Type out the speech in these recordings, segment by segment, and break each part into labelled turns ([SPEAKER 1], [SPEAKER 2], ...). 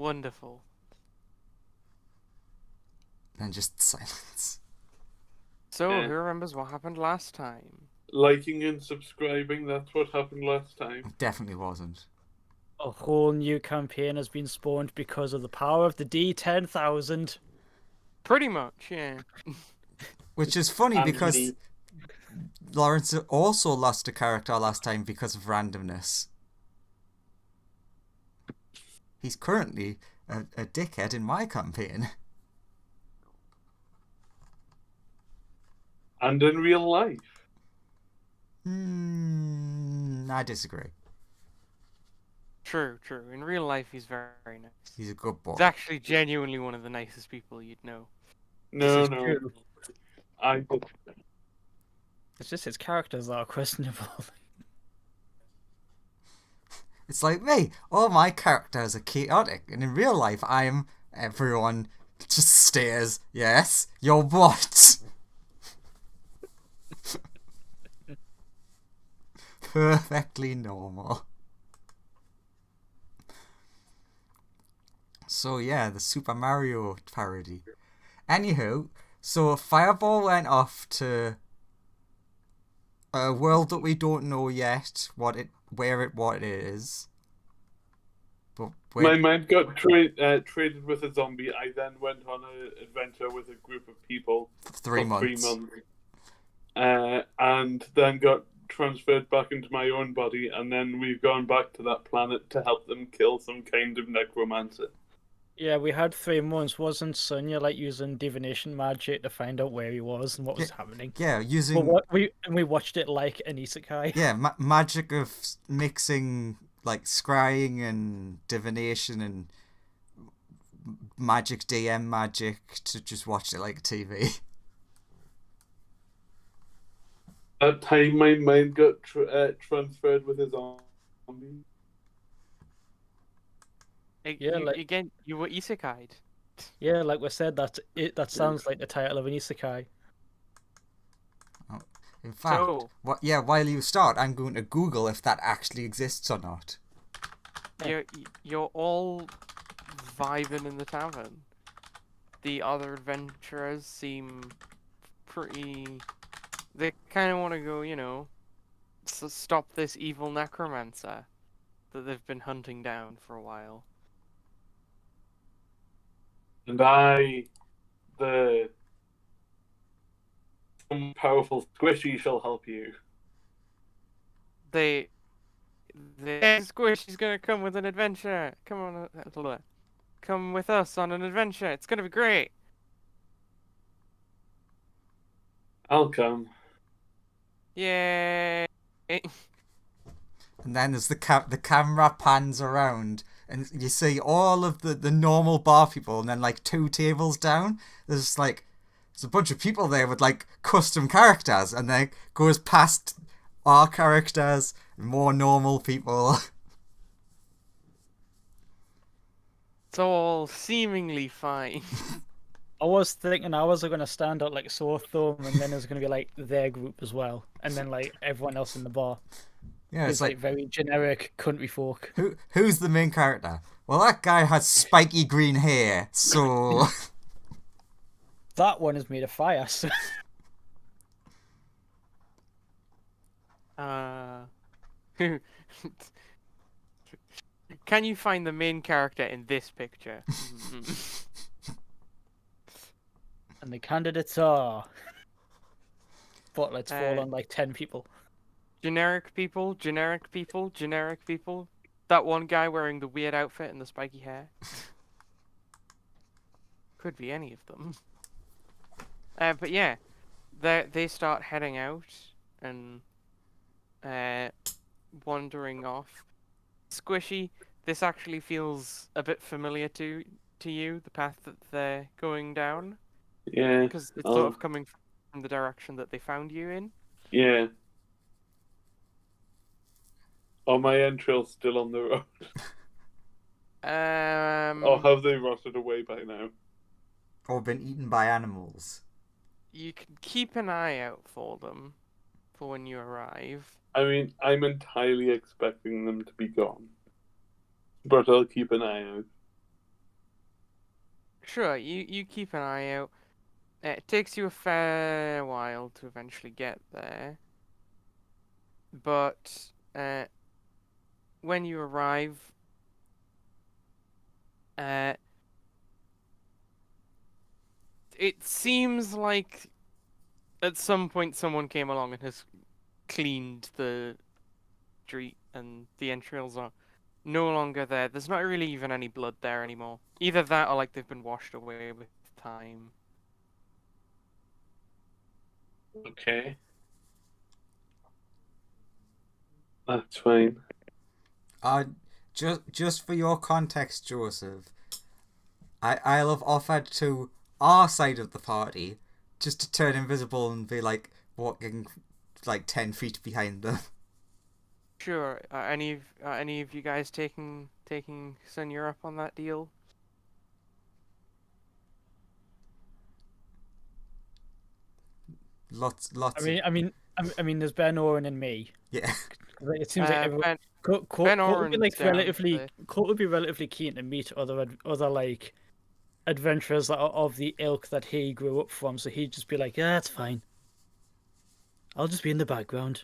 [SPEAKER 1] Wonderful.
[SPEAKER 2] And just silence.
[SPEAKER 1] So,
[SPEAKER 3] Yeah.
[SPEAKER 1] who remembers what happened last time?
[SPEAKER 3] Liking and subscribing, that's what happened last time.
[SPEAKER 2] It definitely wasn't.
[SPEAKER 4] A whole new campaign has been spawned because of the power of the D10,000.
[SPEAKER 1] Pretty much, yeah.
[SPEAKER 2] Which is funny
[SPEAKER 3] And
[SPEAKER 2] because
[SPEAKER 3] me.
[SPEAKER 2] Lawrence also lost a character last time because of randomness. He's currently a dickhead in my campaign.
[SPEAKER 3] And in real life.
[SPEAKER 2] I disagree.
[SPEAKER 1] True. In real life, he's very, very nice.
[SPEAKER 2] He's a good boy.
[SPEAKER 1] He's actually genuinely one of the nicest people you'd know.
[SPEAKER 3] No.
[SPEAKER 4] true. It's just his characters that are questionable.
[SPEAKER 2] It's like me. All my characters are chaotic, and in real life, everyone just stares. Yes, you're what? Perfectly normal. So yeah, the Super Mario parody. Anywho, so Fireball went off to a world that we don't know yet what it is. But
[SPEAKER 3] My mind got traded with a zombie. I then went on an adventure with a group of people
[SPEAKER 2] for 3 months.
[SPEAKER 3] 3 months. And then got transferred back into my own body, and then we've gone back to that planet to help them kill some kind of necromancer.
[SPEAKER 4] Yeah, we had 3 months. Wasn't Sonia like using divination magic to find out where he was and what was happening?
[SPEAKER 2] Yeah, using
[SPEAKER 4] we watched it like an isekai.
[SPEAKER 2] Yeah, magic of mixing like scrying and divination and magic DM magic to just watch it like TV.
[SPEAKER 3] That time my mind got transferred with a zombie.
[SPEAKER 1] Again, you were isekai'd.
[SPEAKER 4] Yeah, like we said, that sounds like the title of an isekai.
[SPEAKER 2] In fact, while you start, I'm going to Google if that actually exists or not.
[SPEAKER 1] You're all vibing in the tavern. The other adventurers seem pretty... They kind of want to go, stop this evil necromancer that they've been hunting down for a while.
[SPEAKER 3] And I, the powerful squishy, shall help you.
[SPEAKER 1] The Squishy's gonna come with an adventure. Come with us on an adventure. It's gonna be great.
[SPEAKER 3] I'll come.
[SPEAKER 1] Yay!
[SPEAKER 2] And then as the camera pans around, and you see all of the normal bar people, and then like 2 tables down, there's a bunch of people there with like custom characters, and then goes past our characters, more normal people.
[SPEAKER 1] It's all seemingly fine.
[SPEAKER 4] I was thinking I was going to stand out like a sore thumb, and then there's going to be like their group as well, and then like everyone else in the bar.
[SPEAKER 2] Yeah, it's like
[SPEAKER 4] very generic country folk.
[SPEAKER 2] Who's the main character? Well, that guy has spiky green hair, so
[SPEAKER 4] that one is made of fire. So...
[SPEAKER 1] Can you find the main character in this picture?
[SPEAKER 4] And the candidates are... Spotlights fall on like 10 people.
[SPEAKER 1] Generic people. That one guy wearing the weird outfit and the spiky hair. Could be any of them. But yeah, they start heading out and wandering off. Squishy, this actually feels a bit familiar to you, the path that they're going down.
[SPEAKER 3] Yeah.
[SPEAKER 1] Because it's sort of coming from the direction that they found you in.
[SPEAKER 3] Yeah. Are my entrails still on the road? Or have they rotted away by now?
[SPEAKER 2] Or been eaten by animals?
[SPEAKER 1] You can keep an eye out for them for when you arrive.
[SPEAKER 3] I mean, I'm entirely expecting them to be gone. But I'll keep an eye out.
[SPEAKER 1] Sure, you keep an eye out. It takes you a fair while to eventually get there, but when you arrive, uh, it seems like at some point someone came along and has cleaned the street, and the entrails are no longer there. There's not really even any blood there anymore. Either that or like they've been washed away with time.
[SPEAKER 3] Okay. That's fine.
[SPEAKER 2] Just for your context, Joseph, I'll have offered to our side of the party just to turn invisible and be like walking like 10 feet behind them.
[SPEAKER 1] Sure. Any of you guys taking Senor up on that deal?
[SPEAKER 2] Lots.
[SPEAKER 4] I mean, there's Ben, Oren, and me.
[SPEAKER 2] Yeah.
[SPEAKER 4] It seems like everyone. Court
[SPEAKER 1] Ben
[SPEAKER 4] would be like
[SPEAKER 1] Oren's down
[SPEAKER 4] relatively.
[SPEAKER 1] there.
[SPEAKER 4] Court would be relatively keen to meet other like adventurers that are of the ilk that he grew up from. So he'd just be like, "Yeah, that's fine. I'll just be in the background."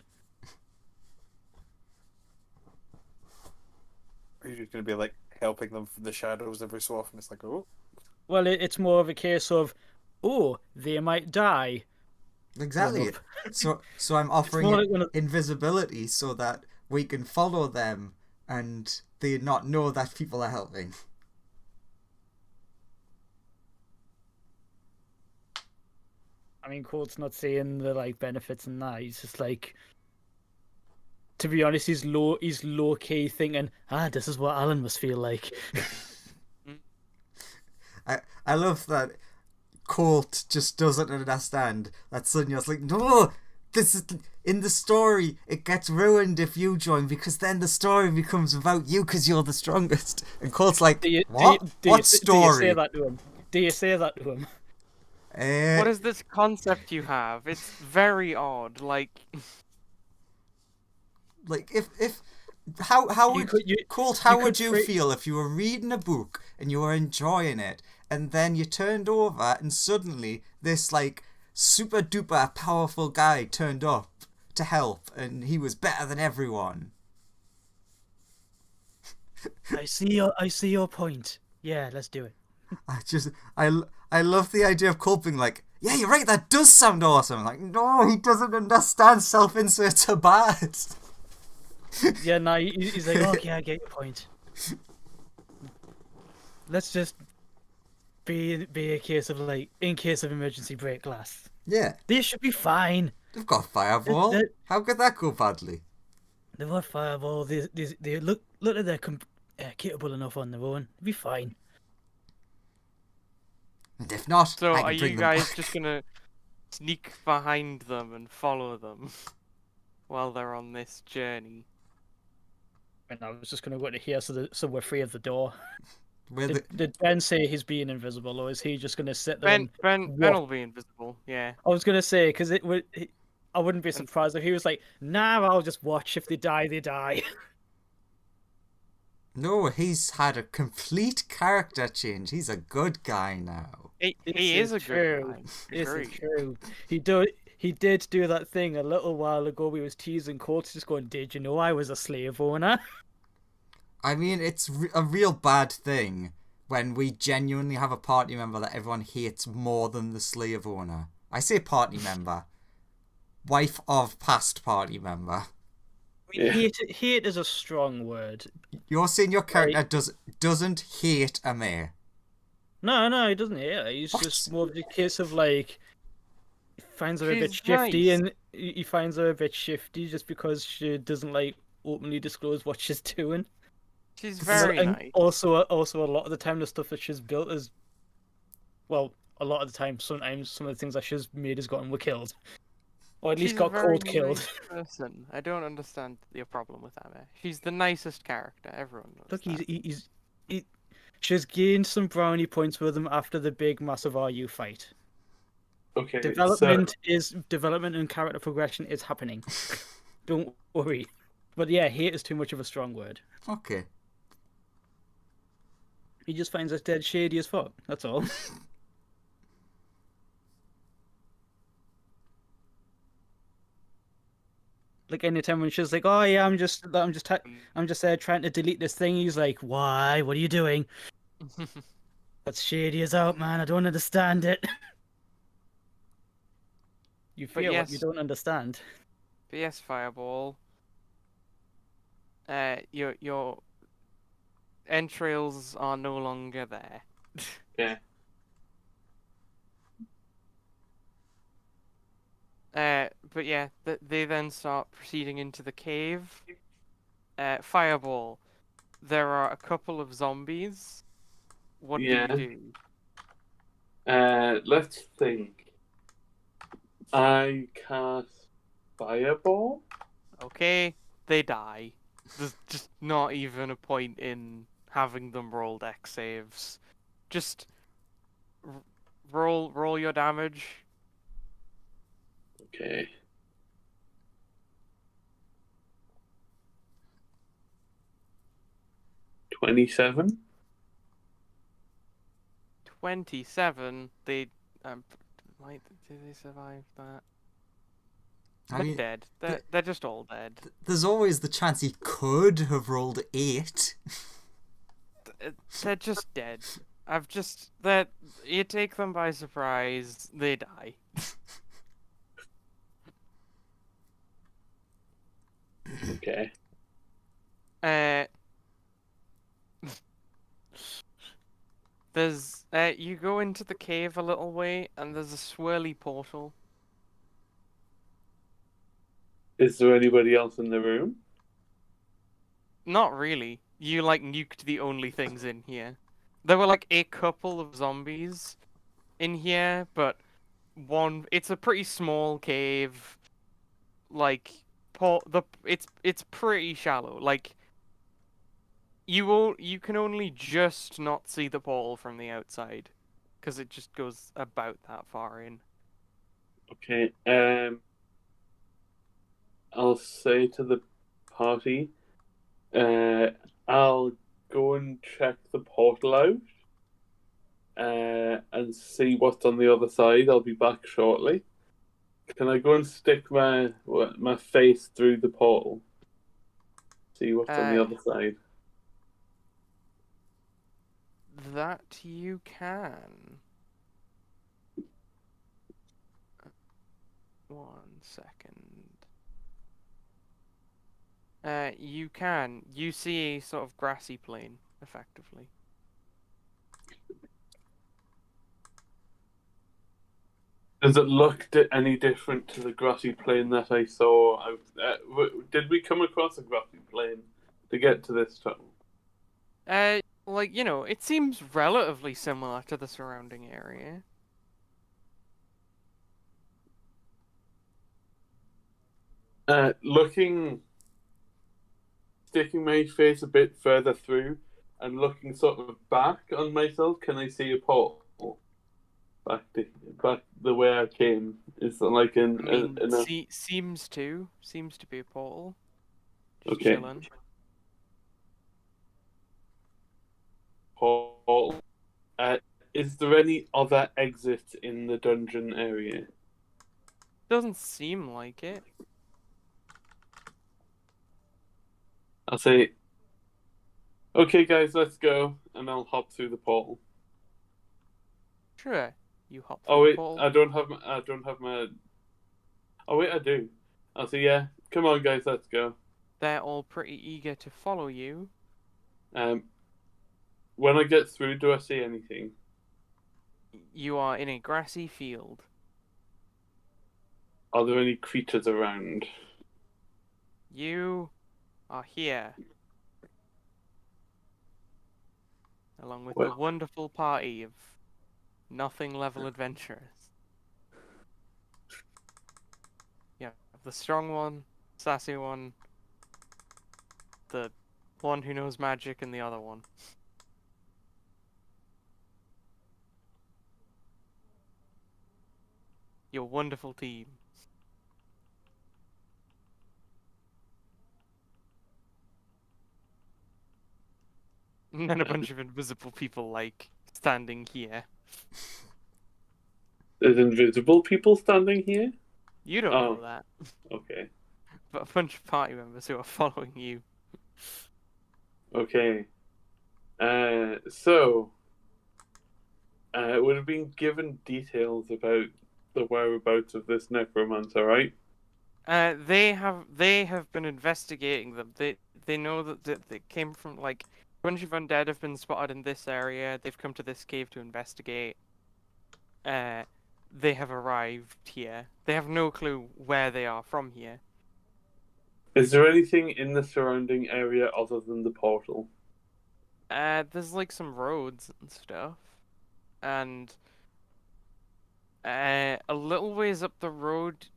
[SPEAKER 5] Are you just going to be like helping them from the shadows every so often? It's like, oh,
[SPEAKER 4] Well, it's more of a case of, oh, they might die.
[SPEAKER 2] Exactly. So I'm offering
[SPEAKER 4] more
[SPEAKER 2] it
[SPEAKER 4] like
[SPEAKER 2] invisibility so that we can follow them and they not know that people are helping.
[SPEAKER 4] I mean, Court's not seeing the like benefits in that. He's just like, to be honest, he's low key thinking, this is what Alan must feel like.
[SPEAKER 2] I love that Colt just doesn't understand that Sunya's like, no, this is in the story. It gets ruined if you join because then the story becomes about you because you're the strongest. And Colt's like, what? What story?
[SPEAKER 4] Do you say that to him? Do you say that to him?
[SPEAKER 1] What is this concept you have? It's very odd. Like
[SPEAKER 2] if how would Colt, how would you
[SPEAKER 4] free...
[SPEAKER 2] feel if you were reading a book and you were enjoying it and then you turned over and suddenly this like super duper powerful guy turned up to help and he was better than everyone?
[SPEAKER 4] I see your point. Yeah, let's do it.
[SPEAKER 2] I love the idea of Colt being like, yeah, you're right, that does sound awesome. Like, no, he doesn't understand self-inserts are bad.
[SPEAKER 4] Yeah, no, he's like, okay, I get your point. Let's just be a case of like, in case of emergency, break glass.
[SPEAKER 2] Yeah.
[SPEAKER 4] They should be fine.
[SPEAKER 2] They've got fireball. How could that go badly?
[SPEAKER 4] They've got fireball. They look like they're capable enough on their own. They'll be fine.
[SPEAKER 2] And if not,
[SPEAKER 1] so
[SPEAKER 2] I
[SPEAKER 1] are
[SPEAKER 2] can bring
[SPEAKER 1] you
[SPEAKER 2] them
[SPEAKER 1] guys
[SPEAKER 2] back.
[SPEAKER 1] just gonna sneak behind them and follow them while they're on this journey?
[SPEAKER 4] And I was just going to go to here so we're free of the door. Did Ben say he's being invisible, or is he just going to sit there?
[SPEAKER 1] Ben will be invisible. Yeah.
[SPEAKER 4] I was going to say because I wouldn't be surprised if he was like, "Nah, I'll just watch. If they die, they die."
[SPEAKER 2] No, he's had a complete character change. He's a good guy now.
[SPEAKER 1] He is a good guy.
[SPEAKER 4] This is true. He did do that thing a little while ago. We was teasing Colt, just going, "Did you know I was a slave owner?"
[SPEAKER 2] I mean, it's a real bad thing when we genuinely have a party member that everyone hates more than the slave owner. I say party member. Wife of past party member.
[SPEAKER 4] I mean, hate is a strong word.
[SPEAKER 2] You're saying your character doesn't hate a mayor?
[SPEAKER 4] No, he doesn't hate her. He's just more of a case of like, he finds her a bit
[SPEAKER 1] She's
[SPEAKER 4] shifty,
[SPEAKER 1] nice.
[SPEAKER 4] and he finds her a bit shifty just because she doesn't like openly disclose what she's doing.
[SPEAKER 1] She's very
[SPEAKER 4] And
[SPEAKER 1] nice.
[SPEAKER 4] also a lot of the time the stuff that she's built is, well, a lot of the time, sometimes some of the things that she's made has gotten killed. Or at least got cold killed.
[SPEAKER 1] Nice person. I don't understand your problem with Emma. She's the nicest character. Everyone knows
[SPEAKER 4] Look,
[SPEAKER 1] that.
[SPEAKER 4] she's gained some brownie points with him after the big, massive RU fight.
[SPEAKER 3] Okay.
[SPEAKER 4] Development and character progression is happening. Don't worry. But yeah, hate is too much of a strong word.
[SPEAKER 2] Okay.
[SPEAKER 4] He just finds us dead shady as fuck. That's all. Like anytime when she's like, "Oh yeah, I'm just trying to delete this thing," he's like, "Why? What are you doing? That's shady as out, man. I don't understand it." You
[SPEAKER 1] But
[SPEAKER 4] fear what you
[SPEAKER 1] yes,
[SPEAKER 4] don't understand.
[SPEAKER 1] Fireball. Your entrails are no longer there.
[SPEAKER 3] Yeah.
[SPEAKER 1] But yeah, they then start proceeding into the cave. Fireball. There are a couple of zombies. What do you
[SPEAKER 3] Yeah.
[SPEAKER 1] do?
[SPEAKER 3] Let's think. I cast Fireball.
[SPEAKER 1] Okay, they die. There's just not even a point in having them roll dex saves. Just roll your damage.
[SPEAKER 3] Okay. 27.
[SPEAKER 1] 27. They might do they survive that?
[SPEAKER 2] I
[SPEAKER 1] They're
[SPEAKER 2] mean,
[SPEAKER 1] dead. They're just all dead.
[SPEAKER 2] there's always the chance he could have rolled 8.
[SPEAKER 1] They're just dead. I've just that you take them by surprise, they die.
[SPEAKER 3] Okay.
[SPEAKER 1] Uh, there's you go into the cave a little way, and there's a swirly portal.
[SPEAKER 3] Is there anybody else in the room?
[SPEAKER 1] Not really. You like nuked the only things in here. There were like a couple of zombies in here, but it's a pretty small cave. Like it's pretty shallow. Like you can only just not see the portal from the outside because it just goes about that far in.
[SPEAKER 3] Okay. I'll say to the party, I'll go and check the portal out, and see what's on the other side. I'll be back shortly. Can I go and stick my face through the portal? See what's on the other side.
[SPEAKER 1] That you can. 1 second. You can. You see a sort of grassy plain, effectively.
[SPEAKER 3] Does it look any different to the grassy plain that I saw? Did we come across a grassy plain to get to this tunnel?
[SPEAKER 1] Like, it seems relatively similar to the surrounding area.
[SPEAKER 3] Sticking my face a bit further through and looking sort of back on myself, can I see a portal back the way I came? Is it like
[SPEAKER 1] I mean, seems to be a portal. Just
[SPEAKER 3] okay
[SPEAKER 1] chilling.
[SPEAKER 3] portal? Is there any other exit in the dungeon area?
[SPEAKER 1] Doesn't seem like it.
[SPEAKER 3] I'll say, okay, guys, let's go, and I'll hop through the portal.
[SPEAKER 1] Sure, you hop
[SPEAKER 3] Oh
[SPEAKER 1] through the
[SPEAKER 3] wait,
[SPEAKER 1] portal.
[SPEAKER 3] I don't have my. Oh wait, I do. I'll say, yeah. Come on, guys, let's go.
[SPEAKER 1] They're all pretty eager to follow you.
[SPEAKER 3] When I get through, do I see anything?
[SPEAKER 1] You are in a grassy field.
[SPEAKER 3] Are there any creatures around?
[SPEAKER 1] You are here. Along with the
[SPEAKER 3] Well-
[SPEAKER 1] wonderful party of nothing level adventurers. Yeah, the strong one, sassy one, the one who knows magic, and the other one. Your wonderful team. And then a bunch of invisible people, like, standing here.
[SPEAKER 3] There's invisible people standing here?
[SPEAKER 1] You don't know that,
[SPEAKER 3] Okay.
[SPEAKER 1] but a bunch of party members who are following you.
[SPEAKER 3] Okay. So, would have been given details about the whereabouts of this necromancer, right?
[SPEAKER 1] They have been investigating them. They know that they came from, like, a bunch of undead have been spotted in this area. They've come to this cave to investigate. They have arrived here. They have no clue where they are from here.
[SPEAKER 3] Is there anything in the surrounding area other than the portal?
[SPEAKER 1] There's like some roads and stuff, and a little ways up the road,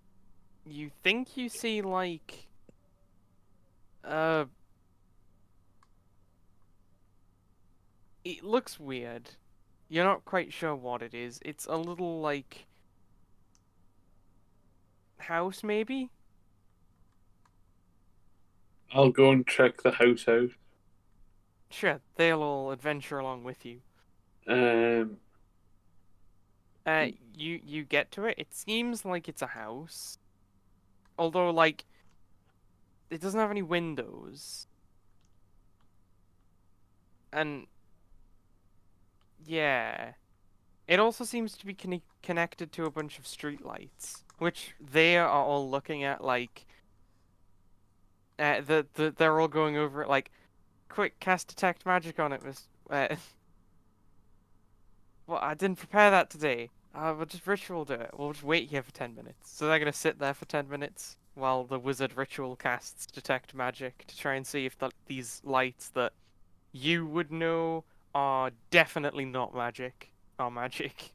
[SPEAKER 1] you think you see like uh, it looks weird. You're not quite sure what it is. It's a little like house maybe?
[SPEAKER 3] I'll go and check the house out.
[SPEAKER 1] Sure, they'll all adventure along with you.
[SPEAKER 3] Um,
[SPEAKER 1] You get to it. It seems like it's a house, although like it doesn't have any windows. And yeah, it also seems to be connected to a bunch of streetlights, which they are all looking at like they're all going over it like, quick, cast detect magic on it, Miss. Well, I didn't prepare that today. We'll just ritual do it. We'll just wait here for 10 minutes. So they're gonna sit there for 10 minutes while the wizard ritual casts detect magic to try and see if these lights that you would know are definitely not magic are magic.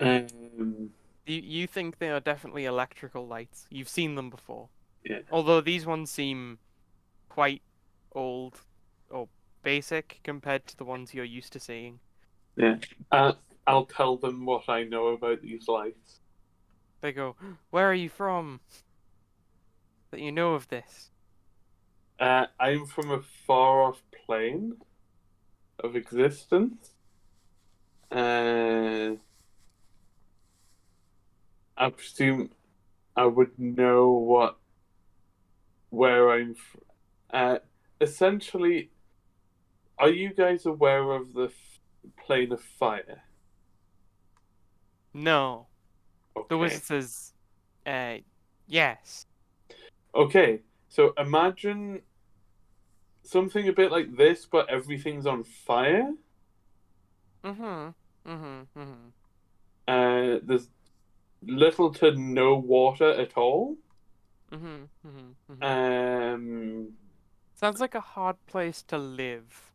[SPEAKER 3] um,
[SPEAKER 1] You think they are definitely electrical lights. You've seen them before.
[SPEAKER 3] yeah.
[SPEAKER 1] Although these ones seem quite old or basic compared to the ones you're used to seeing.
[SPEAKER 3] Yeah. I'll tell them what I know about these lights.
[SPEAKER 1] They go, "Where are you from? That you know of this?"
[SPEAKER 3] I'm from a far-off plane of existence. I presume I would know where I'm from. Essentially, are you guys aware of the plane of fire?
[SPEAKER 1] No. The
[SPEAKER 3] Okay.
[SPEAKER 1] wizard says, yes.
[SPEAKER 3] Okay, so imagine something a bit like this, but everything's on fire. There's little to no water at all.
[SPEAKER 1] Sounds like a hard place to live,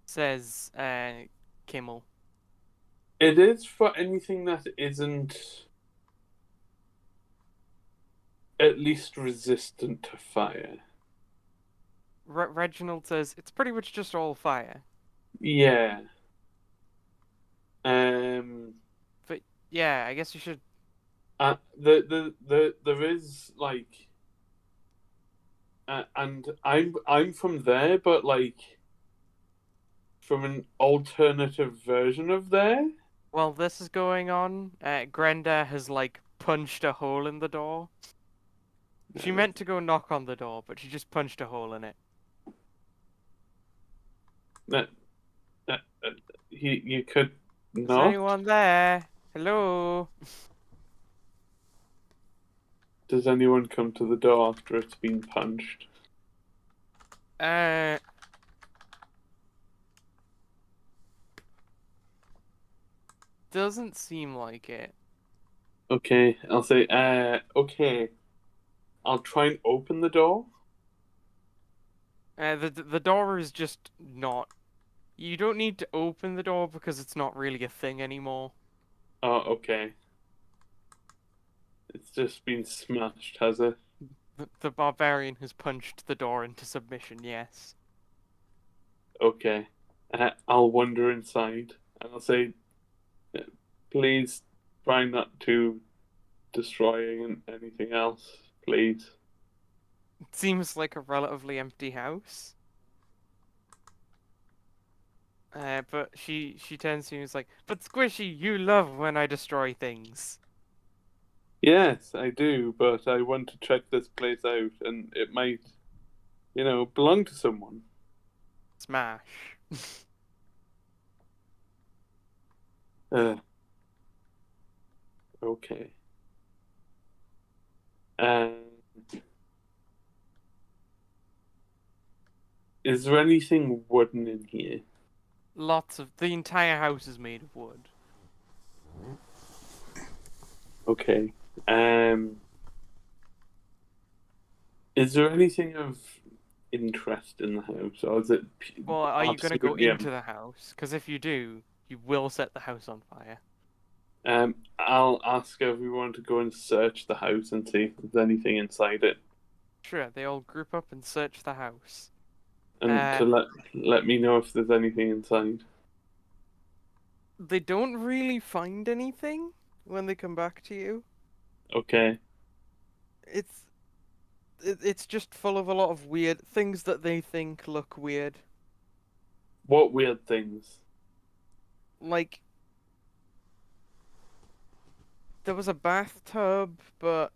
[SPEAKER 1] says, Kimmel.
[SPEAKER 3] It is for anything that isn't at least resistant to fire.
[SPEAKER 1] Reginald says, it's pretty much just all fire.
[SPEAKER 3] Yeah.
[SPEAKER 1] But yeah, I guess you should.
[SPEAKER 3] There is like, and I'm from there, but like, from an alternative version of there.
[SPEAKER 1] While this is going on, Grenda has like punched a hole in the door. She meant to go knock on the door, but she just punched a hole in it.
[SPEAKER 3] You could
[SPEAKER 1] Is
[SPEAKER 3] not.
[SPEAKER 1] anyone there? Hello?
[SPEAKER 3] Does anyone come to the door after it's been punched?
[SPEAKER 1] Doesn't seem like it.
[SPEAKER 3] Okay, I'll say, okay. I'll try and open the door.
[SPEAKER 1] The door is just not. You don't need to open the door because it's not really a thing anymore.
[SPEAKER 3] Oh, okay. It's just been smashed, has it?
[SPEAKER 1] The barbarian has punched the door into submission, yes.
[SPEAKER 3] Okay. I'll wander inside and I'll say, please try not to destroy anything else, please.
[SPEAKER 1] It seems like a relatively empty house. But she turns to you and is like, "But Squishy, you love when I destroy things."
[SPEAKER 3] Yes, I do, but I want to check this place out, and it might, belong to someone.
[SPEAKER 1] Smash.
[SPEAKER 3] Uh, okay. And is there anything wooden in here?
[SPEAKER 1] Lots of the entire house is made of wood.
[SPEAKER 3] Okay. Is there anything of interest in the house, or is it
[SPEAKER 1] Well, are you gonna go
[SPEAKER 3] absolutely
[SPEAKER 1] into the house? Because if you do, you will set the house on fire.
[SPEAKER 3] I'll ask everyone to go and search the house and see if there's anything inside it,
[SPEAKER 1] Sure, they all group up and search the house.
[SPEAKER 3] and to let me know if there's anything inside.
[SPEAKER 1] They don't really find anything when they come back to you.
[SPEAKER 3] Okay.
[SPEAKER 1] It's just full of a lot of weird things that they think look weird.
[SPEAKER 3] What weird things?
[SPEAKER 1] Like, there was a bathtub, but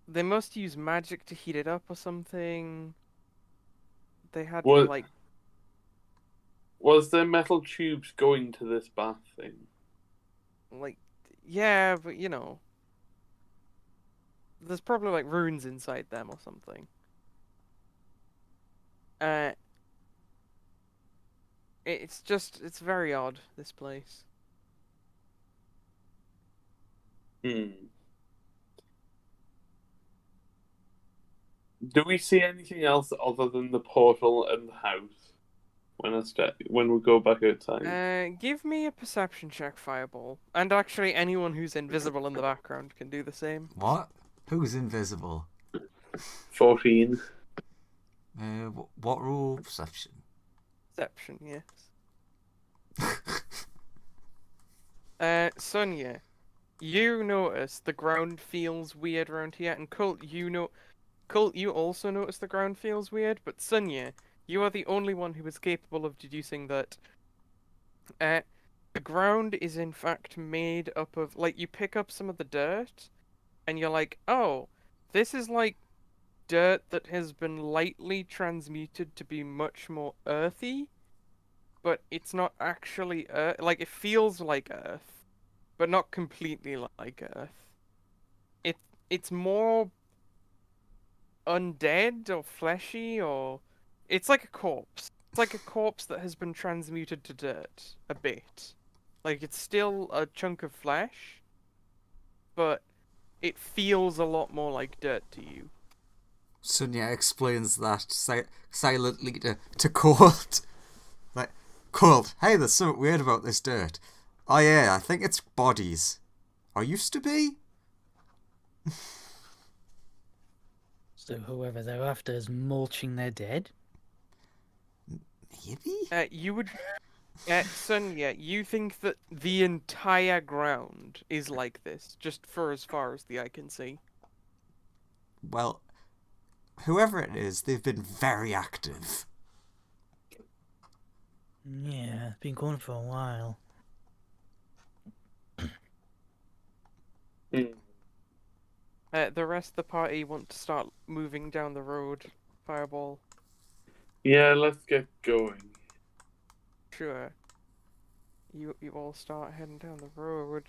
[SPEAKER 1] they must use magic to heat it up or something. They had
[SPEAKER 3] What?
[SPEAKER 1] like,
[SPEAKER 3] Was there metal tubes going to this bath thing?
[SPEAKER 1] yeah, but there's probably like runes inside them or something. It's very odd, this place.
[SPEAKER 3] Hmm. Do we see anything else other than the portal and the house when we go back outside?
[SPEAKER 1] Give me a perception check, Fireball. And actually, anyone who's invisible in the background can do the same.
[SPEAKER 2] What? Who's invisible?
[SPEAKER 3] 14.
[SPEAKER 2] What rule? Perception.
[SPEAKER 1] Perception, yes. Sonia, you notice the ground feels weird around here, and Colt, you also notice the ground feels weird, but Sonia, you are the only one who is capable of deducing that the ground is in fact made up of, like, you pick up some of the dirt, and you're like, oh, this is like dirt that has been lightly transmuted to be much more earthy, but it's not actually earth. Like, it feels like earth, but not completely like earth. It's more undead or fleshy, or it's like a corpse. It's like a corpse that has been transmuted to dirt a bit. Like, it's still a chunk of flesh, but it feels a lot more like dirt to you.
[SPEAKER 2] Sunya explains that silently to Colt. Like, Colt, hey, there's something weird about this dirt. Oh yeah, I think it's bodies. Or used to be?
[SPEAKER 4] So whoever they're after is mulching their dead?
[SPEAKER 2] Maybe?
[SPEAKER 1] You would... Sonia, you think that the entire ground is like this, just for as far as the eye can see?
[SPEAKER 2] Well, whoever it is, they've been very active.
[SPEAKER 4] Yeah, it's been going for a while.
[SPEAKER 1] The rest of the party want to start moving down the road, Fireball.
[SPEAKER 3] Yeah, let's get going.
[SPEAKER 1] Sure. You all start heading down the road.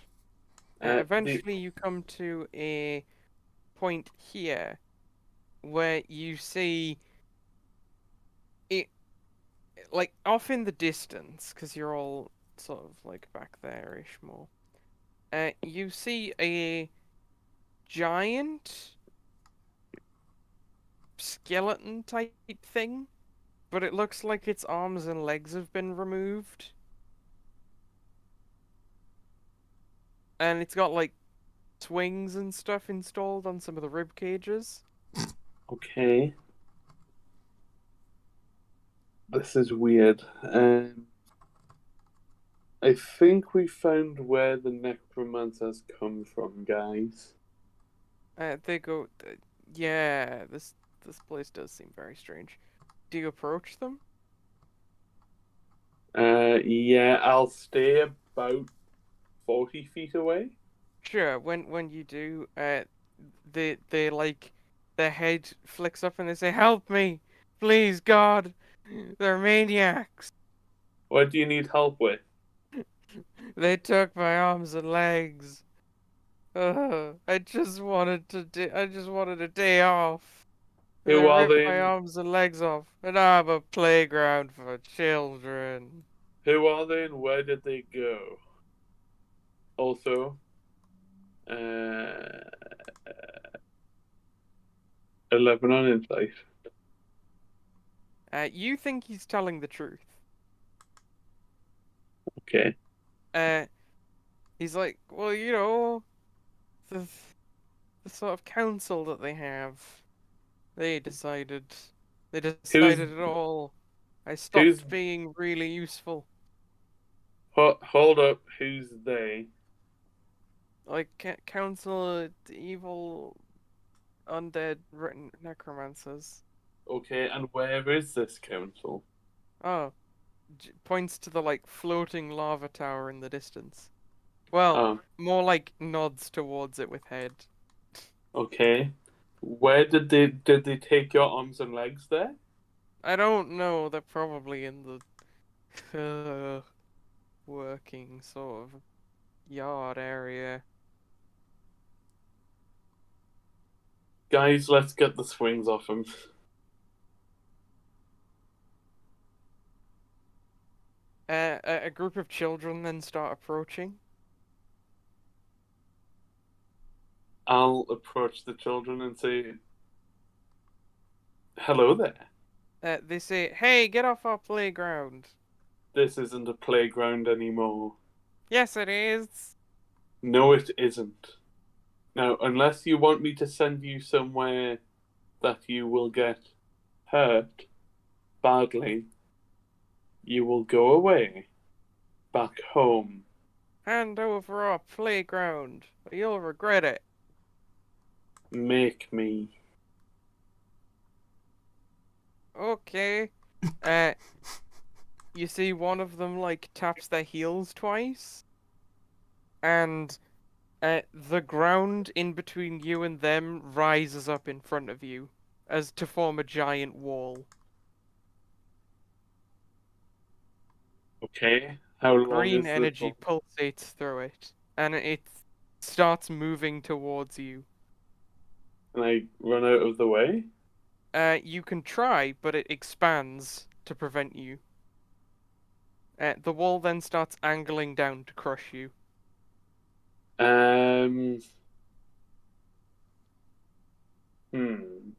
[SPEAKER 3] The-
[SPEAKER 1] Eventually you come to a point here where you see it, like, off in the distance, because you're all sort of like back there-ish more. You see a giant skeleton type thing, but it looks like its arms and legs have been removed. And it's got like swings and stuff installed on some of the rib cages.
[SPEAKER 3] Okay. This is weird. I think we found where the necromancers come from, guys.
[SPEAKER 1] They go, yeah, this place does seem very strange. Do you approach them?
[SPEAKER 3] Yeah, I'll stay about 40 feet away.
[SPEAKER 1] Sure. When you do, they like their head flicks up and they say, "Help me, please, God! They're maniacs.
[SPEAKER 3] What do you need help with?
[SPEAKER 1] They took my arms and legs. I just wanted I just wanted a day off. They
[SPEAKER 3] Who are
[SPEAKER 1] ripped
[SPEAKER 3] they?
[SPEAKER 1] my arms and legs off, and I'm a playground for children."
[SPEAKER 3] Who are they and where did they go? Also, uh, 11 on insight.
[SPEAKER 1] You think he's telling the truth?
[SPEAKER 3] Okay.
[SPEAKER 1] He's like, well, you know, the the sort of council that they have. They decided. They
[SPEAKER 3] Who's
[SPEAKER 1] decided it all. I
[SPEAKER 3] who's
[SPEAKER 1] stopped being really useful.
[SPEAKER 3] hold up? Who's they?
[SPEAKER 1] Like council, evil, undead necromancers.
[SPEAKER 3] Okay, and where is this council?
[SPEAKER 1] Oh, points to the like floating lava tower in the distance. Well,
[SPEAKER 3] Oh,
[SPEAKER 1] more like nods towards it with head.
[SPEAKER 3] okay. Where did they take your arms and legs there?
[SPEAKER 1] I don't know. They're probably in the working sort of yard area.
[SPEAKER 3] Guys, let's get the swings off him.
[SPEAKER 1] A group of children then start approaching.
[SPEAKER 3] I'll approach the children and say, "Hello there.
[SPEAKER 1] They say, "Hey, get off our playground."
[SPEAKER 3] This isn't a playground anymore."
[SPEAKER 1] Yes, it is.
[SPEAKER 3] No, it isn't. Now, unless you want me to send you somewhere that you will get hurt badly, you will go away, back home.
[SPEAKER 1] Hand over our playground, or you'll regret it.
[SPEAKER 3] Make me.
[SPEAKER 1] Okay. You see one of them like taps their heels twice, and the ground in between you and them rises up in front of you as to form a giant wall.
[SPEAKER 3] Okay. How long
[SPEAKER 1] Green
[SPEAKER 3] is this
[SPEAKER 1] energy
[SPEAKER 3] wall?
[SPEAKER 1] pulsates through it, and it starts moving towards you.
[SPEAKER 3] Can I run out of the way?
[SPEAKER 1] You can try, but it expands to prevent you. The wall then starts angling down to crush you.
[SPEAKER 3] Um. Hmm.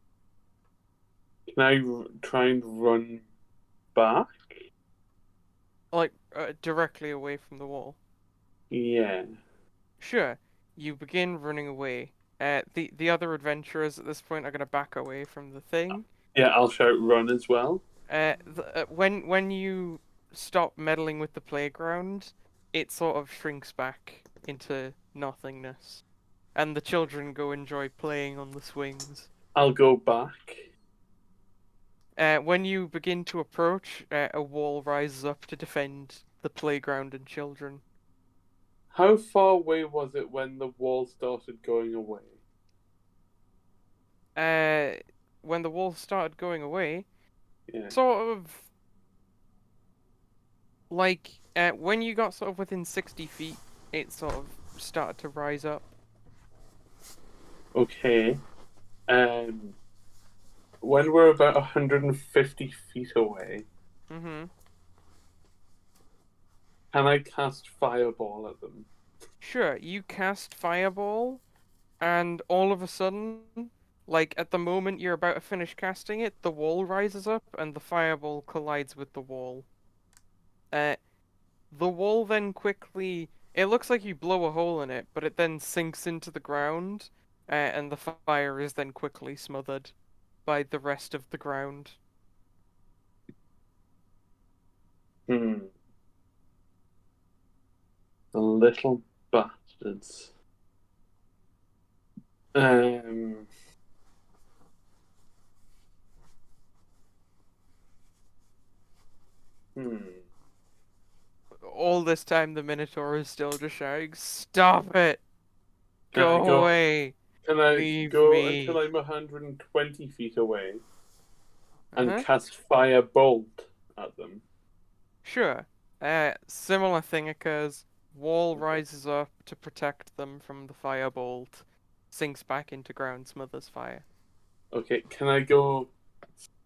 [SPEAKER 3] Can I try and run back?
[SPEAKER 1] Like, directly away from the wall.
[SPEAKER 3] Yeah.
[SPEAKER 1] Sure, you begin running away. The other adventurers at this point are going to back away from the thing.
[SPEAKER 3] Yeah, I'll shout run as well.
[SPEAKER 1] When you stop meddling with the playground, it sort of shrinks back into nothingness, and the children go enjoy playing on the swings.
[SPEAKER 3] I'll go back.
[SPEAKER 1] When you begin to approach, a wall rises up to defend the playground and children.
[SPEAKER 3] How far away was it when the wall started going away?
[SPEAKER 1] When the wall started going away,
[SPEAKER 3] Yeah.
[SPEAKER 1] sort of like when you got sort of within 60 feet, it sort of started to rise up.
[SPEAKER 3] Okay. When we're about 150 feet away,
[SPEAKER 1] Mm-hmm.
[SPEAKER 3] can I cast Fireball at them?
[SPEAKER 1] Sure, you cast Fireball, and all of a sudden, like at the moment you're about to finish casting it, the wall rises up and the Fireball collides with the wall. The wall then quickly. It looks like you blow a hole in it, but it then sinks into the ground, and the fire is then quickly smothered by the rest of the ground.
[SPEAKER 3] Hmm. The little bastards. Um. Hmm.
[SPEAKER 1] this time, the Minotaur is still just shouting, "Stop it!
[SPEAKER 3] Can I
[SPEAKER 1] Go away!
[SPEAKER 3] Can I
[SPEAKER 1] Leave
[SPEAKER 3] go
[SPEAKER 1] me."
[SPEAKER 3] until I'm 120 feet away and
[SPEAKER 1] Uh-huh.
[SPEAKER 3] cast Fire Bolt at them?
[SPEAKER 1] Sure. Similar thing occurs. Wall rises up to protect them from the firebolt, sinks back into ground, smothers fire.
[SPEAKER 3] Okay, can I go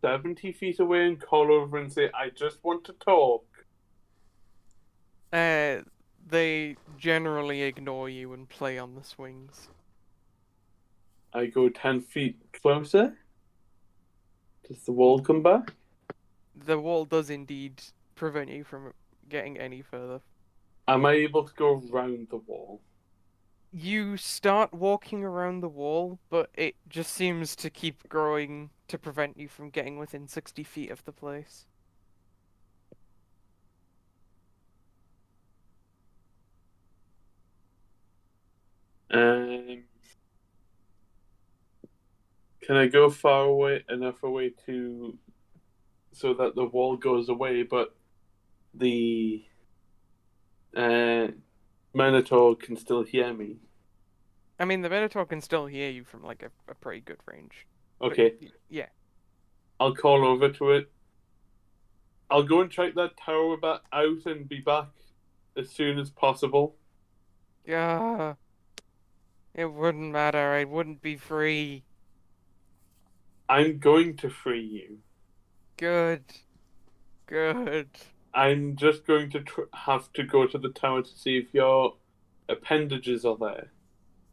[SPEAKER 3] 70 feet away and call over and say, I just want to talk?
[SPEAKER 1] They generally ignore you and play on the swings.
[SPEAKER 3] I go 10 feet closer? Does the wall come back?
[SPEAKER 1] The wall does indeed prevent you from getting any further.
[SPEAKER 3] Am I able to go round the wall?
[SPEAKER 1] You start walking around the wall, but it just seems to keep growing to prevent you from getting within 60 feet of the place.
[SPEAKER 3] Um, can I go far away enough away to so that the wall goes away, but the Minotaur can still hear me?
[SPEAKER 1] I mean, the Minotaur can still hear you from like a pretty good range. But
[SPEAKER 3] Okay,
[SPEAKER 1] yeah.
[SPEAKER 3] I'll call over to it. I'll go and check that tower back out and be back as soon as possible.
[SPEAKER 1] Yeah. It wouldn't matter. I wouldn't be free.
[SPEAKER 3] I'm going to free you.
[SPEAKER 1] Good. Good.
[SPEAKER 3] I'm just going to have to go to the tower to see if your appendages are there.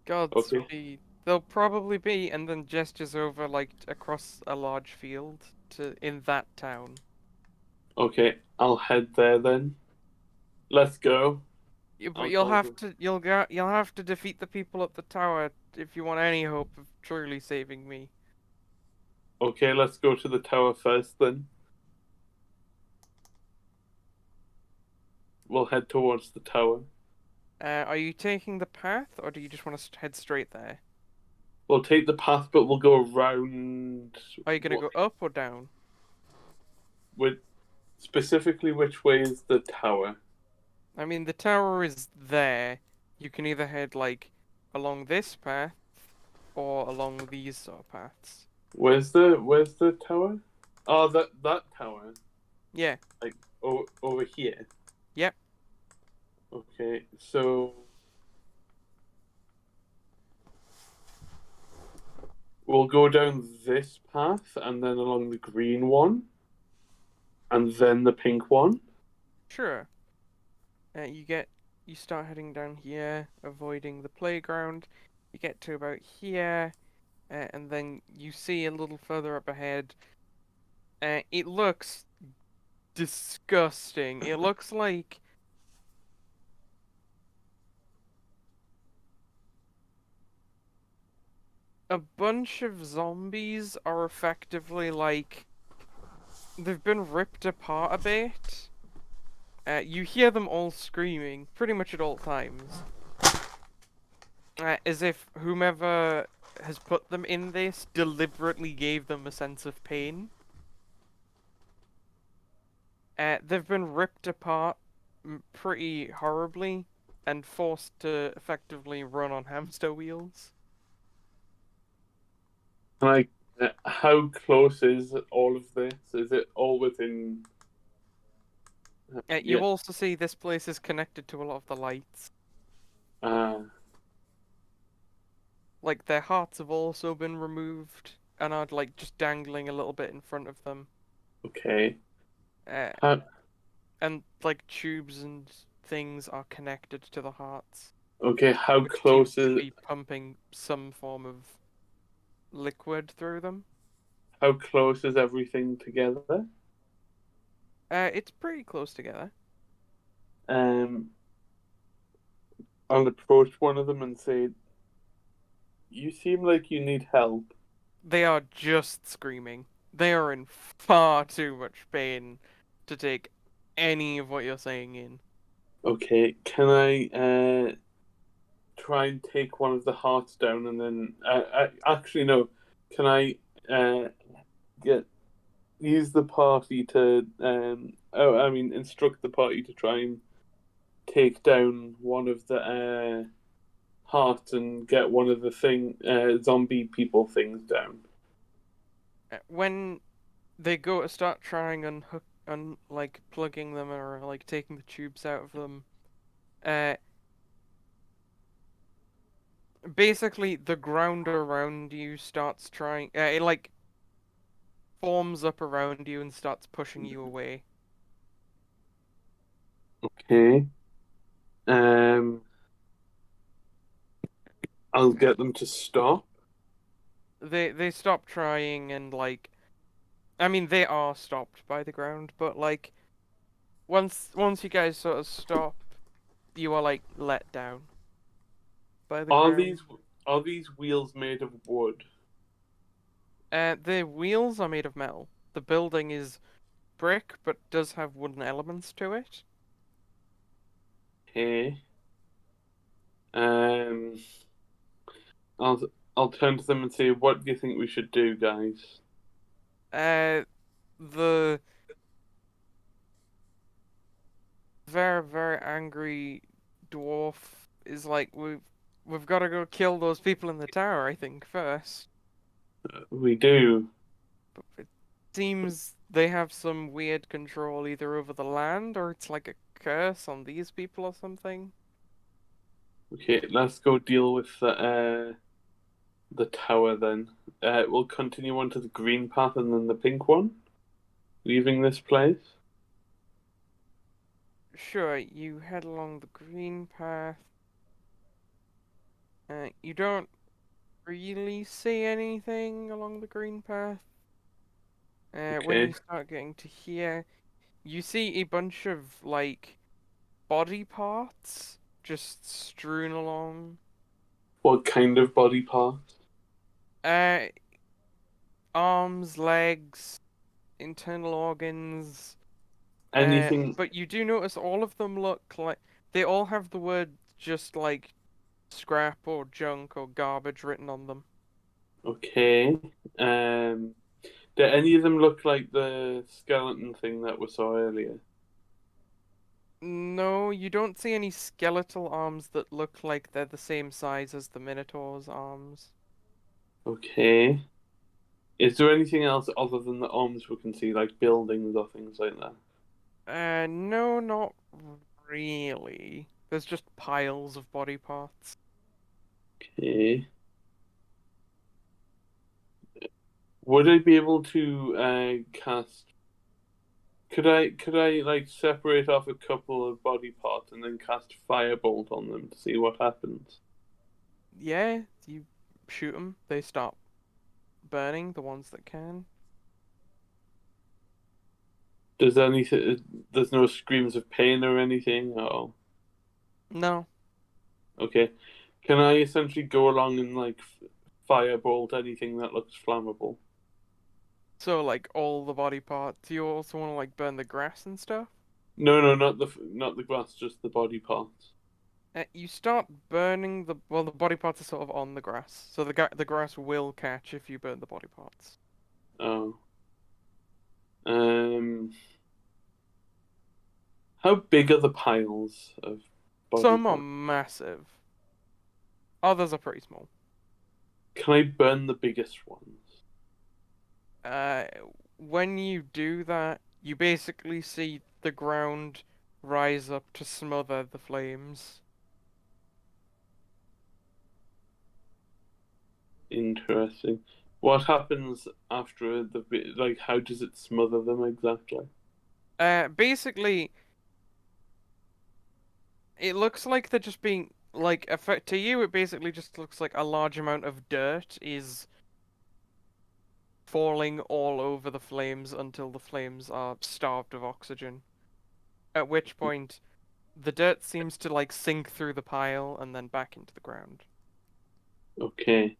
[SPEAKER 1] Godspeed. They'll probably be, and then gestures over like across a large field to in that town.
[SPEAKER 3] Okay, I'll head there then. Let's go.
[SPEAKER 1] Yeah, but
[SPEAKER 3] I'll
[SPEAKER 1] you'll
[SPEAKER 3] call
[SPEAKER 1] have
[SPEAKER 3] them.
[SPEAKER 1] to you'll have to defeat the people at the tower if you want any hope of truly saving me.
[SPEAKER 3] Okay, let's go to the tower first then. We'll head towards the tower.
[SPEAKER 1] Are you taking the path, or do you just want to head straight there?
[SPEAKER 3] We'll take the path, but we'll go around.
[SPEAKER 1] Are you gonna go up or down?
[SPEAKER 3] With specifically, which way is the tower?
[SPEAKER 1] I mean, the tower is there. You can either head like along this path or along these sort of paths.
[SPEAKER 3] Where's the tower? Oh, that tower.
[SPEAKER 1] Yeah.
[SPEAKER 3] Like over here.
[SPEAKER 1] Yep.
[SPEAKER 3] Okay, so we'll go down this path and then along the green one, and then the pink one.
[SPEAKER 1] Sure. You start heading down here, avoiding the playground. You get to about here, and then you see a little further up ahead. It looks disgusting. It looks like a bunch of zombies are effectively like they've been ripped apart a bit. You hear them all screaming pretty much at all times. As if whomever has put them in this deliberately gave them a sense of pain. They've been ripped apart pretty horribly and forced to effectively run on hamster wheels.
[SPEAKER 3] Like, how close is all of this? Is it all within?
[SPEAKER 1] You also see this place is connected to a lot of the lights. Like, their hearts have also been removed and are, like, just dangling a little bit in front of them.
[SPEAKER 3] Okay.
[SPEAKER 1] And, like, tubes and things are connected to the hearts.
[SPEAKER 3] Okay, how
[SPEAKER 1] which
[SPEAKER 3] close
[SPEAKER 1] seems to
[SPEAKER 3] is
[SPEAKER 1] be pumping some form of liquid through them.
[SPEAKER 3] how close is everything together?
[SPEAKER 1] It's pretty close together.
[SPEAKER 3] I'll approach one of them and say, "You seem like you need help."
[SPEAKER 1] They are just screaming. They are in far too much pain to take any of what you're saying in.
[SPEAKER 3] Okay, can I try and take one of the hearts down and then actually no, can I use the party to instruct the party to try and take down one of the hearts and get one of the zombie people things down.
[SPEAKER 1] When they go to start trying like plugging them or like taking the tubes out of them, basically the ground around you starts trying. It like forms up around you and starts pushing you away.
[SPEAKER 3] Okay. I'll get them to stop.
[SPEAKER 1] They stop trying and like, I mean they are stopped by the ground, but like once you guys sort of stop, you are like let down by the
[SPEAKER 3] Are
[SPEAKER 1] ground.
[SPEAKER 3] these wheels made of wood?
[SPEAKER 1] The wheels are made of metal. The building is brick, but does have wooden elements to it.
[SPEAKER 3] Okay. Um, I'll I'll turn to them and say, "What do you think we should do, guys?"
[SPEAKER 1] The very, very angry dwarf is like, we've got to go kill those people in the tower, I think, first.
[SPEAKER 3] We do.
[SPEAKER 1] But it seems they have some weird control either over the land or it's like a curse on these people or something.
[SPEAKER 3] Okay, let's go deal with the tower then. We'll continue on to the green path and then the pink one, leaving this place.
[SPEAKER 1] Sure, you head along the green path. You don't really see anything along the green path. When you
[SPEAKER 3] Okay.
[SPEAKER 1] start getting to here, you see a bunch of like body parts just strewn along.
[SPEAKER 3] What kind of body parts?
[SPEAKER 1] Uh, Arms, legs, internal organs.
[SPEAKER 3] Anything?
[SPEAKER 1] But you do notice all of them look like they all have the word just like scrap or junk or garbage written on them.
[SPEAKER 3] Okay. Do any of them look like the skeleton thing that we saw earlier?
[SPEAKER 1] No, you don't see any skeletal arms that look like they're the same size as the Minotaur's arms.
[SPEAKER 3] Okay. Is there anything else other than the arms we can see, like buildings or things like that?
[SPEAKER 1] No, not really. There's just piles of body parts.
[SPEAKER 3] Okay. Would I be able to cast? Could I like separate off a couple of body parts and then cast firebolt on them to see what happens?
[SPEAKER 1] Yeah, you shoot them, they stop burning, the ones that can.
[SPEAKER 3] Does anything? There's no screams of pain or anything. Oh,
[SPEAKER 1] No.
[SPEAKER 3] okay. Can I essentially go along and like firebolt anything that looks flammable?
[SPEAKER 1] So, like, all the body parts. You also want to, like, burn the grass and stuff?
[SPEAKER 3] No, no, not the grass, just the body parts.
[SPEAKER 1] You start burning well, the body parts are sort of on the grass. So the grass will catch if you burn the body parts.
[SPEAKER 3] Oh. Um. How big are the piles of body
[SPEAKER 1] Some are
[SPEAKER 3] parts?
[SPEAKER 1] massive. Others are pretty small.
[SPEAKER 3] Can I burn the biggest ones?
[SPEAKER 1] Uh, when you do that, you basically see the ground rise up to smother the flames.
[SPEAKER 3] Interesting. What happens after like? How does it smother them exactly?
[SPEAKER 1] Basically, it looks like they're just being like effect to you. It basically just looks like a large amount of dirt is falling all over the flames until the flames are starved of oxygen. At which point, the dirt seems to like sink through the pile and then back into the ground.
[SPEAKER 3] Okay.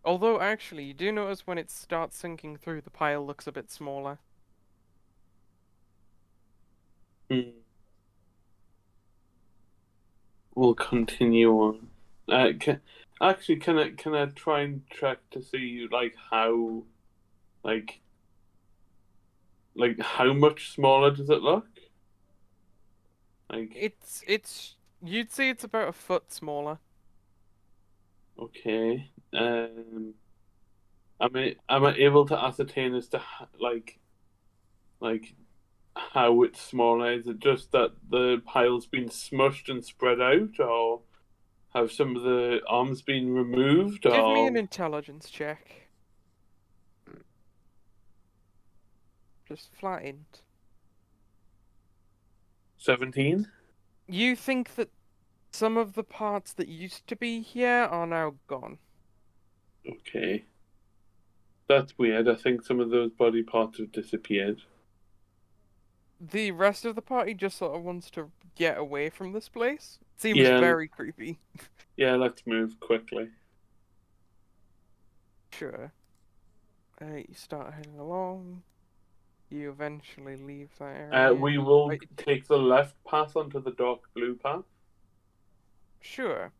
[SPEAKER 1] Although actually, you do notice when it starts sinking through, the pile looks a bit smaller.
[SPEAKER 3] Hmm. We'll continue on. Can I try and track to see like like how much smaller does it look? Like,
[SPEAKER 1] You'd say it's about a foot smaller.
[SPEAKER 3] okay. Am I able to ascertain as to like how it's smaller? Is it just that the pile's been smushed and spread out, or have some of the arms been removed,
[SPEAKER 1] Give me an
[SPEAKER 3] or
[SPEAKER 1] intelligence check. Just flat int.
[SPEAKER 3] 17?
[SPEAKER 1] You think that some of the parts that used to be here are now gone.
[SPEAKER 3] Okay. That's weird. I think some of those body parts have disappeared.
[SPEAKER 1] The rest of the party just sort of wants to get away from this place. Seems
[SPEAKER 3] Yeah,
[SPEAKER 1] very creepy.
[SPEAKER 3] yeah, let's move quickly.
[SPEAKER 1] Sure. You start heading along. You eventually leave that area.
[SPEAKER 3] We will
[SPEAKER 1] Right.
[SPEAKER 3] take the left path onto the dark blue path.
[SPEAKER 1] Sure.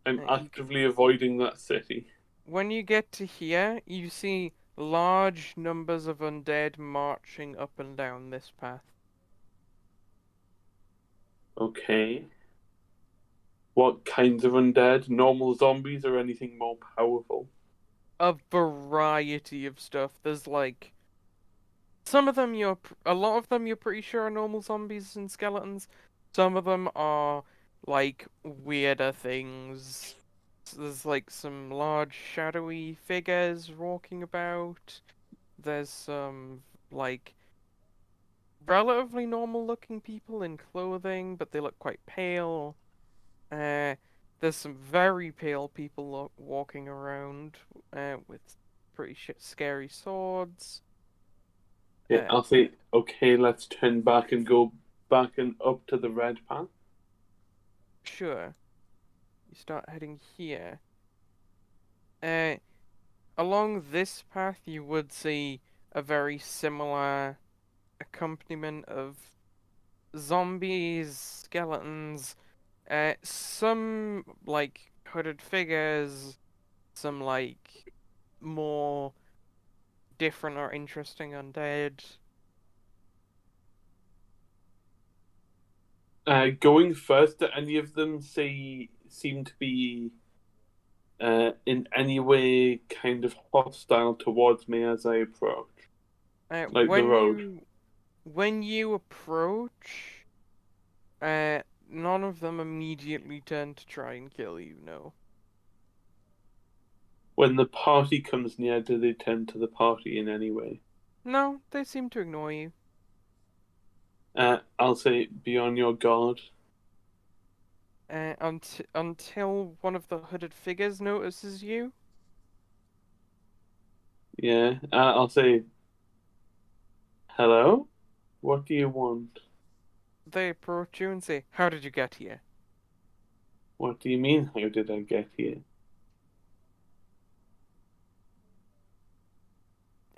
[SPEAKER 3] I'm
[SPEAKER 1] You
[SPEAKER 3] actively avoiding that city.
[SPEAKER 1] When you get to here, you see large numbers of undead marching up and down this path.
[SPEAKER 3] Okay. What kinds of undead? Normal zombies or anything more powerful?
[SPEAKER 1] A variety of stuff. There's like some of them a lot of them you're pretty sure are normal zombies and skeletons. Some of them are like weirder things. There's like some large shadowy figures walking about. There's some like relatively normal looking people in clothing, but they look quite pale. There's some very pale people walking around with pretty scary swords.
[SPEAKER 3] Yeah, I'll say, okay, let's turn back and go back and up to the red path.
[SPEAKER 1] Sure. You start heading here. Along this path, you would see a very similar accompaniment of zombies, skeletons, some like hooded figures, some like more different or interesting undead.
[SPEAKER 3] Going first, do any of them seem to be in any way kind of hostile towards me as I approach? Like the road.
[SPEAKER 1] When you approach, none of them immediately turn to try and kill you. No.
[SPEAKER 3] When the party comes near, do they tend to the party in any way?
[SPEAKER 1] No, they seem to ignore you.
[SPEAKER 3] I'll say, be on your guard.
[SPEAKER 1] Until one of the hooded figures notices you.
[SPEAKER 3] Yeah, I'll say, hello? What do you want?
[SPEAKER 1] They approach you and say, "How did you get here?"
[SPEAKER 3] What do you mean, how did I get here?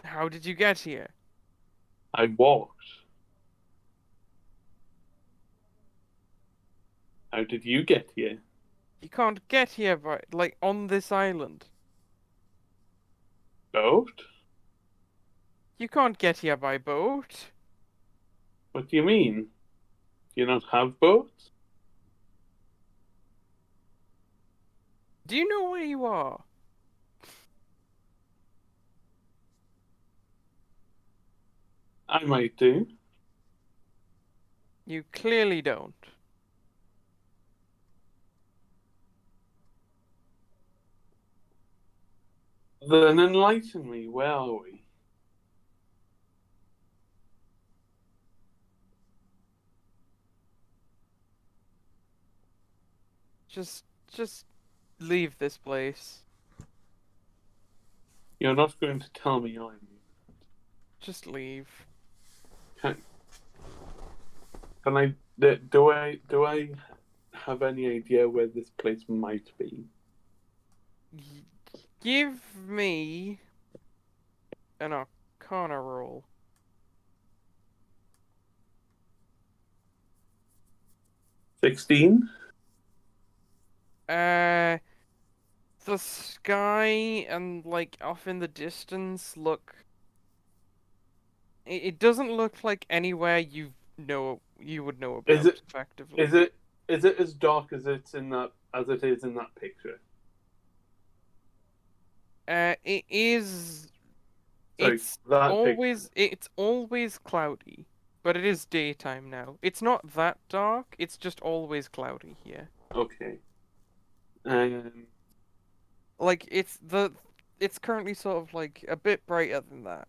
[SPEAKER 1] How did you get here?
[SPEAKER 3] I walked. How did you get here?
[SPEAKER 1] You can't get here by like on this island.
[SPEAKER 3] Boat?
[SPEAKER 1] You can't get here by boat.
[SPEAKER 3] What do you mean? Do you not have boats?
[SPEAKER 1] Do you know where you are?
[SPEAKER 3] I might do.
[SPEAKER 1] You clearly don't.
[SPEAKER 3] Then enlighten me, where are we?
[SPEAKER 1] Just leave this place.
[SPEAKER 3] You're not going to tell me, are you?
[SPEAKER 1] Just leave.
[SPEAKER 3] Can I do I have any idea where this place might be?
[SPEAKER 1] Give me an Arcana roll.
[SPEAKER 3] 16?
[SPEAKER 1] The sky and like off in the distance look. It doesn't look like anywhere you would know
[SPEAKER 3] Is
[SPEAKER 1] about
[SPEAKER 3] it-
[SPEAKER 1] effectively.
[SPEAKER 3] Is it as dark as it is in that picture?
[SPEAKER 1] It is.
[SPEAKER 3] Sorry, that picture.
[SPEAKER 1] It's always cloudy, but it is daytime now. It's not that dark. It's just always cloudy here.
[SPEAKER 3] Okay.
[SPEAKER 1] Like it's currently sort of like a bit brighter than that.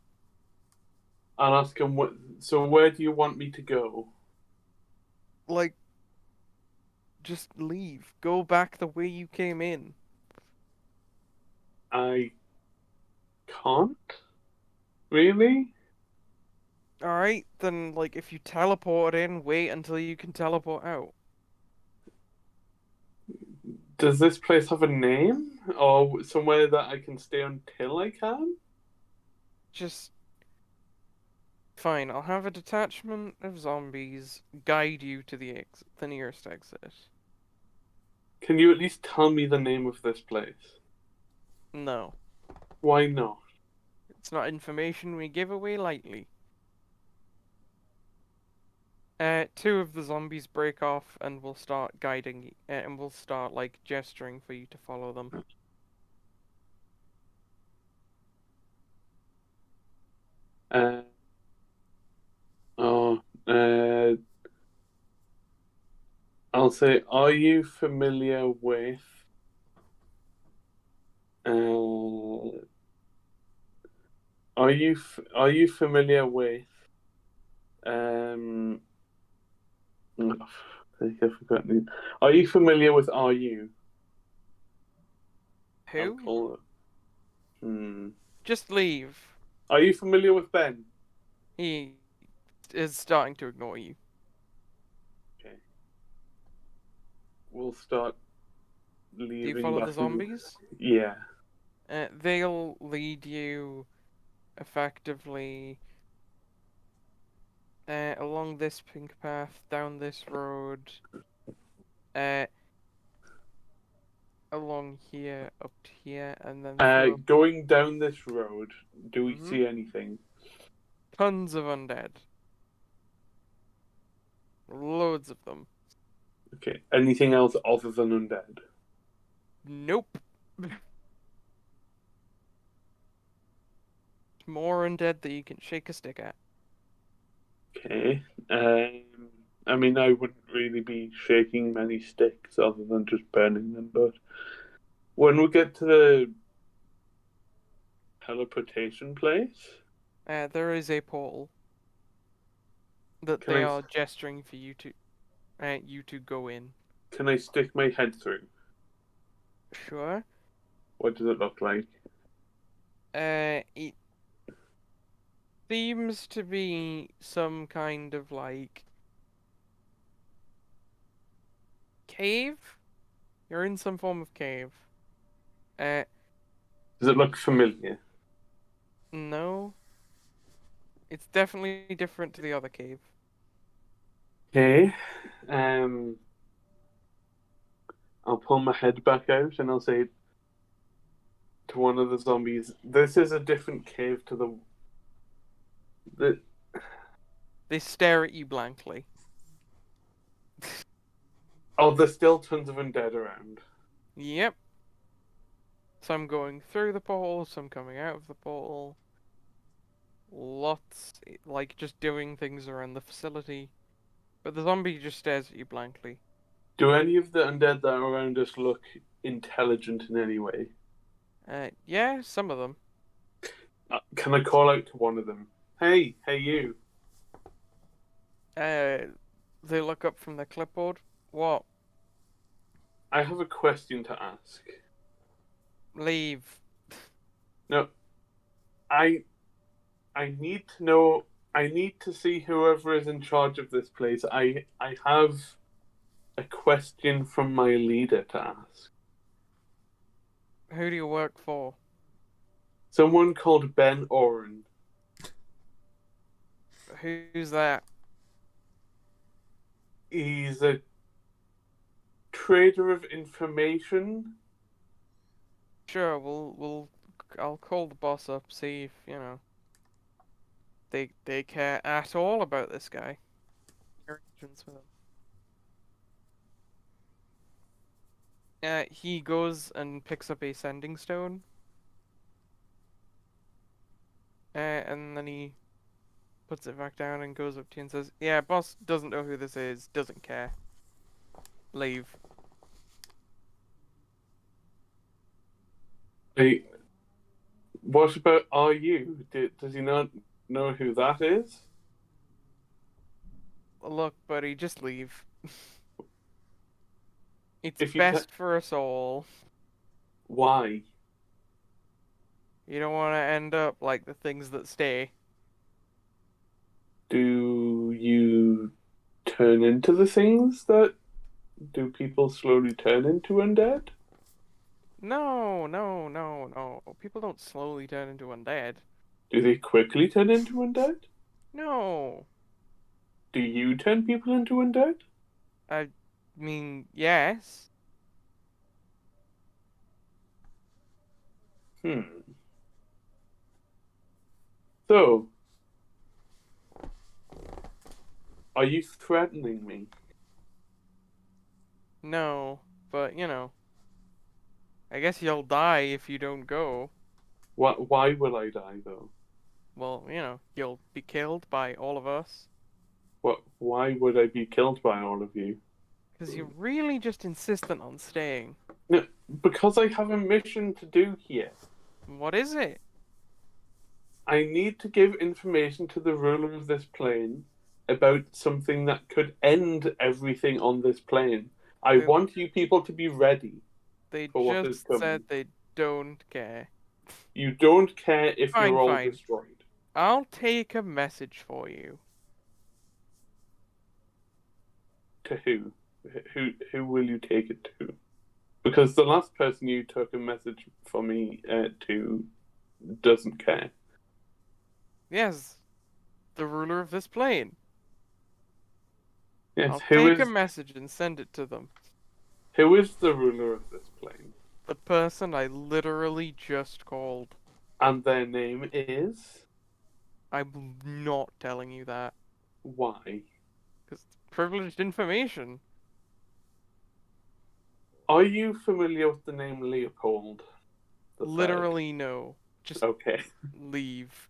[SPEAKER 3] I'll ask him what. So where do you want me to go?
[SPEAKER 1] Like, just leave. Go back the way you came in.
[SPEAKER 3] I can't really.
[SPEAKER 1] All right, then like if you teleport in, wait until you can teleport out.
[SPEAKER 3] Does this place have a name or somewhere that I can stay until I can?
[SPEAKER 1] Just fine. I'll have a detachment of zombies guide you to the nearest exit.
[SPEAKER 3] Can you at least tell me the name of this place?
[SPEAKER 1] No,
[SPEAKER 3] Why not?
[SPEAKER 1] it's not information we give away lightly. Two of the zombies break off and will start guiding, and will start like gesturing for you to follow them.
[SPEAKER 3] Uh, oh, I'll say, are you familiar with? Are you familiar with? Oh, I think I've forgotten. Are you familiar with? Are you? I'll
[SPEAKER 1] Who?
[SPEAKER 3] call it. Hmm.
[SPEAKER 1] Just leave.
[SPEAKER 3] Are you familiar with Ben?
[SPEAKER 1] He is starting to ignore you.
[SPEAKER 3] Okay. We'll start
[SPEAKER 1] Do
[SPEAKER 3] leaving.
[SPEAKER 1] you follow the
[SPEAKER 3] back in-
[SPEAKER 1] zombies?
[SPEAKER 3] Yeah.
[SPEAKER 1] They'll lead you effectively along this pink path, down this road, uh, along here, up to here, and then through
[SPEAKER 3] Going down this road, do we
[SPEAKER 1] Mhm.
[SPEAKER 3] see anything?
[SPEAKER 1] tons of undead. Loads of them.
[SPEAKER 3] Okay. Anything else other than undead?
[SPEAKER 1] Nope. More undead that you can shake a stick at.
[SPEAKER 3] Okay. I mean, I wouldn't really be shaking many sticks other than just burning them, but when we get to the teleportation place,
[SPEAKER 1] There is a portal that
[SPEAKER 3] Can
[SPEAKER 1] they
[SPEAKER 3] I-
[SPEAKER 1] are gesturing for you to go in.
[SPEAKER 3] can I stick my head through?
[SPEAKER 1] Sure.
[SPEAKER 3] What does it look like?
[SPEAKER 1] It seems to be some kind of like cave. You're in some form of cave. Uh,
[SPEAKER 3] Does it look familiar?
[SPEAKER 1] no. It's definitely different to the other cave.
[SPEAKER 3] Okay. I'll pull my head back out and I'll say to one of the zombies, "This is a different cave to the."
[SPEAKER 1] They stare at you blankly.
[SPEAKER 3] Oh, there's still tons of undead around.
[SPEAKER 1] Yep. Some going through the portal, some coming out of the portal. Lots, like, just doing things around the facility. But the zombie just stares at you blankly.
[SPEAKER 3] Do any of the undead that are around us look intelligent in any way?
[SPEAKER 1] Yeah, some of them.
[SPEAKER 3] Can I call out to one of them? Hey, you!
[SPEAKER 1] They look up from their clipboard. What?
[SPEAKER 3] I have a question to ask.
[SPEAKER 1] Leave.
[SPEAKER 3] No, I need to know. I need to see whoever is in charge of this place. I have a question from my leader to ask.
[SPEAKER 1] Who do you work for?
[SPEAKER 3] Someone called Ben Oren.
[SPEAKER 1] Who's that?
[SPEAKER 3] He's a trader of information.
[SPEAKER 1] Sure, I'll call the boss up, see if, they care at all about this guy. arrangements with him. He goes and picks up a sending stone. And then he puts it back down and goes up to you and says, "Yeah, boss doesn't know who this is, doesn't care. Leave."
[SPEAKER 3] Hey, what about RU? Does he not know who that is?
[SPEAKER 1] Look, buddy, just leave. It's
[SPEAKER 3] If you
[SPEAKER 1] best for us all.
[SPEAKER 3] Why?
[SPEAKER 1] You don't want to end up like the things that stay.
[SPEAKER 3] Do you turn into the things that... Do people slowly turn into undead?
[SPEAKER 1] No, no, no, no. People don't slowly turn into undead.
[SPEAKER 3] Do they quickly turn into undead?
[SPEAKER 1] No.
[SPEAKER 3] Do you turn people into undead?
[SPEAKER 1] I mean, yes.
[SPEAKER 3] So, are you threatening me?
[SPEAKER 1] No, but you know. I guess you'll die if you don't go.
[SPEAKER 3] Why will I die, though?
[SPEAKER 1] Well, you know, you'll be killed by all of us.
[SPEAKER 3] Why would I be killed by all of you?
[SPEAKER 1] Because you're really just insistent on staying.
[SPEAKER 3] No, because I have a mission to do here.
[SPEAKER 1] What is it?
[SPEAKER 3] I need to give information to the ruler of this plane about something that could end everything on this plane. I
[SPEAKER 1] They-
[SPEAKER 3] want you people to be ready.
[SPEAKER 1] They
[SPEAKER 3] For what is
[SPEAKER 1] just
[SPEAKER 3] coming.
[SPEAKER 1] said they don't care.
[SPEAKER 3] You don't care if
[SPEAKER 1] Fine,
[SPEAKER 3] you're all
[SPEAKER 1] fine.
[SPEAKER 3] destroyed.
[SPEAKER 1] I'll take a message for you.
[SPEAKER 3] To who? Who will you take it to? Because the last person you took a message for me to doesn't care.
[SPEAKER 1] Yes, the ruler of this plane.
[SPEAKER 3] Yes,
[SPEAKER 1] I'll
[SPEAKER 3] who
[SPEAKER 1] take
[SPEAKER 3] is
[SPEAKER 1] a message and send it to them.
[SPEAKER 3] who is the ruler of this plane?
[SPEAKER 1] The person I literally just called.
[SPEAKER 3] And their name is?
[SPEAKER 1] I'm not telling you that.
[SPEAKER 3] Why?
[SPEAKER 1] Because it's privileged information.
[SPEAKER 3] Are you familiar with the name Leopold? the third?
[SPEAKER 1] Literally no. Just
[SPEAKER 3] Okay.
[SPEAKER 1] leave.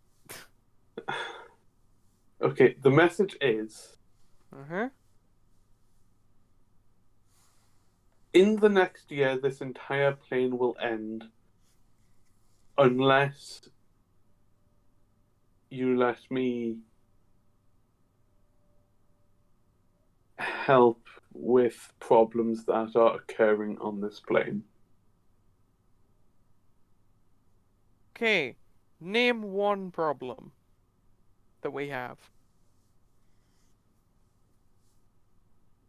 [SPEAKER 3] Okay, the message is,
[SPEAKER 1] Uh-huh.
[SPEAKER 3] in the next year, this entire plane will end unless you let me help with problems that are occurring on this plane.
[SPEAKER 1] Okay. Name one problem that we have.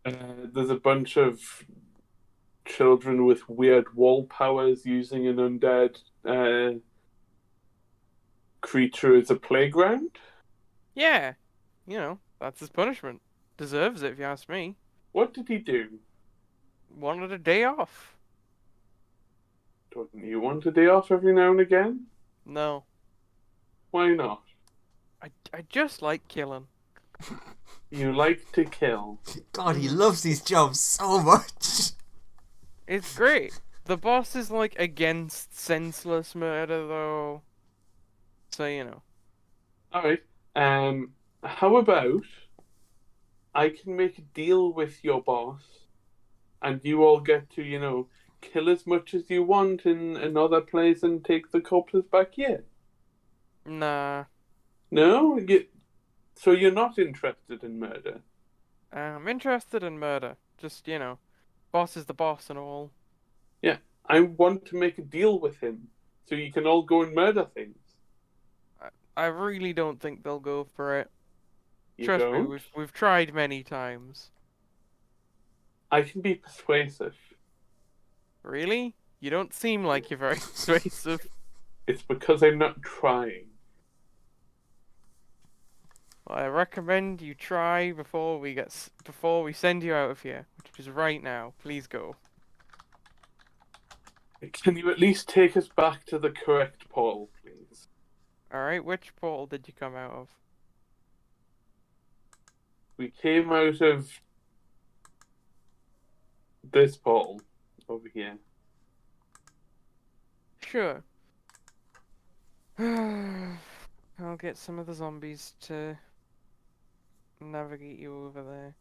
[SPEAKER 3] There's a bunch of children with weird wall powers using an undead creature as a playground.
[SPEAKER 1] Yeah. You know, that's his punishment. Deserves it if you ask me.
[SPEAKER 3] What did he do?
[SPEAKER 1] Wanted a day off.
[SPEAKER 3] Don't you want a day off every now and again?
[SPEAKER 1] No.
[SPEAKER 3] Why not?
[SPEAKER 1] I just like killing.
[SPEAKER 3] You like to kill.
[SPEAKER 2] God, he loves his job so much.
[SPEAKER 1] It's great. The boss is like against senseless murder though. So you know.
[SPEAKER 3] Alright. How about I can make a deal with your boss and you all get to, kill as much as you want in another place and take the corpses back here?
[SPEAKER 1] Nah.
[SPEAKER 3] No? So you're not interested in murder?
[SPEAKER 1] I'm interested in murder. Just, boss is the boss and all.
[SPEAKER 3] Yeah. I want to make a deal with him so you can all go and murder things.
[SPEAKER 1] I really don't think they'll go for it.
[SPEAKER 3] You
[SPEAKER 1] Trust
[SPEAKER 3] don't?
[SPEAKER 1] me, we've tried many times.
[SPEAKER 3] I can be persuasive.
[SPEAKER 1] Really? You don't seem like you're very persuasive.
[SPEAKER 3] It's because I'm not trying.
[SPEAKER 1] Well, I recommend you try before we send you out of here, which is right now. Please go.
[SPEAKER 3] Can you at least take us back to the correct portal, please?
[SPEAKER 1] All right, which portal did you come out of?
[SPEAKER 3] We came out of this portal over here.
[SPEAKER 1] Sure. I'll get some of the zombies to navigate you over there.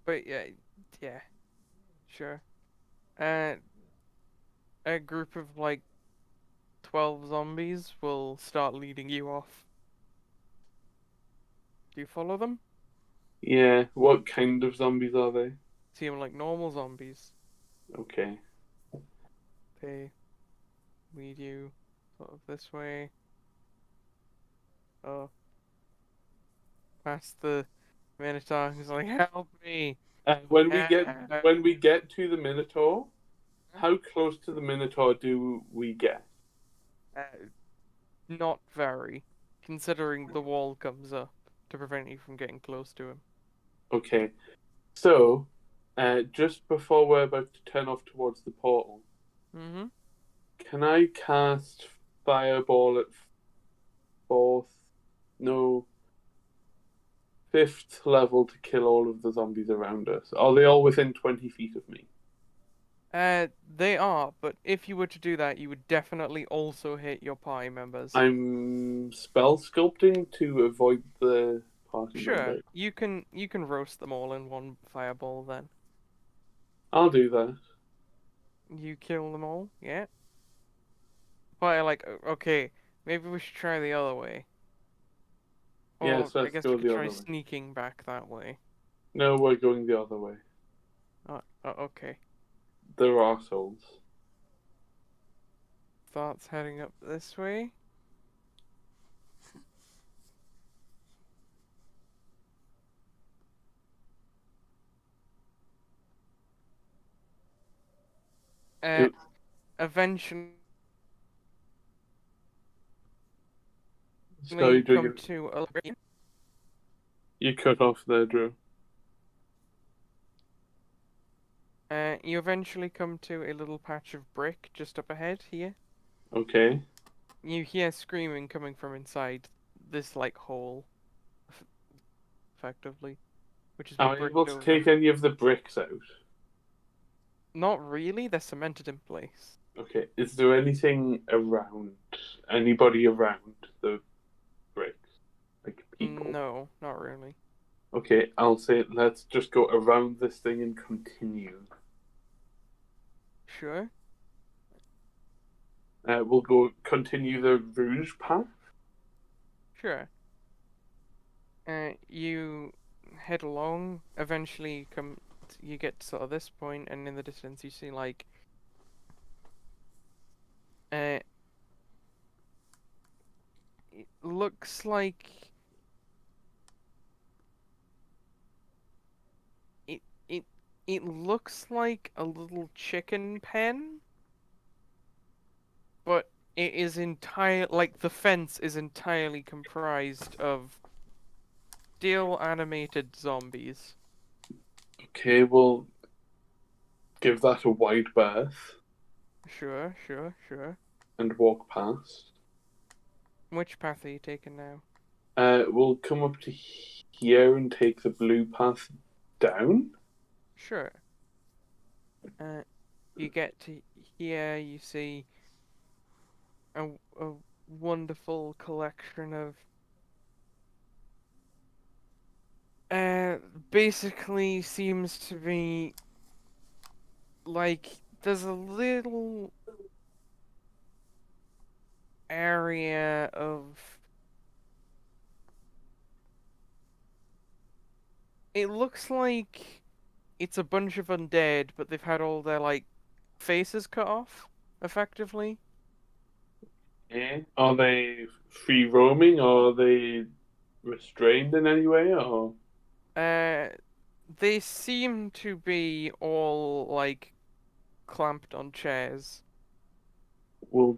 [SPEAKER 1] But yeah, sure. A group of like 12 zombies will start leading you off. Do you follow them?
[SPEAKER 3] Yeah, what kind of zombies are they?
[SPEAKER 1] Seem like normal zombies.
[SPEAKER 3] Okay.
[SPEAKER 1] They lead you sort of this way. Oh, past the Minotaur who's like, help me!
[SPEAKER 3] When
[SPEAKER 1] Help."
[SPEAKER 3] we get to the Minotaur, how close to the Minotaur do we get?
[SPEAKER 1] Not very, considering the wall comes up to prevent you from getting close to him.
[SPEAKER 3] Okay. So, just before we're about to turn off towards the portal,
[SPEAKER 1] Mm-hmm.
[SPEAKER 3] can I cast Fireball at fifth level to kill all of the zombies around us? Are they all within 20 feet of me?
[SPEAKER 1] They are, but if you were to do that, you would definitely also hit your party members.
[SPEAKER 3] I'm spell sculpting to avoid the party
[SPEAKER 1] Sure,
[SPEAKER 3] member.
[SPEAKER 1] you can roast them all in one fireball then.
[SPEAKER 3] I'll do that.
[SPEAKER 1] You kill them all, yeah. But like, okay, maybe we should try the other way. Or
[SPEAKER 3] Yes,
[SPEAKER 1] I
[SPEAKER 3] let's
[SPEAKER 1] guess
[SPEAKER 3] go
[SPEAKER 1] we could
[SPEAKER 3] the
[SPEAKER 1] try
[SPEAKER 3] other way.
[SPEAKER 1] sneaking back that way.
[SPEAKER 3] No, we're going the other way.
[SPEAKER 1] Okay.
[SPEAKER 3] They're arseholes.
[SPEAKER 1] Thoughts heading up this way?
[SPEAKER 3] Do-
[SPEAKER 1] Eventually
[SPEAKER 3] Sorry,
[SPEAKER 1] come
[SPEAKER 3] Drew,
[SPEAKER 1] to a...
[SPEAKER 3] you cut off there, Drew.
[SPEAKER 1] You eventually come to a little patch of brick just up ahead here.
[SPEAKER 3] Okay.
[SPEAKER 1] You hear screaming coming from inside this like hole, effectively, which has been
[SPEAKER 3] Are you
[SPEAKER 1] bricked
[SPEAKER 3] able to
[SPEAKER 1] over.
[SPEAKER 3] take any of the bricks out?
[SPEAKER 1] Not really. They're cemented in place.
[SPEAKER 3] Okay. Is there anything around? Anybody around the bricks? Like people?
[SPEAKER 1] No, not really.
[SPEAKER 3] Okay, I'll say let's just go around this thing and continue.
[SPEAKER 1] Sure.
[SPEAKER 3] We'll go continue the Rouge path.
[SPEAKER 1] Sure. You head along. Eventually, you get to sort of this point, and in the distance, you see like it looks like it it looks like a little chicken pen, but it is like the fence is entirely comprised of steel animated zombies.
[SPEAKER 3] Okay, we'll give that a wide berth
[SPEAKER 1] Sure.
[SPEAKER 3] and walk past.
[SPEAKER 1] Which path are you taking now?
[SPEAKER 3] We'll come up to here and take the blue path down.
[SPEAKER 1] Sure. You get to here, you see a wonderful collection of basically seems to be like there's a little area of it looks like it's a bunch of undead, but they've had all their like faces cut off, effectively.
[SPEAKER 3] Yeah. Are they free roaming or are they restrained in any way or?
[SPEAKER 1] They seem to be all like clamped on chairs.
[SPEAKER 3] We'll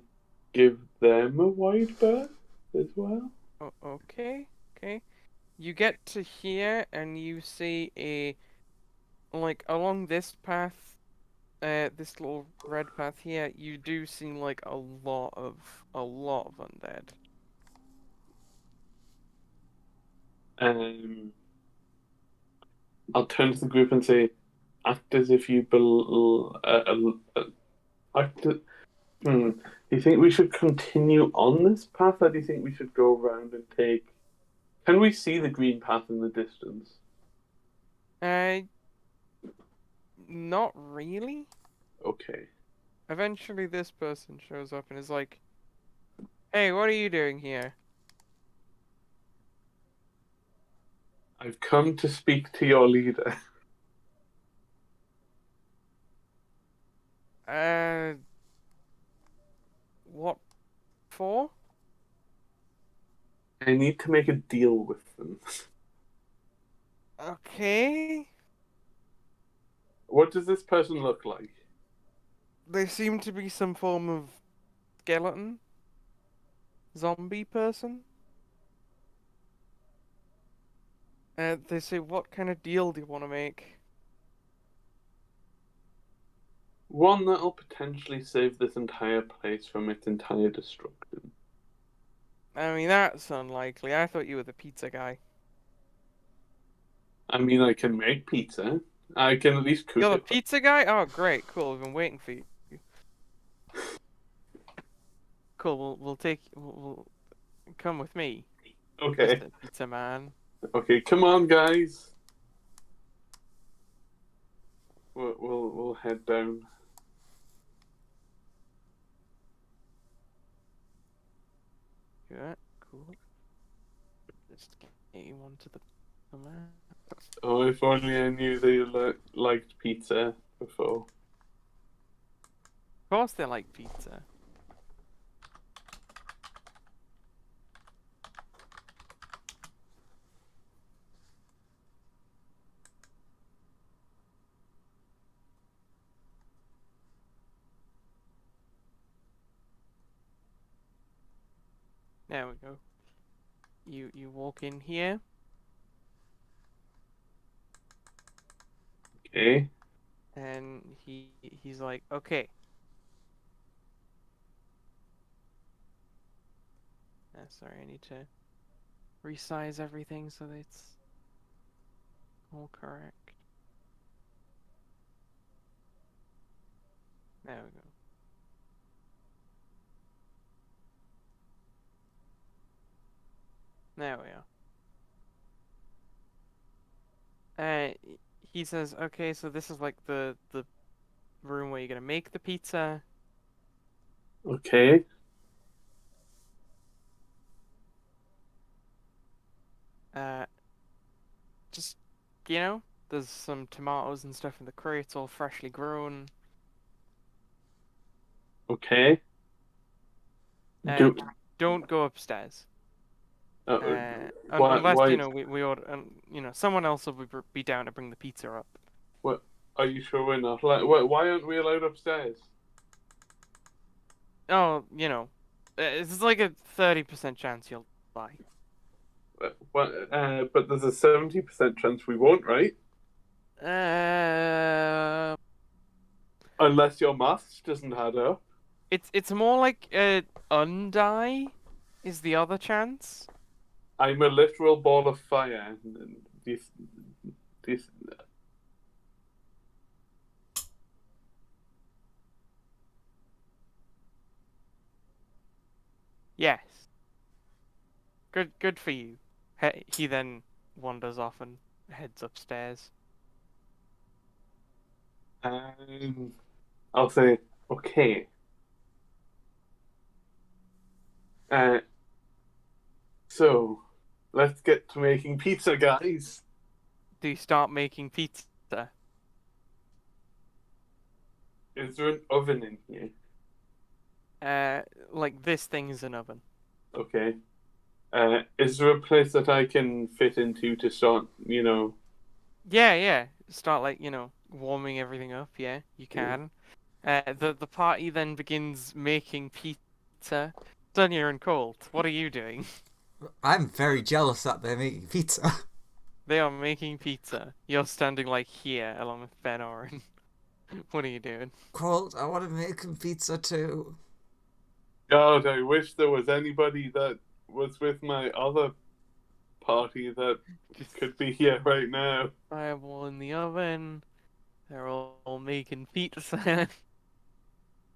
[SPEAKER 3] give them a wide berth as well.
[SPEAKER 1] Oh, okay. You get to here and you see like along this path, this little red path here, you do see like a lot of undead.
[SPEAKER 3] I'll turn to the group and say, act as if you act. Do you think we should continue on this path, or do you think we should go around and take? Can we see the green path in the distance?
[SPEAKER 1] Not really.
[SPEAKER 3] Okay.
[SPEAKER 1] Eventually, this person shows up and is like, "Hey, what are you doing here?"
[SPEAKER 3] I've come to speak to your leader.
[SPEAKER 1] What for?
[SPEAKER 3] I need to make a deal with them.
[SPEAKER 1] Okay.
[SPEAKER 3] What does this person look like?
[SPEAKER 1] They seem to be some form of skeleton, zombie person. They say, "What kind of deal do you want to make?"
[SPEAKER 3] One that'll potentially save this entire place from its entire destruction.
[SPEAKER 1] I mean, that's unlikely. I thought you were the pizza guy.
[SPEAKER 3] I mean, I can make pizza. I can at least cook
[SPEAKER 1] You're the
[SPEAKER 3] it.
[SPEAKER 1] pizza guy? Oh, great, cool. I've been waiting for you. Cool. We'll come with me,
[SPEAKER 3] Okay.
[SPEAKER 1] Mr. Pizza Man.
[SPEAKER 3] Okay, come on, guys. We'll head down.
[SPEAKER 1] Yeah, cool. Just get you onto the man.
[SPEAKER 3] Oh, if only I knew they liked pizza before.
[SPEAKER 1] Of course they like pizza. There we go. You walk in here.
[SPEAKER 3] Okay.
[SPEAKER 1] And he's like, "Okay." Sorry, I need to resize everything so that it's all correct. There we go. There we are. He says, "Okay, so this is like the room where you're gonna make the pizza."
[SPEAKER 3] Okay.
[SPEAKER 1] Just there's some tomatoes and stuff in the crates, all freshly grown.
[SPEAKER 3] Okay.
[SPEAKER 1] Uh, don't go upstairs.
[SPEAKER 3] Why?
[SPEAKER 1] Unless
[SPEAKER 3] Why?
[SPEAKER 1] we order, someone else will be down to bring the pizza up.
[SPEAKER 3] What? Are you sure we're not? Why aren't we allowed upstairs?
[SPEAKER 1] Oh, it's like a 30% chance you'll die.
[SPEAKER 3] What? But there's a 70% chance we won't, right?
[SPEAKER 1] Uh,
[SPEAKER 3] Unless your maths doesn't add up.
[SPEAKER 1] it's more like undie is the other chance.
[SPEAKER 3] I'm a literal ball of fire. These.
[SPEAKER 1] Yes. Good for you. He then wanders off and heads upstairs.
[SPEAKER 3] I'll say, okay. So, let's get to making pizza, guys.
[SPEAKER 1] Do you start making pizza?
[SPEAKER 3] Is there an oven in here?
[SPEAKER 1] Like this thing is an oven.
[SPEAKER 3] Okay. Is there a place that I can fit into to start,
[SPEAKER 1] Yeah. Start warming everything up. Yeah, you can. The party then begins making pizza. Sonia and Colt, what are you doing?
[SPEAKER 2] I'm very jealous that they're making pizza.
[SPEAKER 1] They are making pizza. You're standing here along with Ben Oren. What are you doing?
[SPEAKER 2] Colt, I want to make pizza too.
[SPEAKER 3] God, I wish there was anybody that was with my other party that
[SPEAKER 1] Just
[SPEAKER 3] could be here right now.
[SPEAKER 1] fireball in the oven. They're all making pizza.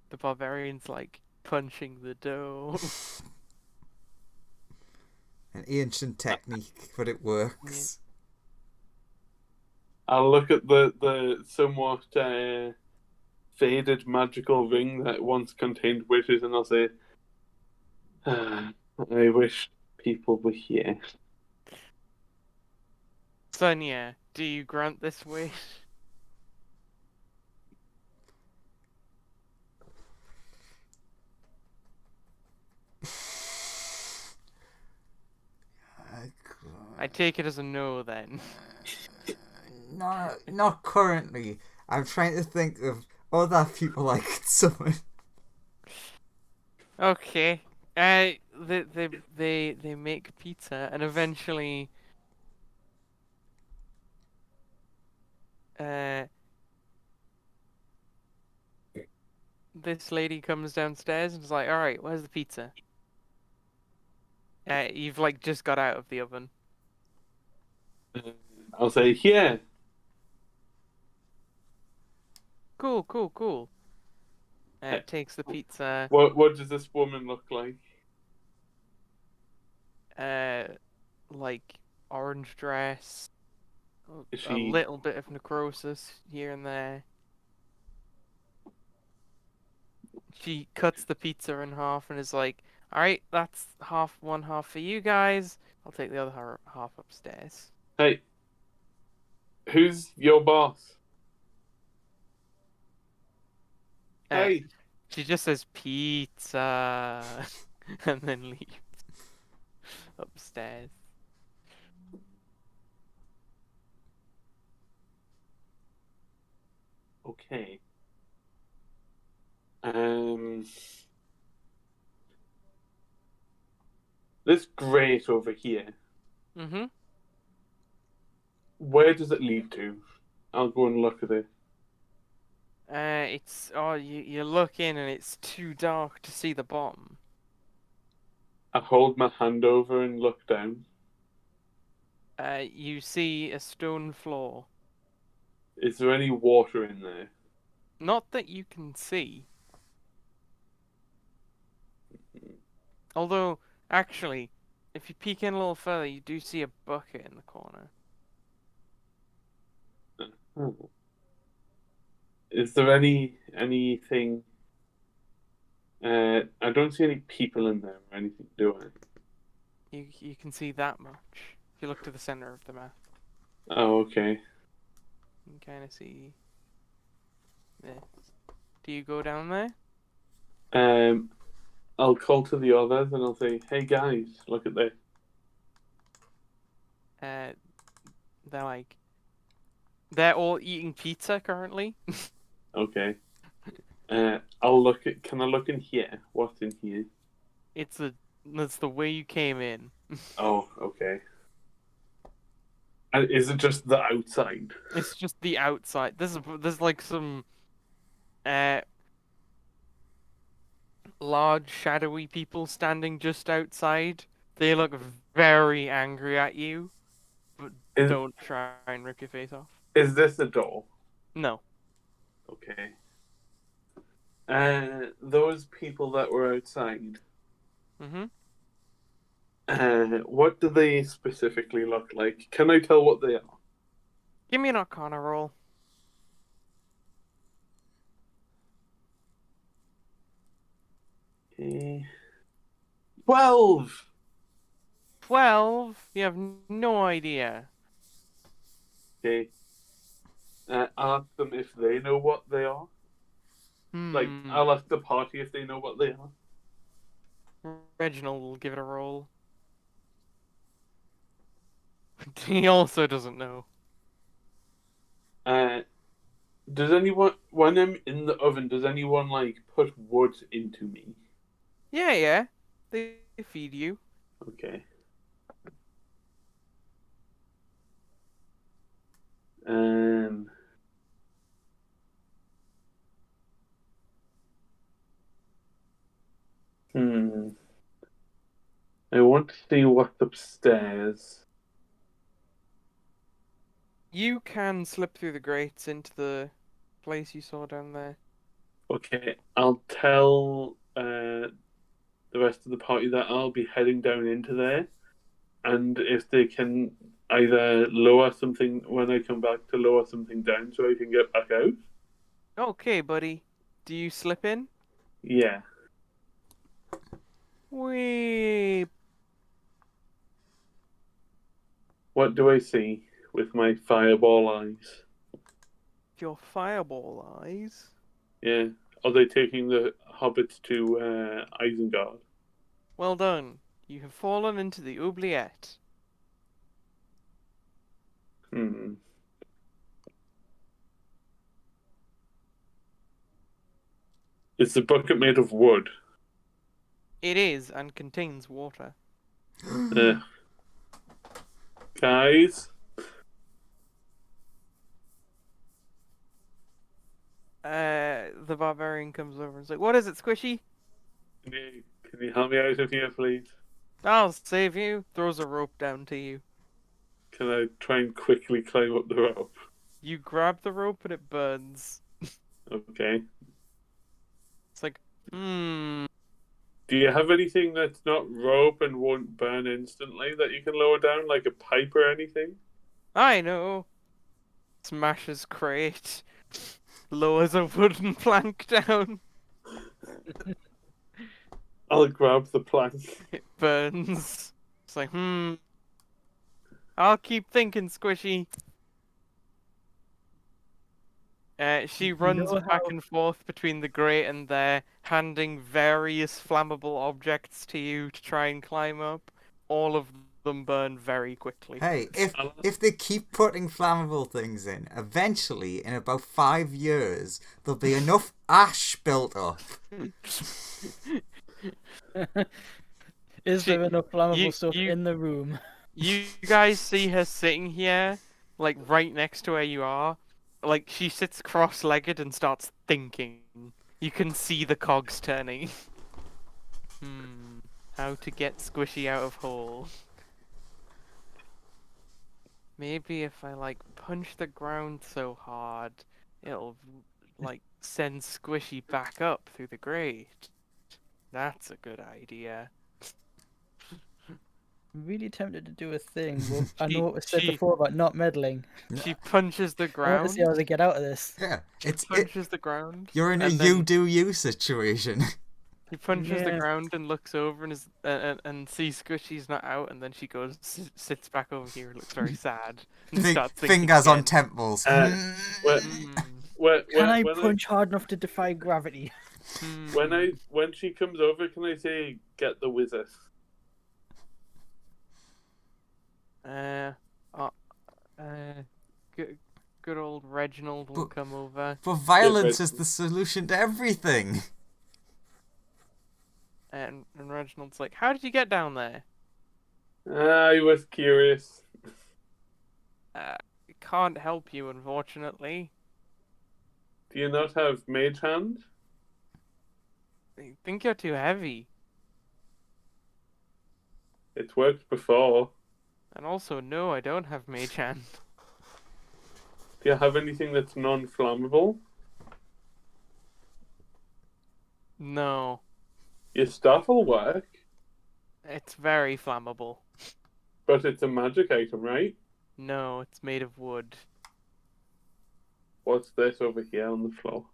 [SPEAKER 1] The barbarian's like punching the dough.
[SPEAKER 2] An ancient technique, but it works.
[SPEAKER 3] I'll look at the somewhat faded magical ring that once contained witches, and I'll say, I wish people were here.
[SPEAKER 1] Sonia, do you grant this wish? I take it as a no then.
[SPEAKER 2] No, not currently. I'm trying to think of other people I could summon.
[SPEAKER 1] Okay. They make pizza and eventually this lady comes downstairs and is like, "Alright, where's the pizza?" You've like just got out of the oven.
[SPEAKER 3] I'll say, here.
[SPEAKER 1] Cool, cool, cool. Takes the pizza.
[SPEAKER 3] What does this woman look like?
[SPEAKER 1] Like orange dress,
[SPEAKER 3] Is
[SPEAKER 1] a
[SPEAKER 3] she
[SPEAKER 1] little bit of necrosis here and there. She cuts the pizza in half and is like, "Alright, that's one half for you guys. I'll take the other half upstairs."
[SPEAKER 3] Hey, who's your boss? Hey,
[SPEAKER 1] She just says pizza and then leaves upstairs.
[SPEAKER 3] okay. This grate over here.
[SPEAKER 1] Mm-hmm.
[SPEAKER 3] Where does it lead to? I'll go and look at it.
[SPEAKER 1] You look in and it's too dark to see the bottom.
[SPEAKER 3] I hold my hand over and look down.
[SPEAKER 1] You see a stone floor.
[SPEAKER 3] Is there any water in there?
[SPEAKER 1] Not that you can see. Although, actually, if you peek in a little further, you do see a bucket in the corner.
[SPEAKER 3] Oh. Is there anything? I don't see any people in there or anything, do I?
[SPEAKER 1] You can see that much. If you look to the center of the map,
[SPEAKER 3] Oh, okay.
[SPEAKER 1] you can kind of see this. Do you go down there?
[SPEAKER 3] I'll call to the others and I'll say, "Hey guys, look at this."
[SPEAKER 1] They're like, they're all eating pizza currently.
[SPEAKER 3] Okay. I'll look at. Can I look in here? What's in here?
[SPEAKER 1] That's the way you came in.
[SPEAKER 3] Oh, okay. And is it just the outside?
[SPEAKER 1] It's just the outside. There's like some large shadowy people standing just outside. They look very angry at you, but
[SPEAKER 3] Is
[SPEAKER 1] don't try and rip your face off.
[SPEAKER 3] is this a door?
[SPEAKER 1] No.
[SPEAKER 3] Okay. Those people that were outside.
[SPEAKER 1] Mm-hmm.
[SPEAKER 3] What do they specifically look like? Can I tell what they are?
[SPEAKER 1] Give me an Arcana roll.
[SPEAKER 3] Okay. 12.
[SPEAKER 1] 12. You have no idea.
[SPEAKER 3] Okay. I'll ask them if they know what they are. Like, I'll ask the party if they know what they are.
[SPEAKER 1] Reginald will give it a roll. He also doesn't know.
[SPEAKER 3] Does anyone, when I'm in the oven, does anyone like put wood into me?
[SPEAKER 1] Yeah. They feed you.
[SPEAKER 3] Okay. I want to see what's upstairs.
[SPEAKER 1] You can slip through the grates into the place you saw down there.
[SPEAKER 3] Okay, I'll tell the rest of the party that I'll be heading down into there, and if they can either lower something when I come back to lower something down so I can get back out.
[SPEAKER 1] Okay, buddy. Do you slip in?
[SPEAKER 3] Yeah.
[SPEAKER 1] Wee.
[SPEAKER 3] What do I see with my fireball eyes?
[SPEAKER 1] Your fireball eyes.
[SPEAKER 3] Yeah. Are they taking the hobbits to Isengard?
[SPEAKER 1] Well done. You have fallen into the oubliette.
[SPEAKER 3] Hmm. Is the bucket made of wood?
[SPEAKER 1] It is and contains water.
[SPEAKER 3] Guys?
[SPEAKER 1] The barbarian comes over and is like, "What is it, Squishy?"
[SPEAKER 3] Can you help me out of here, please?
[SPEAKER 1] I'll save you. Throws a rope down to you.
[SPEAKER 3] Can I try and quickly climb up the rope?
[SPEAKER 1] You grab the rope and it burns.
[SPEAKER 3] Okay.
[SPEAKER 1] It's like,
[SPEAKER 3] Do you have anything that's not rope and won't burn instantly that you can lower down, like a pipe or anything?
[SPEAKER 1] I know. Smashes crate. Lowers a wooden plank down.
[SPEAKER 3] I'll grab the plank.
[SPEAKER 1] It burns. It's like, I'll keep thinking, Squishy. She runs
[SPEAKER 4] know
[SPEAKER 1] back
[SPEAKER 4] how-
[SPEAKER 1] and forth between the grate and there, handing various flammable objects to you to try and climb up. All of them burn very quickly.
[SPEAKER 2] Hey, if they keep putting flammable things in, eventually, in about 5 years, there'll be enough ash built up.
[SPEAKER 4] Is there enough flammable
[SPEAKER 1] you-
[SPEAKER 4] stuff
[SPEAKER 1] you-
[SPEAKER 4] in the room?
[SPEAKER 1] You guys see her sitting here, like right next to where you are. Like she sits cross-legged and starts thinking. You can see the cogs turning. How to get Squishy out of hole. Maybe if I like punch the ground so hard, it'll like send Squishy back up through the grate. That's a good idea.
[SPEAKER 4] I'm really tempted to do a thing. Well, I
[SPEAKER 1] She-
[SPEAKER 4] know what was said
[SPEAKER 1] she-
[SPEAKER 4] before about not meddling.
[SPEAKER 1] She punches the
[SPEAKER 4] I want to
[SPEAKER 1] ground.
[SPEAKER 4] see how they get out of this.
[SPEAKER 2] Yeah, it's
[SPEAKER 1] Punches the ground.
[SPEAKER 2] you're in a
[SPEAKER 1] and
[SPEAKER 2] you
[SPEAKER 1] then
[SPEAKER 2] do you situation.
[SPEAKER 1] He punches the
[SPEAKER 4] Yeah.
[SPEAKER 1] ground and looks over and and sees Squishy's not out, and then she goes sits back over here, looks very sad, and starts thinking
[SPEAKER 2] Fingers on
[SPEAKER 1] again.
[SPEAKER 2] temples.
[SPEAKER 3] When,
[SPEAKER 4] Can I
[SPEAKER 3] when
[SPEAKER 4] punch hard enough to defy gravity?
[SPEAKER 3] when she comes over, can I say, get the wizard?
[SPEAKER 1] Good old Reginald will come over,
[SPEAKER 2] But violence is the solution to everything.
[SPEAKER 1] and Reginald's like, "How did you get down there?"
[SPEAKER 3] I was curious.
[SPEAKER 1] Can't help you, unfortunately.
[SPEAKER 3] Do you not have mage hand?
[SPEAKER 1] I think you're too heavy,
[SPEAKER 3] It's worked before.
[SPEAKER 1] and also, no, I don't have mage hand.
[SPEAKER 3] Do you have anything that's non-flammable?
[SPEAKER 1] No,
[SPEAKER 3] Your staff will work,
[SPEAKER 1] it's very flammable.
[SPEAKER 3] but it's a magic item, right?
[SPEAKER 1] No, it's made of wood.
[SPEAKER 3] What's this over here on the floor?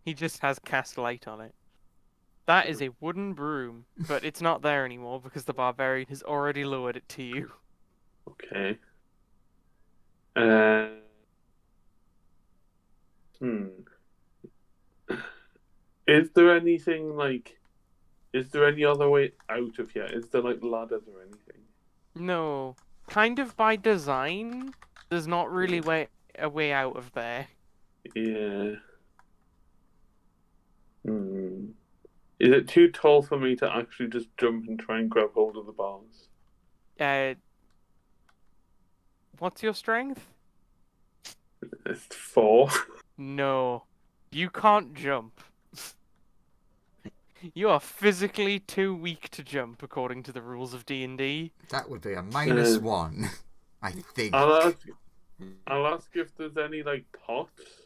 [SPEAKER 1] He just has cast light on it. That is a wooden broom, but it's not there anymore because the barbarian has already lowered it to you.
[SPEAKER 3] Okay. Is there anything like... Is there any other way out of here? Is there like ladders or anything?
[SPEAKER 1] No, kind of by design, there's not really a way out of there.
[SPEAKER 3] Yeah. Is it too tall for me to actually just jump and try and grab hold of the bars?
[SPEAKER 1] What's your strength?
[SPEAKER 3] It's 4.
[SPEAKER 1] No, you can't jump. You are physically too weak to jump according to the rules of D&D.
[SPEAKER 2] That would be a -1, I think.
[SPEAKER 3] I'll ask if there's any like pots.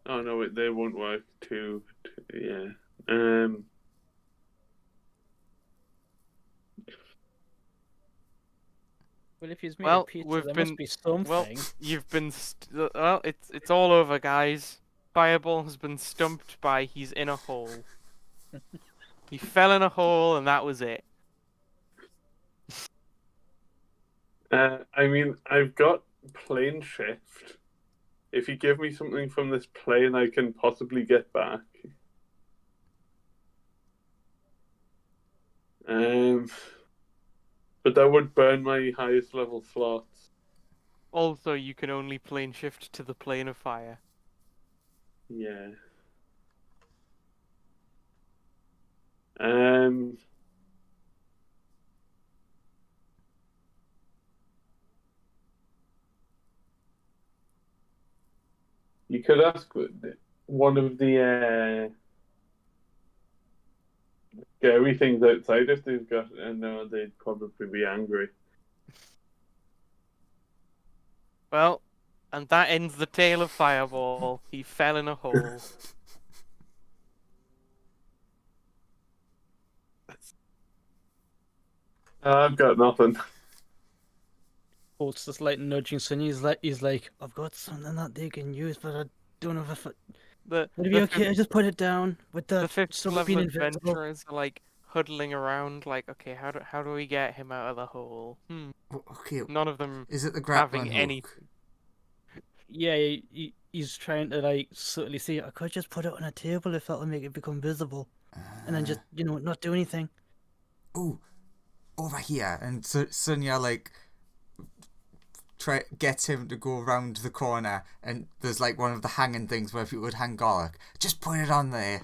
[SPEAKER 3] Oh no, they won't work too. Yeah.
[SPEAKER 4] Well, if he's made
[SPEAKER 1] Well,
[SPEAKER 4] pizza,
[SPEAKER 1] we've
[SPEAKER 4] there
[SPEAKER 1] been-
[SPEAKER 4] must be something.
[SPEAKER 1] Well, you've been well. It's all over, guys. Fireball has been stumped by he's in a hole. He fell in a hole, and that was it.
[SPEAKER 3] I mean, I've got plane shift. If you give me something from this plane, I can possibly get back. But that would burn my highest level slots.
[SPEAKER 1] Also, you can only plane shift to the plane of fire.
[SPEAKER 3] Yeah. You could ask one of the scary things outside if they've got, and they'd probably be angry.
[SPEAKER 1] Well, and that ends the tale of Fireball. He fell in a hole.
[SPEAKER 3] I've got nothing.
[SPEAKER 4] Colt's just like nudging Sonny. He's like, I've got something that they can use, but I don't know if it
[SPEAKER 1] The
[SPEAKER 4] would it be
[SPEAKER 1] the
[SPEAKER 4] okay. I just put it down with
[SPEAKER 1] the
[SPEAKER 4] the
[SPEAKER 1] fifth
[SPEAKER 4] someone
[SPEAKER 1] level
[SPEAKER 4] being invincible.
[SPEAKER 1] adventurers are like huddling around, like, okay, how do we get him out of the hole?
[SPEAKER 2] Okay,
[SPEAKER 1] None of them
[SPEAKER 2] is it the grappling
[SPEAKER 1] having
[SPEAKER 2] hook?
[SPEAKER 1] anything.
[SPEAKER 4] Yeah, he's trying to like subtly see. I could just put it on a table if that'll make it become visible, and then just not do anything.
[SPEAKER 2] Oh, over here, and Sonia like gets him to go around the corner, and there's like one of the hanging things where people would hang garlic. Just put it on there.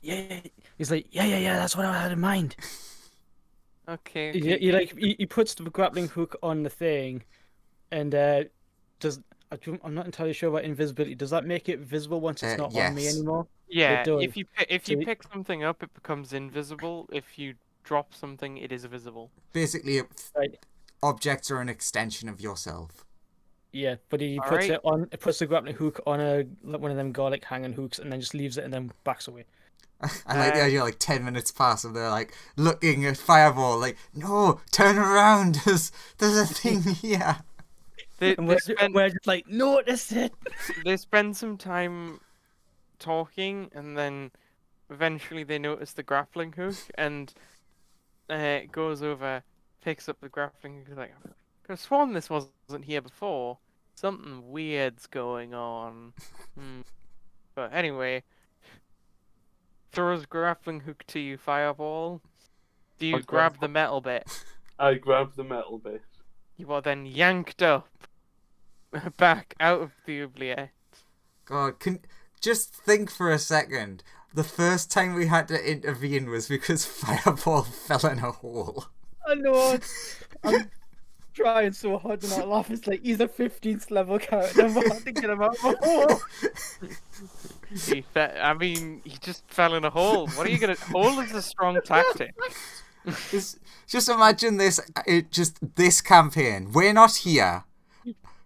[SPEAKER 4] Yeah, he's like, yeah. That's what I had in mind.
[SPEAKER 1] Okay.
[SPEAKER 4] He puts the grappling hook on the thing, and I'm not entirely sure about invisibility. Does that make it visible once it's not on me
[SPEAKER 2] yes.
[SPEAKER 4] anymore?
[SPEAKER 1] Yeah,
[SPEAKER 4] does.
[SPEAKER 1] if you
[SPEAKER 4] So
[SPEAKER 1] pick something up, it becomes invisible. If you drop something, it is visible.
[SPEAKER 2] Basically,
[SPEAKER 4] Right.
[SPEAKER 2] objects are an extension of yourself.
[SPEAKER 4] Yeah, but he puts
[SPEAKER 1] Alright.
[SPEAKER 4] it on. It puts the grappling hook on one of them garlic hanging hooks, and then just leaves it, and then backs away.
[SPEAKER 2] I like the idea, like 10 minutes pass, and they're like looking at Fireball, like, no, turn around. There's a thing here.
[SPEAKER 4] And we're just like, notice it.
[SPEAKER 1] They spend some time talking, and then eventually they notice the grappling hook, and goes over, picks up the grappling hook, like, I could have sworn this wasn't here before. Something weird's going on. But anyway, throws grappling hook to you, Fireball. Do you
[SPEAKER 3] Okay.
[SPEAKER 1] grab the metal bit?
[SPEAKER 3] I grabbed the metal bit.
[SPEAKER 1] You are then yanked up back out of the oubliette.
[SPEAKER 2] God, just think for a second. The first time we had to intervene was because Fireball fell in a hole.
[SPEAKER 4] I know. I'm trying so hard to not laugh. It's like he's a 15th level character. I'm about to get him out of a hole.
[SPEAKER 1] He just fell in a hole. What are you gonna? Hole is a strong tactic.
[SPEAKER 2] Just imagine this. This campaign. We're not here.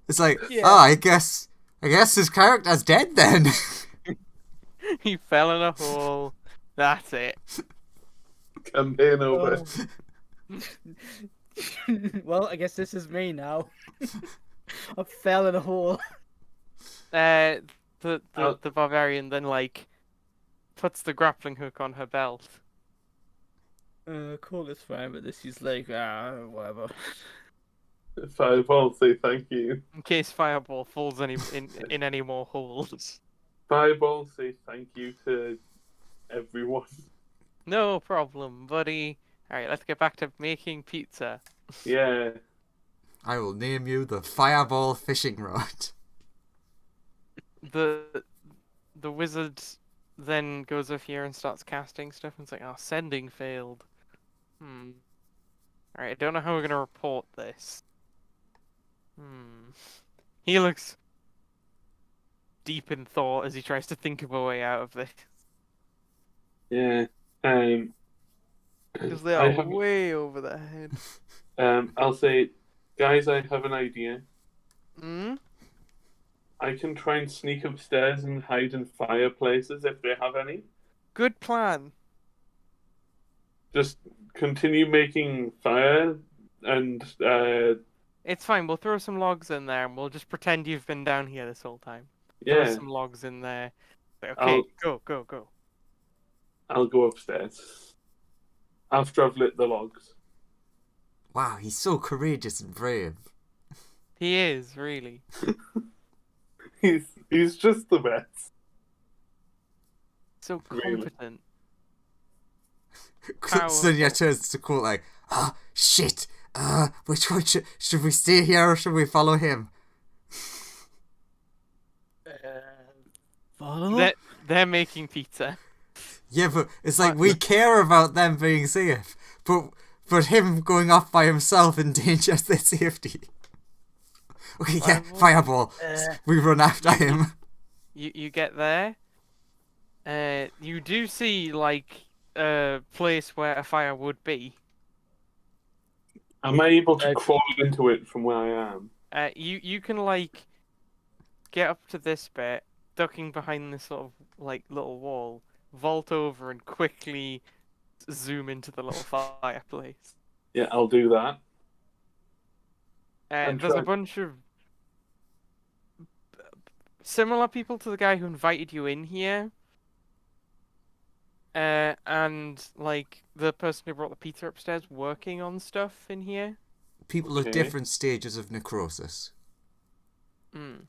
[SPEAKER 2] It's like,
[SPEAKER 4] Yeah.
[SPEAKER 2] I guess his character's dead then.
[SPEAKER 1] He fell in a hole. That's it.
[SPEAKER 3] Campaign over.
[SPEAKER 4] Well, I guess this is me now. I fell in a hole.
[SPEAKER 1] The barbarian then like puts the grappling hook on her belt.
[SPEAKER 4] Cool, it's fine, but this is like, whatever.
[SPEAKER 3] Fireball, say thank you.
[SPEAKER 1] In case Fireball falls in any more holes.
[SPEAKER 3] Fireball, say thank you to everyone.
[SPEAKER 1] No problem, buddy. Alright, let's get back to making pizza.
[SPEAKER 3] Yeah.
[SPEAKER 2] I will name you the Fireball fishing rod.
[SPEAKER 1] The wizard then goes over here and starts casting stuff, and it's like, oh, sending failed. Alright, I don't know how we're gonna report this. He looks deep in thought as he tries to think of a way out of this.
[SPEAKER 3] Yeah.
[SPEAKER 1] Because they are way over their head.
[SPEAKER 3] I'll say, guys, I have an idea.
[SPEAKER 1] Hmm?
[SPEAKER 3] I can try and sneak upstairs and hide in fireplaces if they have any.
[SPEAKER 1] Good plan.
[SPEAKER 3] Just continue making fire and
[SPEAKER 1] It's fine. We'll throw some logs in there, and we'll just pretend you've been down here this whole time. Throw
[SPEAKER 3] yeah,
[SPEAKER 1] some logs in there. Okay,
[SPEAKER 3] I'll
[SPEAKER 1] go.
[SPEAKER 3] I'll go upstairs after I've lit the logs.
[SPEAKER 2] Wow, he's so courageous and brave.
[SPEAKER 1] He is really.
[SPEAKER 3] He's just the best.
[SPEAKER 1] So
[SPEAKER 3] Really?
[SPEAKER 1] competent.
[SPEAKER 2] Sonia turns to Colt like, "Ah, shit. Which one should we stay here or should we follow him?"
[SPEAKER 4] Follow?
[SPEAKER 1] They're making pizza.
[SPEAKER 2] Yeah, but it's like we care about them being safe, but him going off by himself endangers their safety. Okay, yeah, fireball. We run after him.
[SPEAKER 1] You get there. You do see like a place where a fire would be.
[SPEAKER 3] Am I able to crawl into it from where I am?
[SPEAKER 1] You can like get up to this bit, ducking behind this sort of like little wall, vault over and quickly zoom into the little fireplace.
[SPEAKER 3] Yeah, I'll do that. And
[SPEAKER 1] There's a
[SPEAKER 3] try-
[SPEAKER 1] bunch of similar people to the guy who invited you in here. And like the person who brought the pizza upstairs working on stuff in here.
[SPEAKER 2] People
[SPEAKER 3] Okay.
[SPEAKER 2] at different stages of necrosis.
[SPEAKER 1] Mm.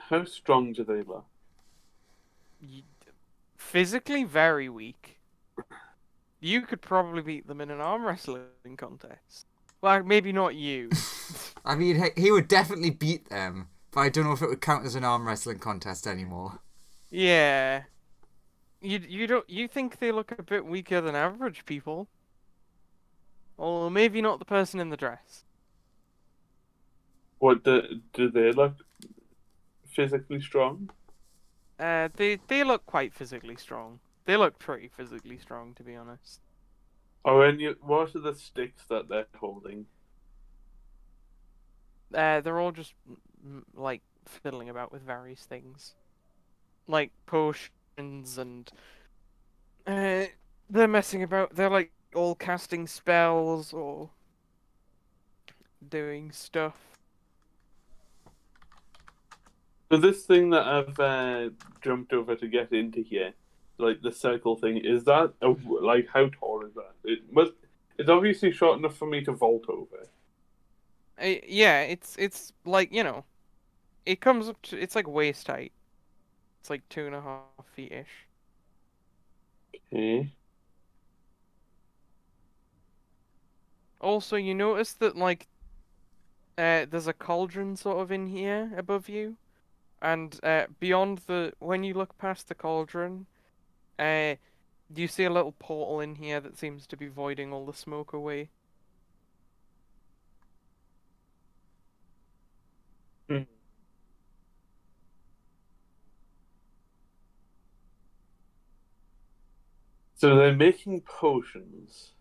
[SPEAKER 3] How strong do they look?
[SPEAKER 1] Physically very weak. You could probably beat them in an arm wrestling contest. Well, maybe not you.
[SPEAKER 2] I mean, he would definitely beat them, but I don't know if it would count as an arm wrestling contest anymore.
[SPEAKER 1] Yeah. You think they look a bit weaker than average people? Or maybe not the person in the dress.
[SPEAKER 3] What do they look physically strong?
[SPEAKER 1] They look quite physically strong. They look pretty physically strong, to be honest.
[SPEAKER 3] What are the sticks that they're holding?
[SPEAKER 1] They're all just like fiddling about with various things, like potions and they're messing about. They're like all casting spells or doing stuff.
[SPEAKER 3] So this thing that I've jumped over to get into here, like the circle thing, is that like how tall is that? It's obviously short enough for me to vault over.
[SPEAKER 1] Yeah, it's like it comes up to it's like waist height. It's like 2.5 feet ish.
[SPEAKER 3] Okay.
[SPEAKER 1] Also, you notice that like there's a cauldron sort of in here above you, and beyond when you look past the cauldron, you see a little portal in here that seems to be voiding all the smoke away.
[SPEAKER 3] So they're making potions.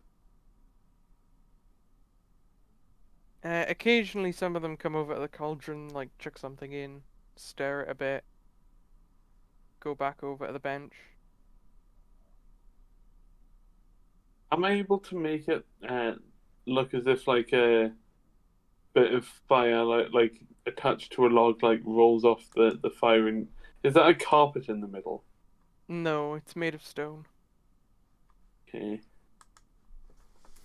[SPEAKER 1] Occasionally, some of them come over to the cauldron, like chuck something in, stir it a bit, go back over to the bench.
[SPEAKER 3] Am I able to make it look as if like a bit of fire, like attached to a log, like rolls off the fire? And is that a carpet in the middle?
[SPEAKER 1] No, it's made of stone.
[SPEAKER 3] Okay.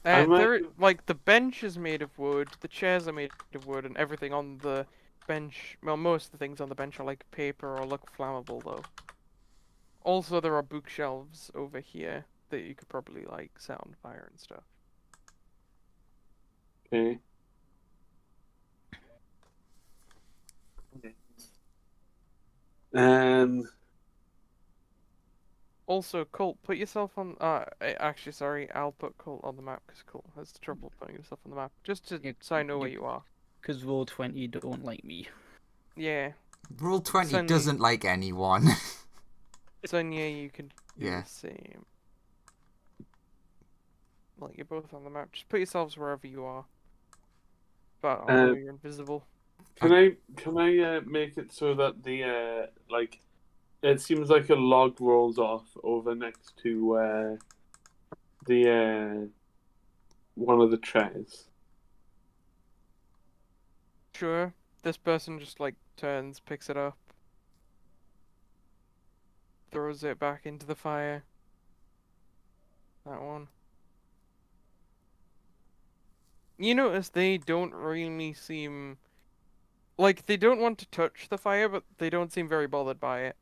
[SPEAKER 3] I might-
[SPEAKER 1] Like the bench is made of wood, the chairs are made of wood, and everything on the bench. Well, most of the things on the bench are like paper or look flammable though. Also, there are bookshelves over here that you could probably like set on fire and stuff.
[SPEAKER 3] Okay.
[SPEAKER 1] Also, Colt, put yourself on. Actually, sorry, I'll put Colt on the map because Colt has trouble putting himself on the map. Just so I know where you are.
[SPEAKER 4] Because Roll20 don't like me.
[SPEAKER 1] Yeah.
[SPEAKER 2] Roll20 doesn't like anyone.
[SPEAKER 1] Sonia, you can do
[SPEAKER 2] Yeah.
[SPEAKER 1] the same. Like, you're both on the map. Just put yourselves wherever you are. But although you're invisible.
[SPEAKER 3] Can I make it so that the like it seems like a log rolls off over next to the one of the chairs?
[SPEAKER 1] Sure. This person just like turns, picks it up, throws it back into the fire. That one. You notice they don't really seem like they don't want to touch the fire, but they don't seem very bothered by it.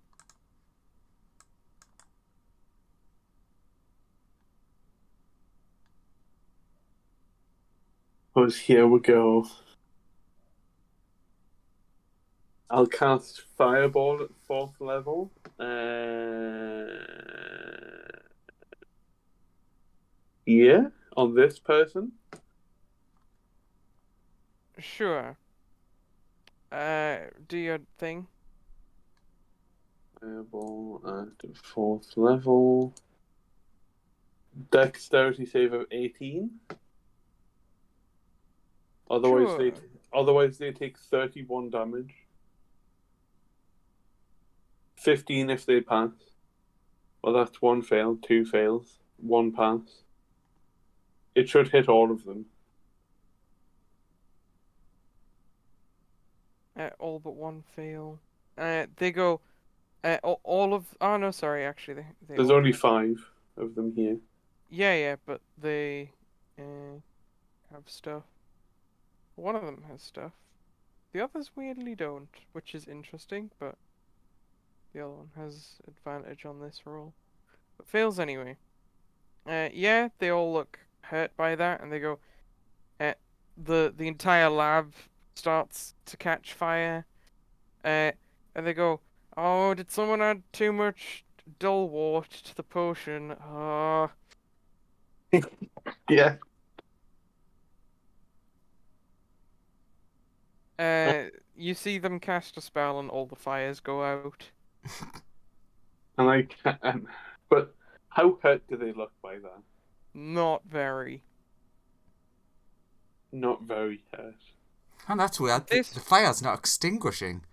[SPEAKER 3] Oh, here we go. I'll cast Fireball at 4th level. Yeah, on this person.
[SPEAKER 1] Sure. Do your thing.
[SPEAKER 3] Fireball at 4th level. Dexterity save of 18.
[SPEAKER 1] Sure.
[SPEAKER 3] Otherwise they take 31 damage. 15 if they pass. Well, that's 1 fail, 2 fails, 1 pass. It should hit all of them.
[SPEAKER 1] All but one fail. They go. All of. Oh no, sorry. Actually, they
[SPEAKER 3] There's
[SPEAKER 1] all
[SPEAKER 3] only
[SPEAKER 1] have-
[SPEAKER 3] 5 of them here.
[SPEAKER 1] Yeah, but they have stuff. One of them has stuff. The others weirdly don't, which is interesting, but the other one has advantage on this roll. But fails anyway. Yeah, they all look hurt by that, and they go. The entire lab starts to catch fire. And they go, "Oh, did someone add too much dull water to the potion? Oh."
[SPEAKER 3] Yeah.
[SPEAKER 1] You see them cast a spell, and all the fires go out.
[SPEAKER 3] And I can but how hurt do they look by that?
[SPEAKER 1] Not very.
[SPEAKER 3] Not very hurt.
[SPEAKER 2] Oh, that's weird. The
[SPEAKER 1] This
[SPEAKER 2] fire's not extinguishing.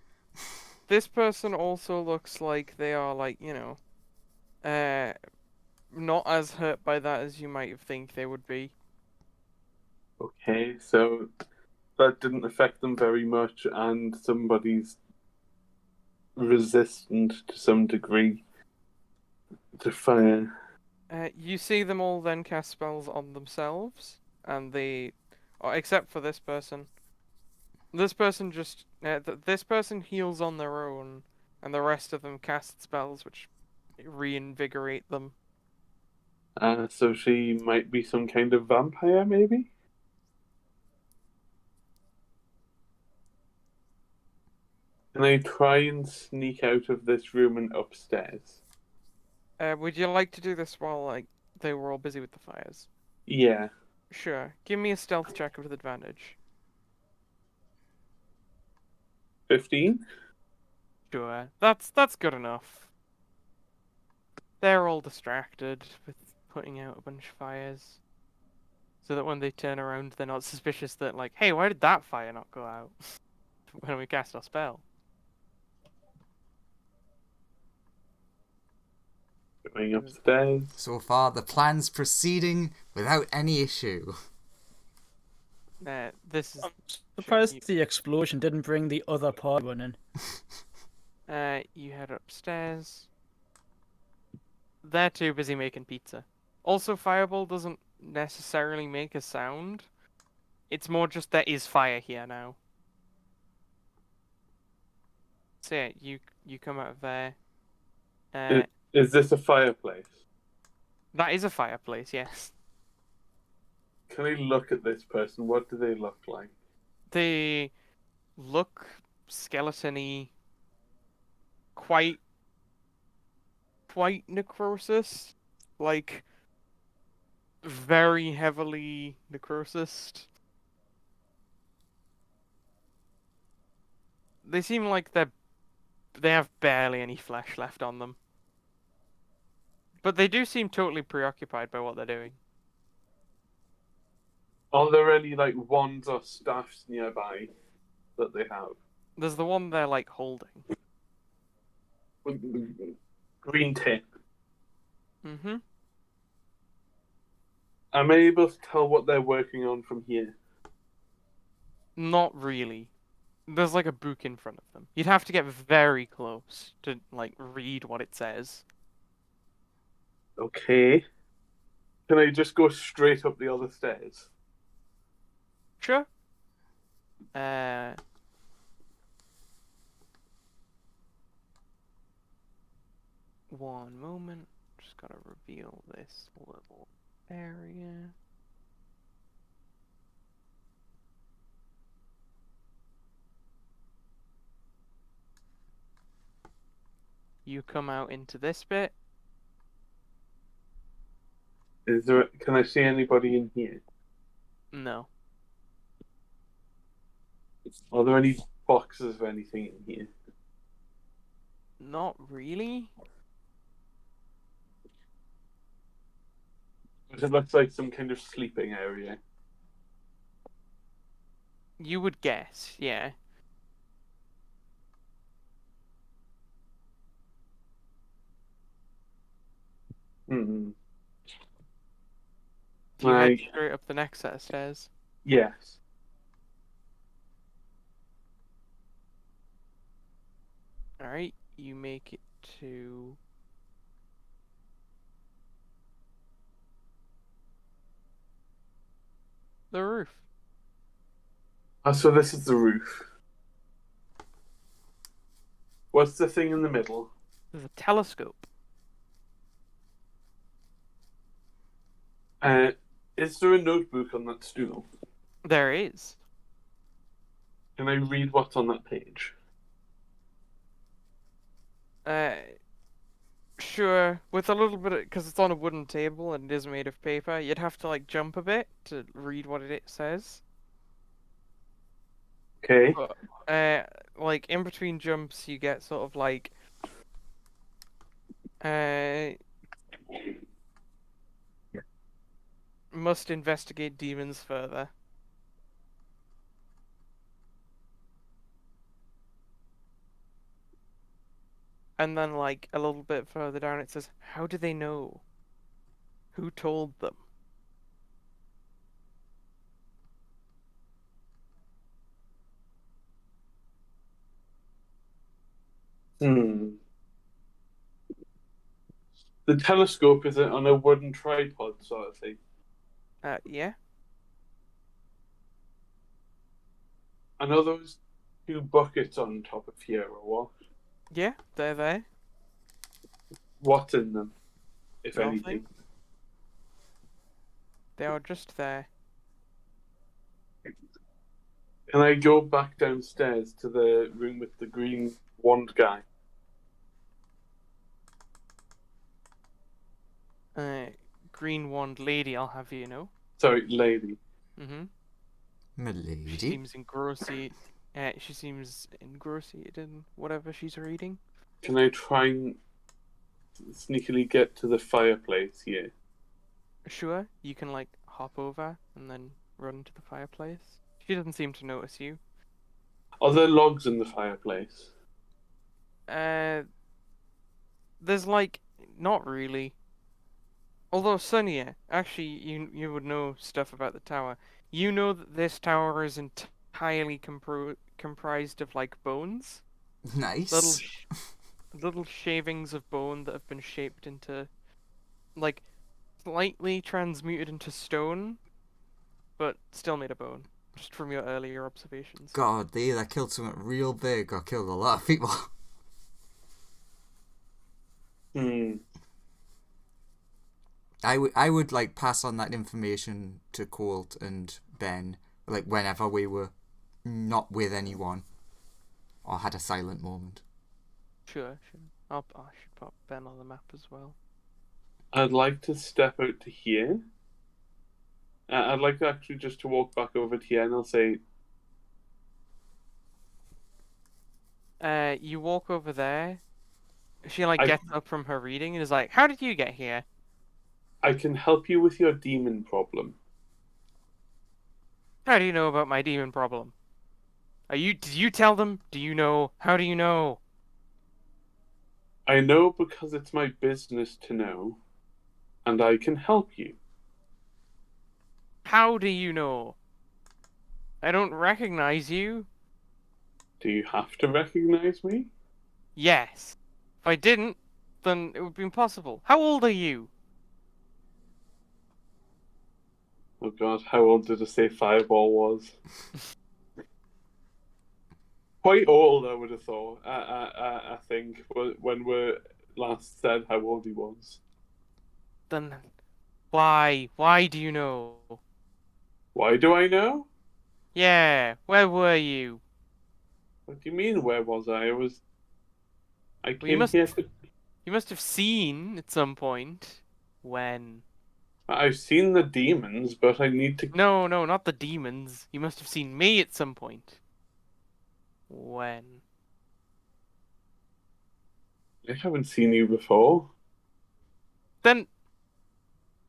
[SPEAKER 1] this person also looks like they are like, not as hurt by that as you might think they would be.
[SPEAKER 3] Okay, so that didn't affect them very much, and somebody's resistant to some degree to fire.
[SPEAKER 1] You see them all then cast spells on themselves, and except for this person. This person just, this person heals on their own, and the rest of them cast spells which reinvigorate them.
[SPEAKER 3] So she might be some kind of vampire, maybe? Can I try and sneak out of this room and upstairs?
[SPEAKER 1] Would you like to do this while, like, they were all busy with the fires?
[SPEAKER 3] Yeah.
[SPEAKER 1] Sure. Give me a stealth check with advantage.
[SPEAKER 3] 15?
[SPEAKER 1] Sure. That's good enough. They're all distracted with putting out a bunch of fires. So that when they turn around, they're not suspicious that, like, hey, why did that fire not go out when we cast our spell?
[SPEAKER 3] Going upstairs.
[SPEAKER 2] So far, the plan's proceeding without any issue.
[SPEAKER 1] This is
[SPEAKER 4] I'm surprised the explosion didn't bring the other party one in.
[SPEAKER 1] you head upstairs. They're too busy making pizza. Also, fireball doesn't necessarily make a sound. It's more just there is fire here now. So yeah, you come out of there.
[SPEAKER 3] Is this a fireplace?
[SPEAKER 1] That is a fireplace, yes.
[SPEAKER 3] Can I look at this person? What do they look like?
[SPEAKER 1] They look skeleton-y, quite necrosis, like very heavily necrosis. They seem like they have barely any flesh left on them. But they do seem totally preoccupied by what they're doing.
[SPEAKER 3] Are there any like wands or staffs nearby that they have?
[SPEAKER 1] There's the one they're like holding.
[SPEAKER 3] Green tip.
[SPEAKER 1] Mm-hmm.
[SPEAKER 3] Am I able to tell what they're working on from here?
[SPEAKER 1] Not really. There's like a book in front of them. You'd have to get very close to like read what it says.
[SPEAKER 3] Okay. Can I just go straight up the other stairs?
[SPEAKER 1] Sure. One moment. Just gotta reveal this little area. You come out into this bit.
[SPEAKER 3] Is there? Can I see anybody in here?
[SPEAKER 1] No.
[SPEAKER 3] Are there any boxes of anything in here?
[SPEAKER 1] Not really.
[SPEAKER 3] It looks like some kind of sleeping area.
[SPEAKER 1] You would guess, yeah.
[SPEAKER 3] Hmm.
[SPEAKER 1] Do you head
[SPEAKER 3] Right.
[SPEAKER 1] straight up the next set of stairs?
[SPEAKER 3] Yes.
[SPEAKER 1] Alright, you make it to... the roof.
[SPEAKER 3] Oh, so this is the roof. What's the thing in the middle?
[SPEAKER 1] There's a telescope.
[SPEAKER 3] Is there a notebook on that stool?
[SPEAKER 1] There is.
[SPEAKER 3] Can I read what's on that page?
[SPEAKER 1] Sure. With a little bit of... because it's on a wooden table and it is made of paper, you'd have to, like, jump a bit to read what it says.
[SPEAKER 3] Okay.
[SPEAKER 1] But, like, in between jumps, you get sort of, like... must investigate demons further. And then, like, a little bit further down it says, how do they know? Who told them?
[SPEAKER 3] Hmm. The telescope is on a wooden tripod sort of thing.
[SPEAKER 1] Yeah?
[SPEAKER 3] I know those two buckets on top of here or what?
[SPEAKER 1] Yeah, they're there.
[SPEAKER 3] What's in them, if
[SPEAKER 1] Nothing.
[SPEAKER 3] anything?
[SPEAKER 1] They are just there.
[SPEAKER 3] Can I go back downstairs to the room with the green wand guy?
[SPEAKER 1] Green wand lady, I'll have you know.
[SPEAKER 3] Sorry, lady.
[SPEAKER 1] Mm-hmm.
[SPEAKER 2] Milady.
[SPEAKER 1] She seems engrossed in whatever she's reading.
[SPEAKER 3] Can I try and sneakily get to the fireplace here?
[SPEAKER 1] Sure, you can like hop over and then run to the fireplace. She doesn't seem to notice you.
[SPEAKER 3] Are there logs in the fireplace?
[SPEAKER 1] There's like not really. Although Sonia, actually, you would know stuff about the tower. You know that this tower is entirely comprised of like bones,
[SPEAKER 2] Nice.
[SPEAKER 1] little shavings of bone that have been shaped into, like, slightly transmuted into stone, but still made of bone. Just from your earlier observations.
[SPEAKER 2] God, they either killed something real big or killed a lot of people.
[SPEAKER 3] Hmm.
[SPEAKER 2] I would like pass on that information to Colt and Ben, like whenever we were not with anyone or had a silent moment.
[SPEAKER 1] Sure. I should put Ben on the map as well.
[SPEAKER 3] I'd like to step out to here. I'd like to actually just to walk back over to here and I'll say,
[SPEAKER 1] You walk over there. She like
[SPEAKER 3] I-
[SPEAKER 1] gets up from her reading and is like, "How did you get here?"
[SPEAKER 3] I can help you with your demon problem.
[SPEAKER 1] How do you know about my demon problem? Did you tell them? Do you know? How do you know?
[SPEAKER 3] I know because it's my business to know, and I can help you.
[SPEAKER 1] How do you know? I don't recognize you.
[SPEAKER 3] Do you have to recognize me?
[SPEAKER 1] Yes. If I didn't, then it would be impossible. How old are you?
[SPEAKER 3] Oh god, how old did I say Fireball was? Quite old, I would have thought. I think when we last said how old he was.
[SPEAKER 1] Then why? Why do you know?
[SPEAKER 3] Why do I know?
[SPEAKER 1] Yeah, where were you?
[SPEAKER 3] What do you mean? Where was I? I
[SPEAKER 1] Well, you
[SPEAKER 3] came here to.
[SPEAKER 1] must have seen at some point. When?
[SPEAKER 3] I've seen the demons, but I need to.
[SPEAKER 1] No, no, not the demons. You must have seen me at some point. When?
[SPEAKER 3] I haven't seen you before.
[SPEAKER 1] Then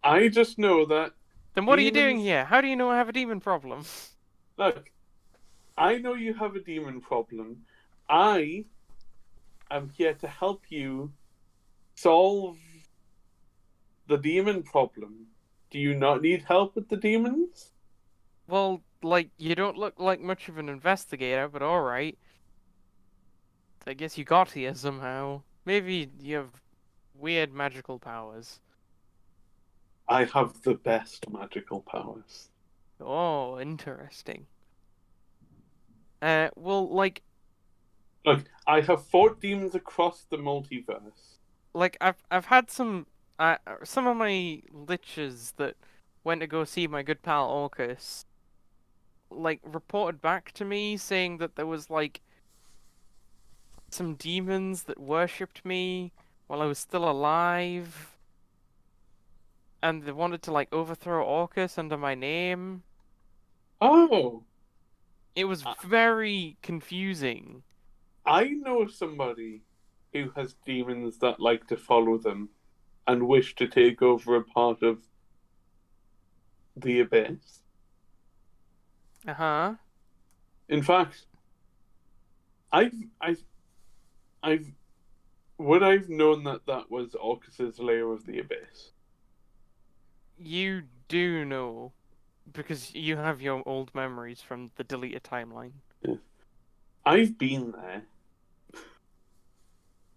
[SPEAKER 3] I just know that.
[SPEAKER 1] what are you doing
[SPEAKER 3] Demons-
[SPEAKER 1] here? How do you know I have a demon problem?
[SPEAKER 3] Look, I know you have a demon problem. I am here to help you solve the demon problem. Do you not need help with the demons?
[SPEAKER 1] Well, like, you don't look like much of an investigator, but alright. I guess you got here somehow. Maybe you have weird magical powers.
[SPEAKER 3] I have the best magical powers.
[SPEAKER 1] Oh, interesting. Well, like,
[SPEAKER 3] Look, I have fought demons across the multiverse.
[SPEAKER 1] I've had some of my liches that went to go see my good pal Orcus, like, reported back to me saying that there was, like, some demons that worshipped me while I was still alive, and they wanted to, like, overthrow Orcus under my name.
[SPEAKER 3] Oh,
[SPEAKER 1] It was very confusing.
[SPEAKER 3] I know somebody who has demons that like to follow them and wish to take over a part of the abyss.
[SPEAKER 1] Uh-huh.
[SPEAKER 3] In fact, I've would I've known that that was Orcus's layer of the abyss.
[SPEAKER 1] You do know, because you have your old memories from the deleted timeline.
[SPEAKER 3] I've been there.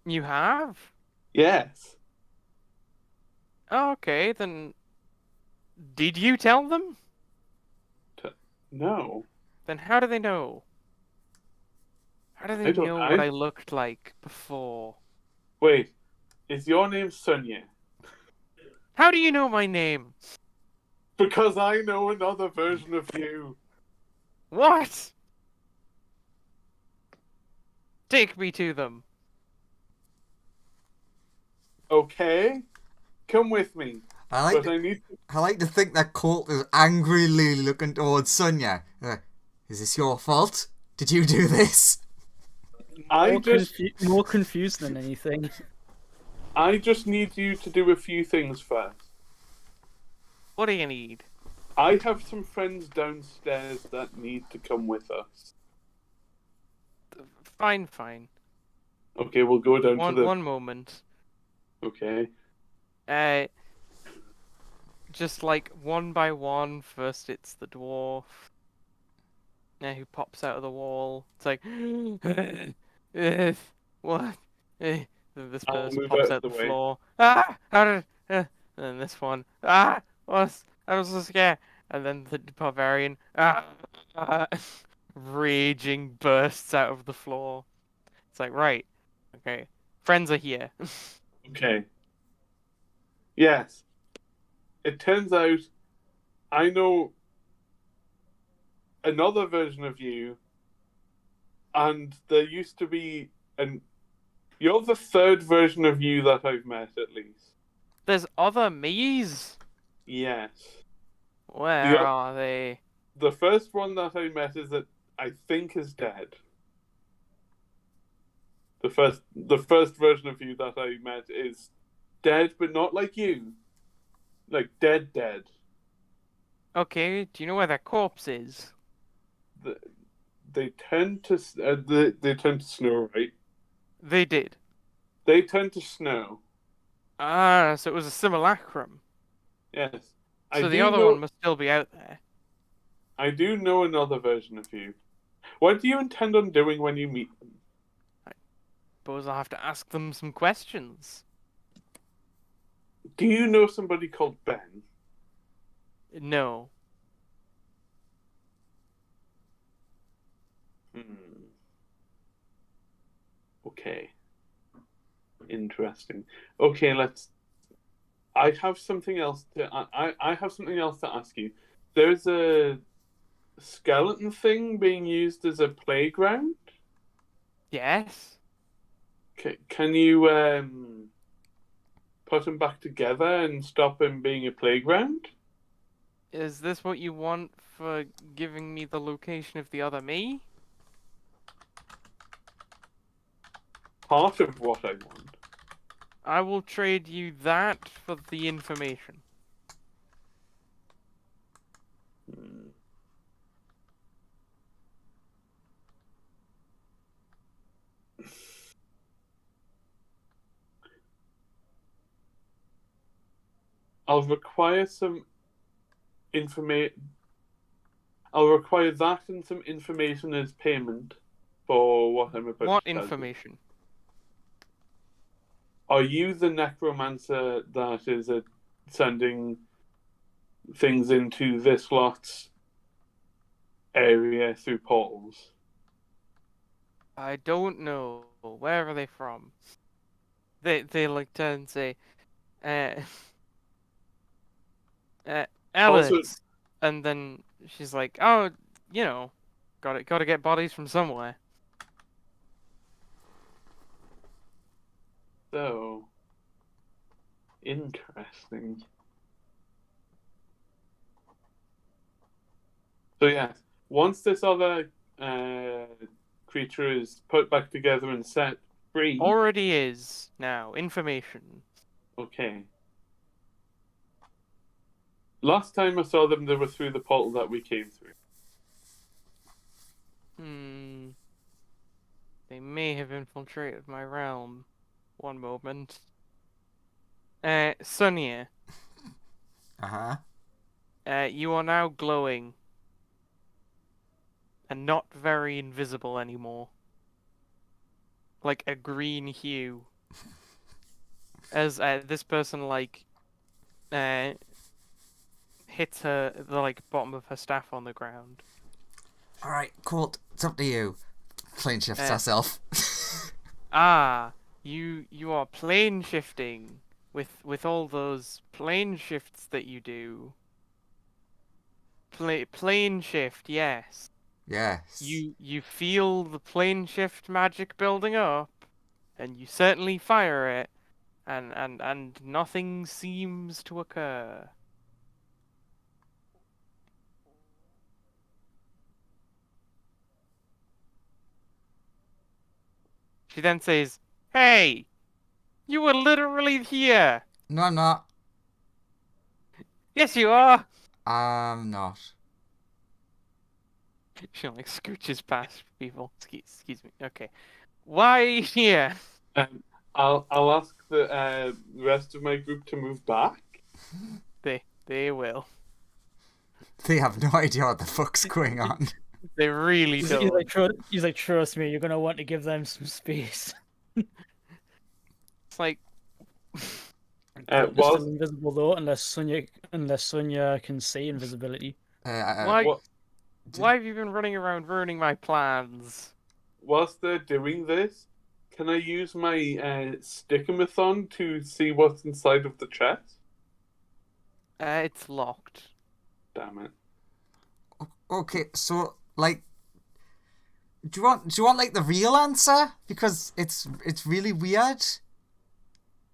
[SPEAKER 1] You have?
[SPEAKER 3] Yes.
[SPEAKER 1] Oh, okay, then did you tell them?
[SPEAKER 3] No.
[SPEAKER 1] Then how do they know? How do they know what I looked like before?
[SPEAKER 3] Wait, is your name Sonia?
[SPEAKER 1] How do you know my name?
[SPEAKER 3] Because I know another version of you.
[SPEAKER 1] What? Take me to them.
[SPEAKER 3] Okay? Come with me.
[SPEAKER 2] I
[SPEAKER 3] But I need to...
[SPEAKER 2] like to think that Colt is angrily looking towards Sonia. Is this your fault? Did you do this?
[SPEAKER 4] More confused than anything.
[SPEAKER 3] I just need you to do a few things first.
[SPEAKER 1] What do you need?
[SPEAKER 3] I have some friends downstairs that need to come with us.
[SPEAKER 1] Fine, fine.
[SPEAKER 3] Okay, we'll go down to the...
[SPEAKER 1] One moment.
[SPEAKER 3] Okay.
[SPEAKER 1] Just like one by one. First, it's the dwarf. Who pops out of the wall. It's like, what? Then this
[SPEAKER 3] I'll
[SPEAKER 1] person
[SPEAKER 3] move
[SPEAKER 1] pops
[SPEAKER 3] out
[SPEAKER 1] out
[SPEAKER 3] the
[SPEAKER 1] the
[SPEAKER 3] way.
[SPEAKER 1] floor. Ah! How did? And then this one. Ah! What? I was so scared. And then the barbarian. Ah! Raging bursts out of the floor. It's like, right. Okay. Friends are here.
[SPEAKER 3] Okay. Yes. It turns out I know another version of you, and there used to be an... You're the third version of you that I've met, at least.
[SPEAKER 1] There's other me's?
[SPEAKER 3] Yes.
[SPEAKER 1] Where are they?
[SPEAKER 3] The first one that I met is that I think is dead. The first version of you that I met is dead, but not like you. Like dead.
[SPEAKER 1] Okay, do you know where their corpse is?
[SPEAKER 3] they tend to they tend to snow, right?
[SPEAKER 1] They did.
[SPEAKER 3] They tend to snow.
[SPEAKER 1] Ah, so it was a simulacrum.
[SPEAKER 3] Yes.
[SPEAKER 1] So the other one must still be out there.
[SPEAKER 3] I do know another version of you. What do you intend on doing when you meet them?
[SPEAKER 1] Suppose I'll have to ask them some questions.
[SPEAKER 3] Do you know somebody called Ben?
[SPEAKER 1] No.
[SPEAKER 3] Okay. Interesting. Okay, I have something else I have something else to ask you. There's a skeleton thing being used as a playground.
[SPEAKER 1] Yes?
[SPEAKER 3] Can you put them back together and stop him being a playground?
[SPEAKER 1] Is this what you want for giving me the location of the other me?
[SPEAKER 3] Part of what I want.
[SPEAKER 1] I will trade you that for the information.
[SPEAKER 3] I'll require some information. I'll require that and some information as payment for what I'm about
[SPEAKER 1] What
[SPEAKER 3] to tell you.
[SPEAKER 1] information?
[SPEAKER 3] Are you the necromancer that is sending things into this lot's area through portals?
[SPEAKER 1] I don't know. Where are they from? They like turn and say, Alex,
[SPEAKER 3] Also,
[SPEAKER 1] and then she's like, oh, gotta get bodies from somewhere.
[SPEAKER 3] so interesting. So yes, once this other creature is put back together and set free.
[SPEAKER 1] Already is now information.
[SPEAKER 3] Okay. Last time I saw them, they were through the portal that we came through.
[SPEAKER 1] They may have infiltrated my realm. One moment. Sonia.
[SPEAKER 2] Uh-huh.
[SPEAKER 1] You are now glowing. And not very invisible anymore. Like a green hue. As this person hits the bottom of her staff on the ground.
[SPEAKER 2] Alright, Colt, it's up to you. Plane shifts herself.
[SPEAKER 1] Ah, you are plane shifting with all those plane shifts that you do. Plane shift, yes.
[SPEAKER 2] Yes.
[SPEAKER 1] You feel the plane shift magic building up, and you certainly fire it, and nothing seems to occur. She then says, "Hey, you were literally here."
[SPEAKER 2] No, I'm not.
[SPEAKER 1] Yes, you are.
[SPEAKER 2] I'm not.
[SPEAKER 1] She scooches past people. Excuse me. Okay. Why are you here?
[SPEAKER 3] I'll ask the rest of my group to move back.
[SPEAKER 1] They will.
[SPEAKER 2] They have no idea what the fuck's going on.
[SPEAKER 1] They really don't.
[SPEAKER 4] He's like, trust me, you're gonna want to give them some space.
[SPEAKER 1] It's like,
[SPEAKER 4] They're still invisible though, unless Sonia can see invisibility.
[SPEAKER 1] why have you been running around ruining my plans?
[SPEAKER 3] Whilst they're doing this, can I use my stickamathon to see what's inside of the chest?
[SPEAKER 1] It's locked.
[SPEAKER 3] Damn it.
[SPEAKER 2] Okay, so like, do you want like the real answer? Because it's really weird.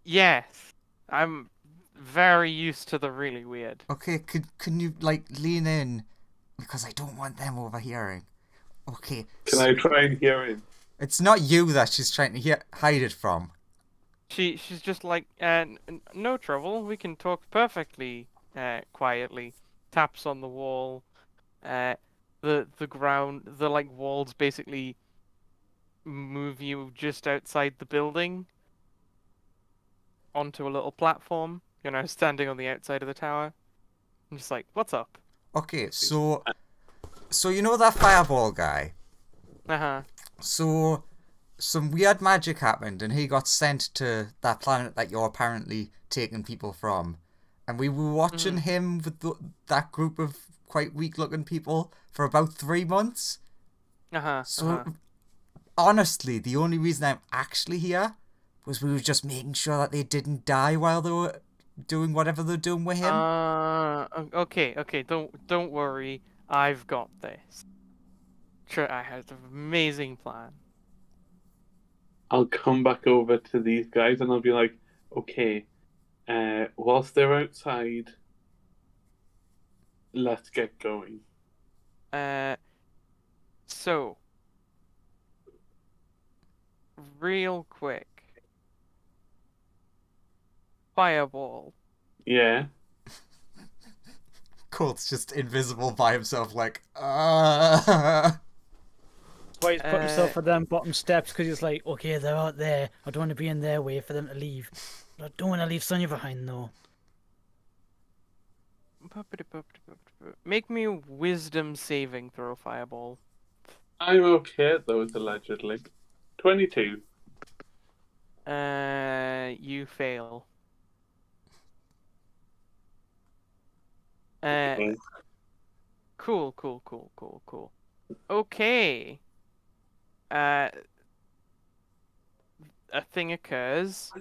[SPEAKER 1] Yes, I'm very used to the really weird.
[SPEAKER 2] Okay, can you like lean in, because I don't want them overhearing. Okay.
[SPEAKER 3] Can I try and hear him?
[SPEAKER 2] It's not you that she's trying to hide it from.
[SPEAKER 1] She's just like, no trouble. We can talk perfectly quietly. Taps on the wall. The the ground, the like walls basically move you just outside the building onto a little platform. You're now standing on the outside of the tower. I'm just like, what's up?
[SPEAKER 2] Okay, so you know that fireball guy?
[SPEAKER 1] Uh-huh.
[SPEAKER 2] So some weird magic happened and he got sent to that planet that you're apparently taking people from. And we were watching him with that group of quite weak-looking people for about 3 months.
[SPEAKER 1] Uh-huh.
[SPEAKER 2] So, honestly, the only reason I'm actually here was we were just making sure that they didn't die while they were doing whatever they're doing with him.
[SPEAKER 1] Okay, don't worry. I've got this. Sure, I had an amazing plan.
[SPEAKER 3] I'll come back over to these guys and I'll be like, okay, whilst they're outside, let's get going.
[SPEAKER 1] So, real quick. Fireball.
[SPEAKER 3] Yeah.
[SPEAKER 2] Colt's just invisible by himself, like,
[SPEAKER 4] Why he's put himself at them bottom steps because he's like, okay, they're out there. I don't want to be in their way for them to leave. I don't want to leave Sonya behind, though.
[SPEAKER 1] Make me a wisdom saving throw, Fireball.
[SPEAKER 3] I'm okay at those, allegedly. 22.
[SPEAKER 1] You fail.
[SPEAKER 3] Okay.
[SPEAKER 1] Cool. Okay. A thing occurs.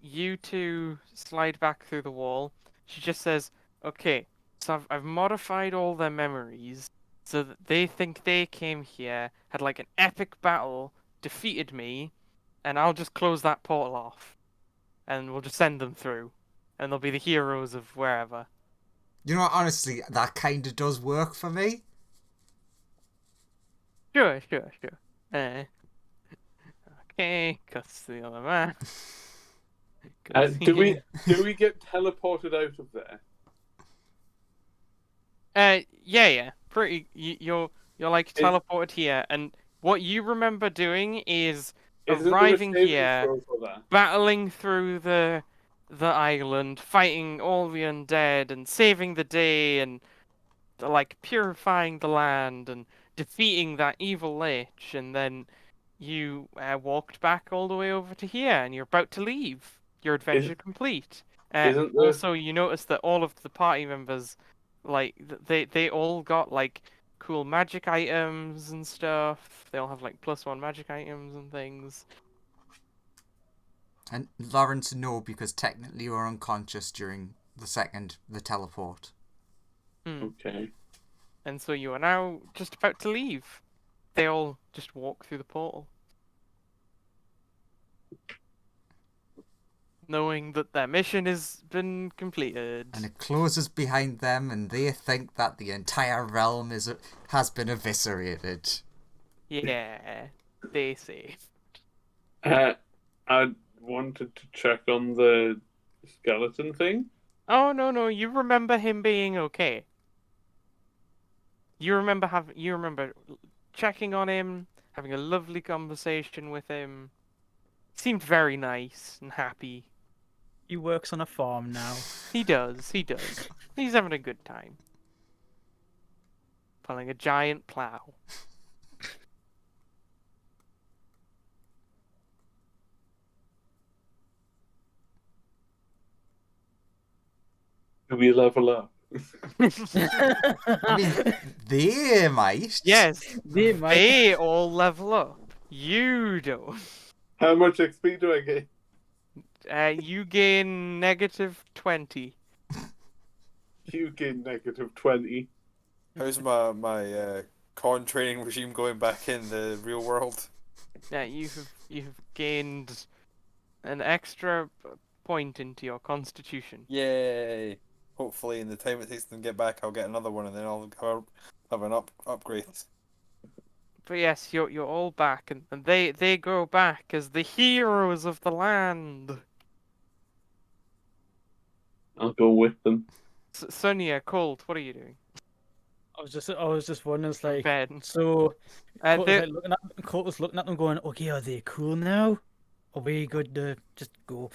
[SPEAKER 1] You two slide back through the wall. She just says, okay, so I've modified all their memories so that they think they came here, had like an epic battle, defeated me, and I'll just close that portal off. And we'll just send them through. And they'll be the heroes of wherever.
[SPEAKER 2] you know what, honestly, that kind of does work for me.
[SPEAKER 1] Sure. Okay, cuts the other man.
[SPEAKER 3] Do we get teleported out of there?
[SPEAKER 1] Yeah. Pretty. You're like teleported here, and what you remember doing is
[SPEAKER 3] Isn't
[SPEAKER 1] arriving
[SPEAKER 3] there a saving
[SPEAKER 1] here,
[SPEAKER 3] throw for that?
[SPEAKER 1] battling through the island, fighting all the undead, and saving the day, and like purifying the land, and defeating that evil lich, and then you walked back all the way over to here, and you're about to leave. Your adventure complete.
[SPEAKER 3] Isn't there...
[SPEAKER 1] Also, you notice that all of the party members, like they all got like cool magic items and stuff. They all have like +1 magic items and things.
[SPEAKER 2] And Lawrence, no, because technically you were unconscious during the teleport.
[SPEAKER 3] Okay.
[SPEAKER 1] And so you are now just about to leave. They all just walk through the portal, knowing that their mission has been completed.
[SPEAKER 2] And it closes behind them, and they think that the entire realm has been eviscerated.
[SPEAKER 1] Yeah, they say.
[SPEAKER 3] I wanted to check on the skeleton thing.
[SPEAKER 1] Oh no! You remember him being okay. You remember checking on him, having a lovely conversation with him. Seemed very nice and happy.
[SPEAKER 4] He works on a farm now.
[SPEAKER 1] He does. He's having a good time. Pulling a giant plow.
[SPEAKER 3] Do we level up?
[SPEAKER 2] I mean, they might.
[SPEAKER 1] Yes,
[SPEAKER 4] They might.
[SPEAKER 1] they all level up. You don't.
[SPEAKER 3] How much XP do I get?
[SPEAKER 1] You gain -20.
[SPEAKER 3] You gain -20.
[SPEAKER 5] How's my con training regime going back in the real world?
[SPEAKER 1] Yeah, you've gained an extra point into your constitution.
[SPEAKER 5] Yay! Hopefully, in the time it takes them to get back, I'll get another one, and then I'll have an upgrade.
[SPEAKER 1] But yes, you're all back, and they go back as the heroes of the land.
[SPEAKER 3] I'll go with them.
[SPEAKER 1] Sonia, Colt, what are you doing?
[SPEAKER 4] I was just wondering, it's like,
[SPEAKER 1] Ben.
[SPEAKER 4] so Colt was
[SPEAKER 1] The,
[SPEAKER 4] like Colt was looking at them, going, "Okay, are they cool now? Are we good to just go?"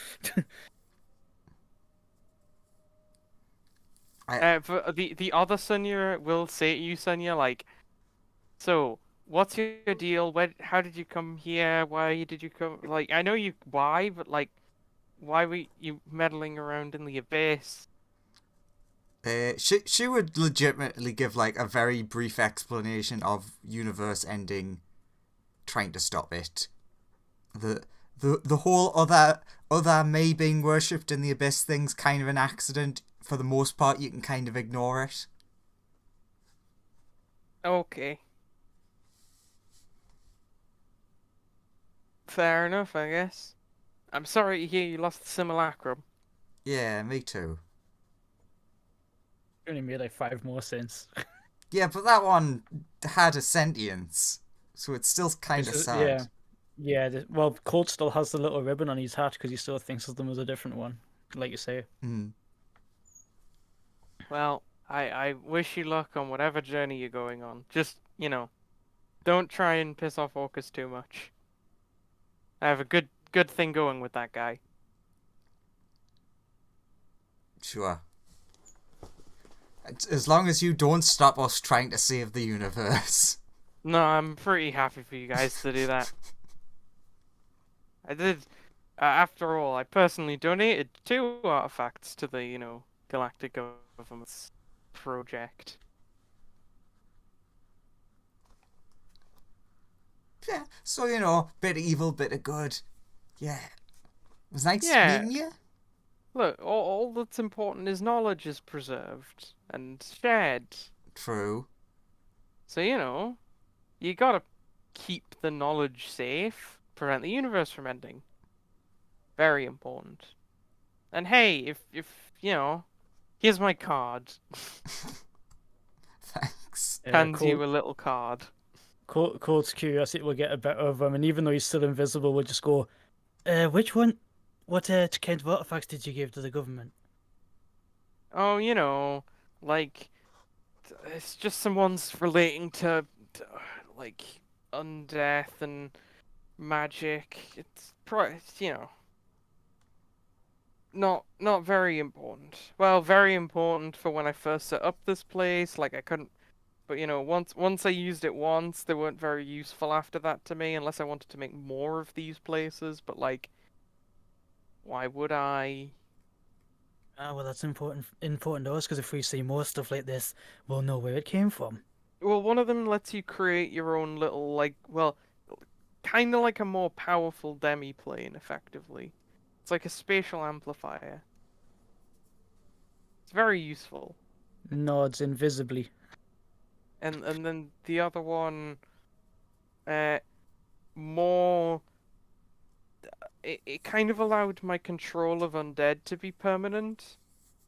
[SPEAKER 1] for the other Sonya will say to you, Sonya, like, so what's your deal? How did you come here? Why did you come? Like, I know you why, but like, why were you meddling around in the abyss?
[SPEAKER 2] She would legitimately give like a very brief explanation of universe ending, trying to stop it. The whole other May being worshipped in the abyss thing's kind of an accident. For the most part, you can kind of ignore it.
[SPEAKER 1] Okay. Fair enough, I guess. I'm sorry to hear you lost the simulacrum.
[SPEAKER 2] Yeah, me too.
[SPEAKER 4] Only made like 5 more cents.
[SPEAKER 2] Yeah, but that one had a sentience, so it's still kind of
[SPEAKER 4] It's just-
[SPEAKER 2] sad.
[SPEAKER 4] yeah. Well, Colt still has the little ribbon on his hat because he still thinks of them as a different one, like you say.
[SPEAKER 2] Mm.
[SPEAKER 1] Well, I wish you luck on whatever journey you're going on. Just, don't try and piss off Orcus too much. I have a good thing going with that guy.
[SPEAKER 2] Sure. As long as you don't stop us trying to save the universe.
[SPEAKER 1] No, I'm pretty happy for you guys to do that. I did. After all, I personally donated 2 artifacts to the, Galactic Government's project.
[SPEAKER 2] Yeah, so bit of evil, bit of good. Yeah. It was nice
[SPEAKER 1] Yeah.
[SPEAKER 2] meeting you.
[SPEAKER 1] Look, all that's important is knowledge is preserved and shared.
[SPEAKER 2] True.
[SPEAKER 1] So, you gotta keep the knowledge safe, prevent the universe from ending. Very important. And hey, if here's my card.
[SPEAKER 2] Thanks.
[SPEAKER 1] Hands you a little card.
[SPEAKER 4] Colt's curiosity will get a bit of him, and even though he's still invisible, we'll just go, which one? What kind of artifacts did you give to the government?
[SPEAKER 1] Oh, like it's just some ones relating to like undeath and magic. It's not very important. Well, very important for when I first set up this place. Like I couldn't, but once I used it once, they weren't very useful after that to me, unless I wanted to make more of these places. But like, why would I?
[SPEAKER 4] Ah, well, that's important to us because if we see more stuff like this, we'll know where it came from.
[SPEAKER 1] Well, one of them lets you create your own little kind of like a more powerful demi-plane, effectively. It's like a spatial amplifier. It's very useful.
[SPEAKER 4] Nods invisibly.
[SPEAKER 1] And then the other one, more. It kind of allowed my control of undead to be permanent,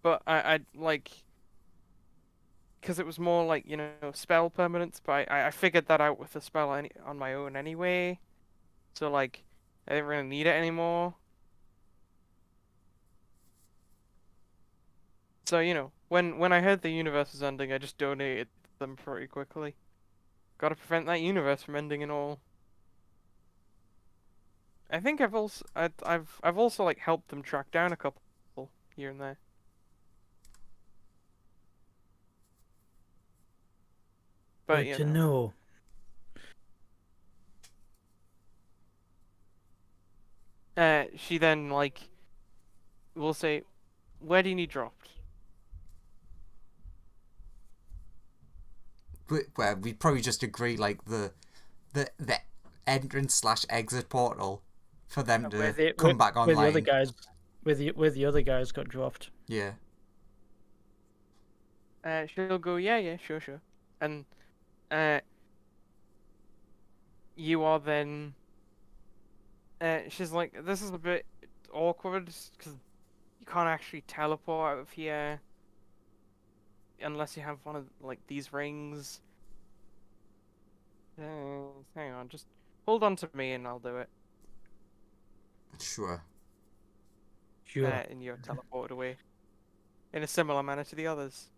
[SPEAKER 1] but I like. Because it was more like, spell permanence, but I figured that out with the spell on my own anyway. So, like, I didn't really need it anymore. So, when I heard the universe was ending, I just donated them pretty quickly. Gotta prevent that universe from ending and all. I think I've also like helped them track down a couple here and there. But
[SPEAKER 4] Good to know.
[SPEAKER 1] she then like will say, "Where do you need dropped?"
[SPEAKER 2] Well, we'd probably just agree like the entrance / exit portal for them to come back online.
[SPEAKER 4] Where the other guys, where the other guys got dropped.
[SPEAKER 2] Yeah.
[SPEAKER 1] She'll go, yeah, sure. And you are then. She's like, this is a bit awkward because you can't actually teleport out of here unless you have one of like these rings. Hang on, just hold on to me and I'll do it.
[SPEAKER 2] Sure.
[SPEAKER 4] Sure.
[SPEAKER 1] And you're teleported away in a similar manner to the others.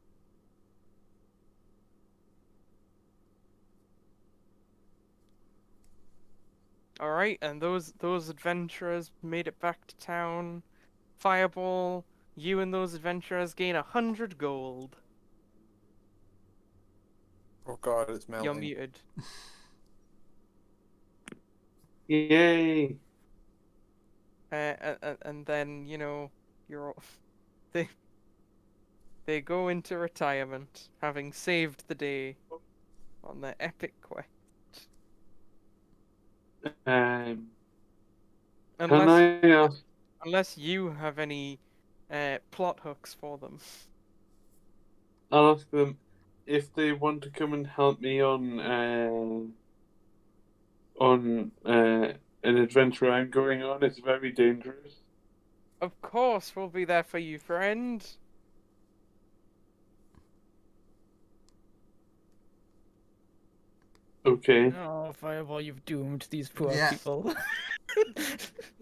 [SPEAKER 1] All right, and those adventurers made it back to town. Fireball, you and those adventurers gain 100 gold.
[SPEAKER 5] Oh god, it's
[SPEAKER 1] You're
[SPEAKER 5] melting.
[SPEAKER 1] muted.
[SPEAKER 3] Yay!
[SPEAKER 1] And then you're they they go into retirement, having saved the day on their epic quest.
[SPEAKER 3] Can
[SPEAKER 1] Unless
[SPEAKER 3] I ask?
[SPEAKER 1] unless you have any plot hooks for them.
[SPEAKER 3] I'll ask them if they want to come and help me on an adventure I'm going on. It's very dangerous.
[SPEAKER 1] Of course, we'll be there for you, friend.
[SPEAKER 3] Okay.
[SPEAKER 4] Oh, Fireball, you've doomed these poor
[SPEAKER 2] Yeah.
[SPEAKER 4] people.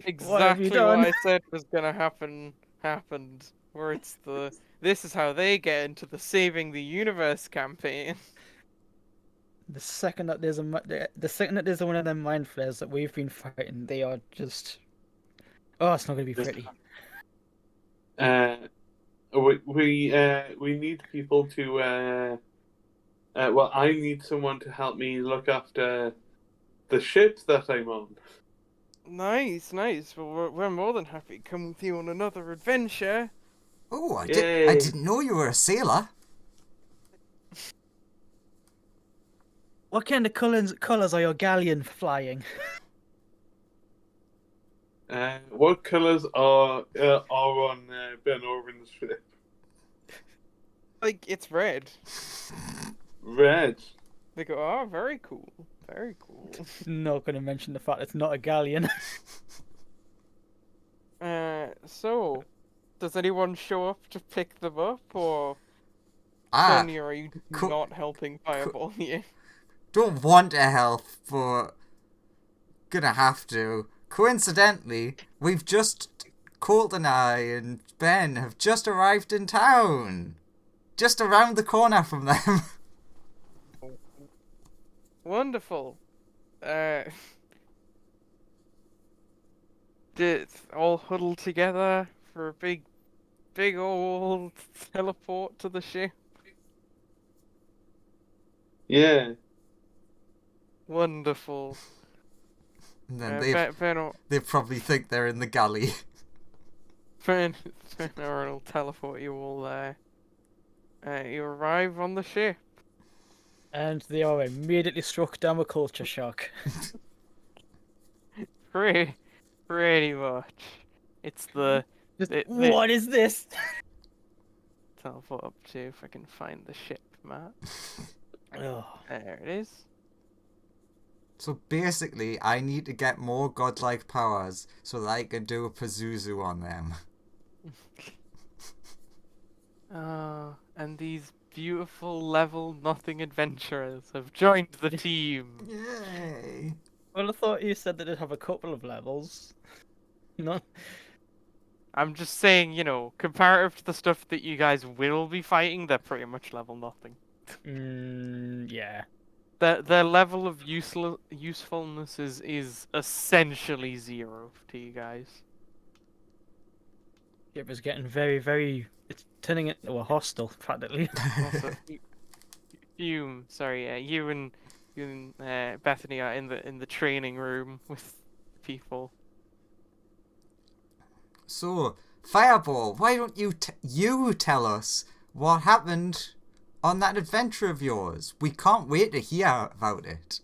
[SPEAKER 1] Exactly
[SPEAKER 4] done?
[SPEAKER 1] what I said was gonna happen happened. Where it's this is how they get into the Saving the Universe campaign.
[SPEAKER 4] The second that there's the second that there's one of them mind flares that we've been fighting, they are just. Oh, it's not gonna be pretty.
[SPEAKER 3] We need people to. Well, I need someone to help me look after the ship that I'm on.
[SPEAKER 1] Nice. Well, we're more than happy to come with you on another adventure.
[SPEAKER 2] Oh, I
[SPEAKER 3] Yay.
[SPEAKER 2] didn't know you were a sailor.
[SPEAKER 4] What kind of colors are your galleon flying?
[SPEAKER 3] What colours are on Ben Orban's ship?
[SPEAKER 1] Like, it's red.
[SPEAKER 3] Red.
[SPEAKER 1] They go, oh, very cool. Very cool.
[SPEAKER 4] Not gonna mention the fact it's not a galleon.
[SPEAKER 1] So, does anyone show up to pick them up, or
[SPEAKER 2] Ah,
[SPEAKER 1] Sonia, are you
[SPEAKER 2] co-
[SPEAKER 1] not helping Fireball here?
[SPEAKER 2] don't want to help, but gonna have to. Coincidentally, Colt and I and Ben have just arrived in town. Just around the corner from them.
[SPEAKER 1] Wonderful. Did all huddle together for a big old teleport to the ship.
[SPEAKER 3] Yeah.
[SPEAKER 1] Wonderful.
[SPEAKER 2] And then they probably think they're in the galley.
[SPEAKER 1] Ben will teleport you all there. You arrive on the ship.
[SPEAKER 4] And they are immediately struck down with culture shock.
[SPEAKER 1] Pretty much. It's the
[SPEAKER 4] What is this?
[SPEAKER 1] teleport up to, if I can find the ship map.
[SPEAKER 4] Oh.
[SPEAKER 1] There it is.
[SPEAKER 2] So basically, I need to get more godlike powers so that I can do a Pazuzu on them.
[SPEAKER 1] And these beautiful level nothing adventurers have joined the team.
[SPEAKER 2] Yay!
[SPEAKER 4] Well, I thought you said that it'd have a couple of levels. No.
[SPEAKER 1] I'm just saying, comparative to the stuff that you guys will be fighting, they're pretty much level nothing.
[SPEAKER 4] Yeah.
[SPEAKER 1] Their level of usefulness is essentially 0 to you guys.
[SPEAKER 4] It was getting very, very. It's turning into a hostel, practically.
[SPEAKER 1] Also, you and Bethany are in the training room with people.
[SPEAKER 2] So, Fireball, why don't you tell us what happened on that adventure of yours? We can't wait to hear about it.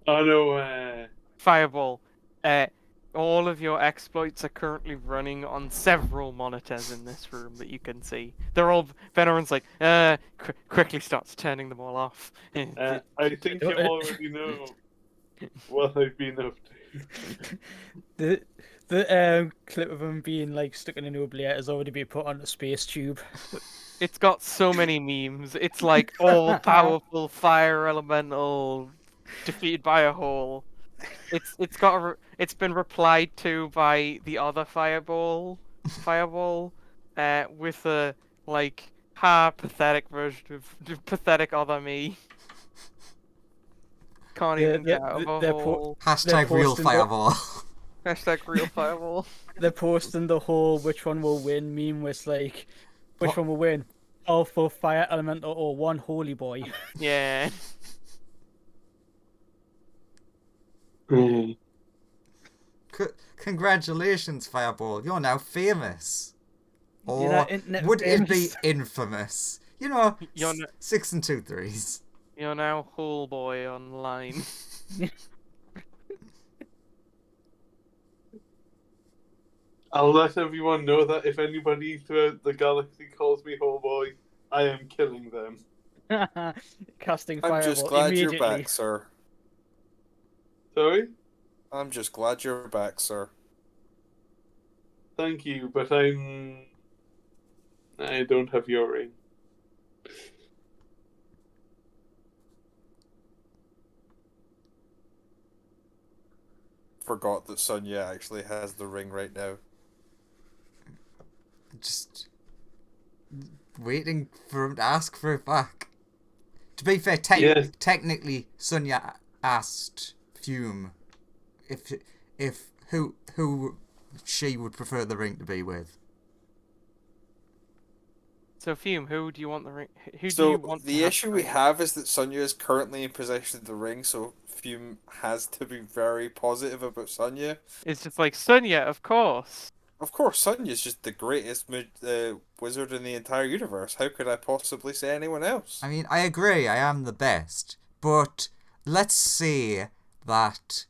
[SPEAKER 3] I know.
[SPEAKER 1] Fireball, all of your exploits are currently running on several monitors in this room that you can see. They're all. Veteran's like, quickly starts turning them all off.
[SPEAKER 3] I think you already know what I've been up to.
[SPEAKER 4] The clip of him being like stuck in an oubliette has already been put on a space tube.
[SPEAKER 1] It's got so many memes. It's like all powerful fire elemental defeated by a hole. It's been replied to by the other fireball, with a like pathetic version of pathetic other me. Can't
[SPEAKER 4] They're-
[SPEAKER 1] even
[SPEAKER 4] they're-
[SPEAKER 1] get out of a
[SPEAKER 4] they're
[SPEAKER 1] hole.
[SPEAKER 2] Hashtag real
[SPEAKER 4] posting the-
[SPEAKER 2] fireball.
[SPEAKER 1] Hashtag real fireball.
[SPEAKER 4] They're posting the whole which one will win meme, where it's like, which
[SPEAKER 2] What?
[SPEAKER 4] one will win? Powerful fire elemental or one holy boy?
[SPEAKER 1] Yeah.
[SPEAKER 3] Mm.
[SPEAKER 2] Congratulations, Fireball. You're now famous.
[SPEAKER 4] You're
[SPEAKER 2] Or
[SPEAKER 4] now internet
[SPEAKER 2] would it be
[SPEAKER 4] famous.
[SPEAKER 2] infamous? You know,
[SPEAKER 1] You're n-
[SPEAKER 2] 6 and 2/3.
[SPEAKER 1] You're now hole boy online.
[SPEAKER 3] I'll let everyone know that if anybody throughout the galaxy calls me Homeboy, I am killing them.
[SPEAKER 4] Casting
[SPEAKER 5] I'm
[SPEAKER 4] fireball
[SPEAKER 5] just glad
[SPEAKER 4] immediately.
[SPEAKER 5] you're back, sir.
[SPEAKER 3] Sorry?
[SPEAKER 5] I'm just glad you're back, sir.
[SPEAKER 3] Thank you, but I don't have your ring.
[SPEAKER 5] Forgot that Sonya actually has the ring right now.
[SPEAKER 2] Just waiting for him to ask for it back. To be fair,
[SPEAKER 3] Yes.
[SPEAKER 2] technically, Sonya asked Fume if who she would prefer the ring to be with.
[SPEAKER 1] So Fume, who do you want the ring? Who do
[SPEAKER 5] So
[SPEAKER 1] you want?
[SPEAKER 5] the
[SPEAKER 1] to
[SPEAKER 5] issue
[SPEAKER 1] the
[SPEAKER 5] we
[SPEAKER 1] ring?
[SPEAKER 5] have is that Sonya is currently in possession of the ring, so Fume has to be very positive about Sonya.
[SPEAKER 1] It's just like Sonya, of course.
[SPEAKER 5] Of course, Sonya's just the greatest wizard in the entire universe. How could I possibly say anyone else?
[SPEAKER 2] I mean, I agree, I am the best, but let's say that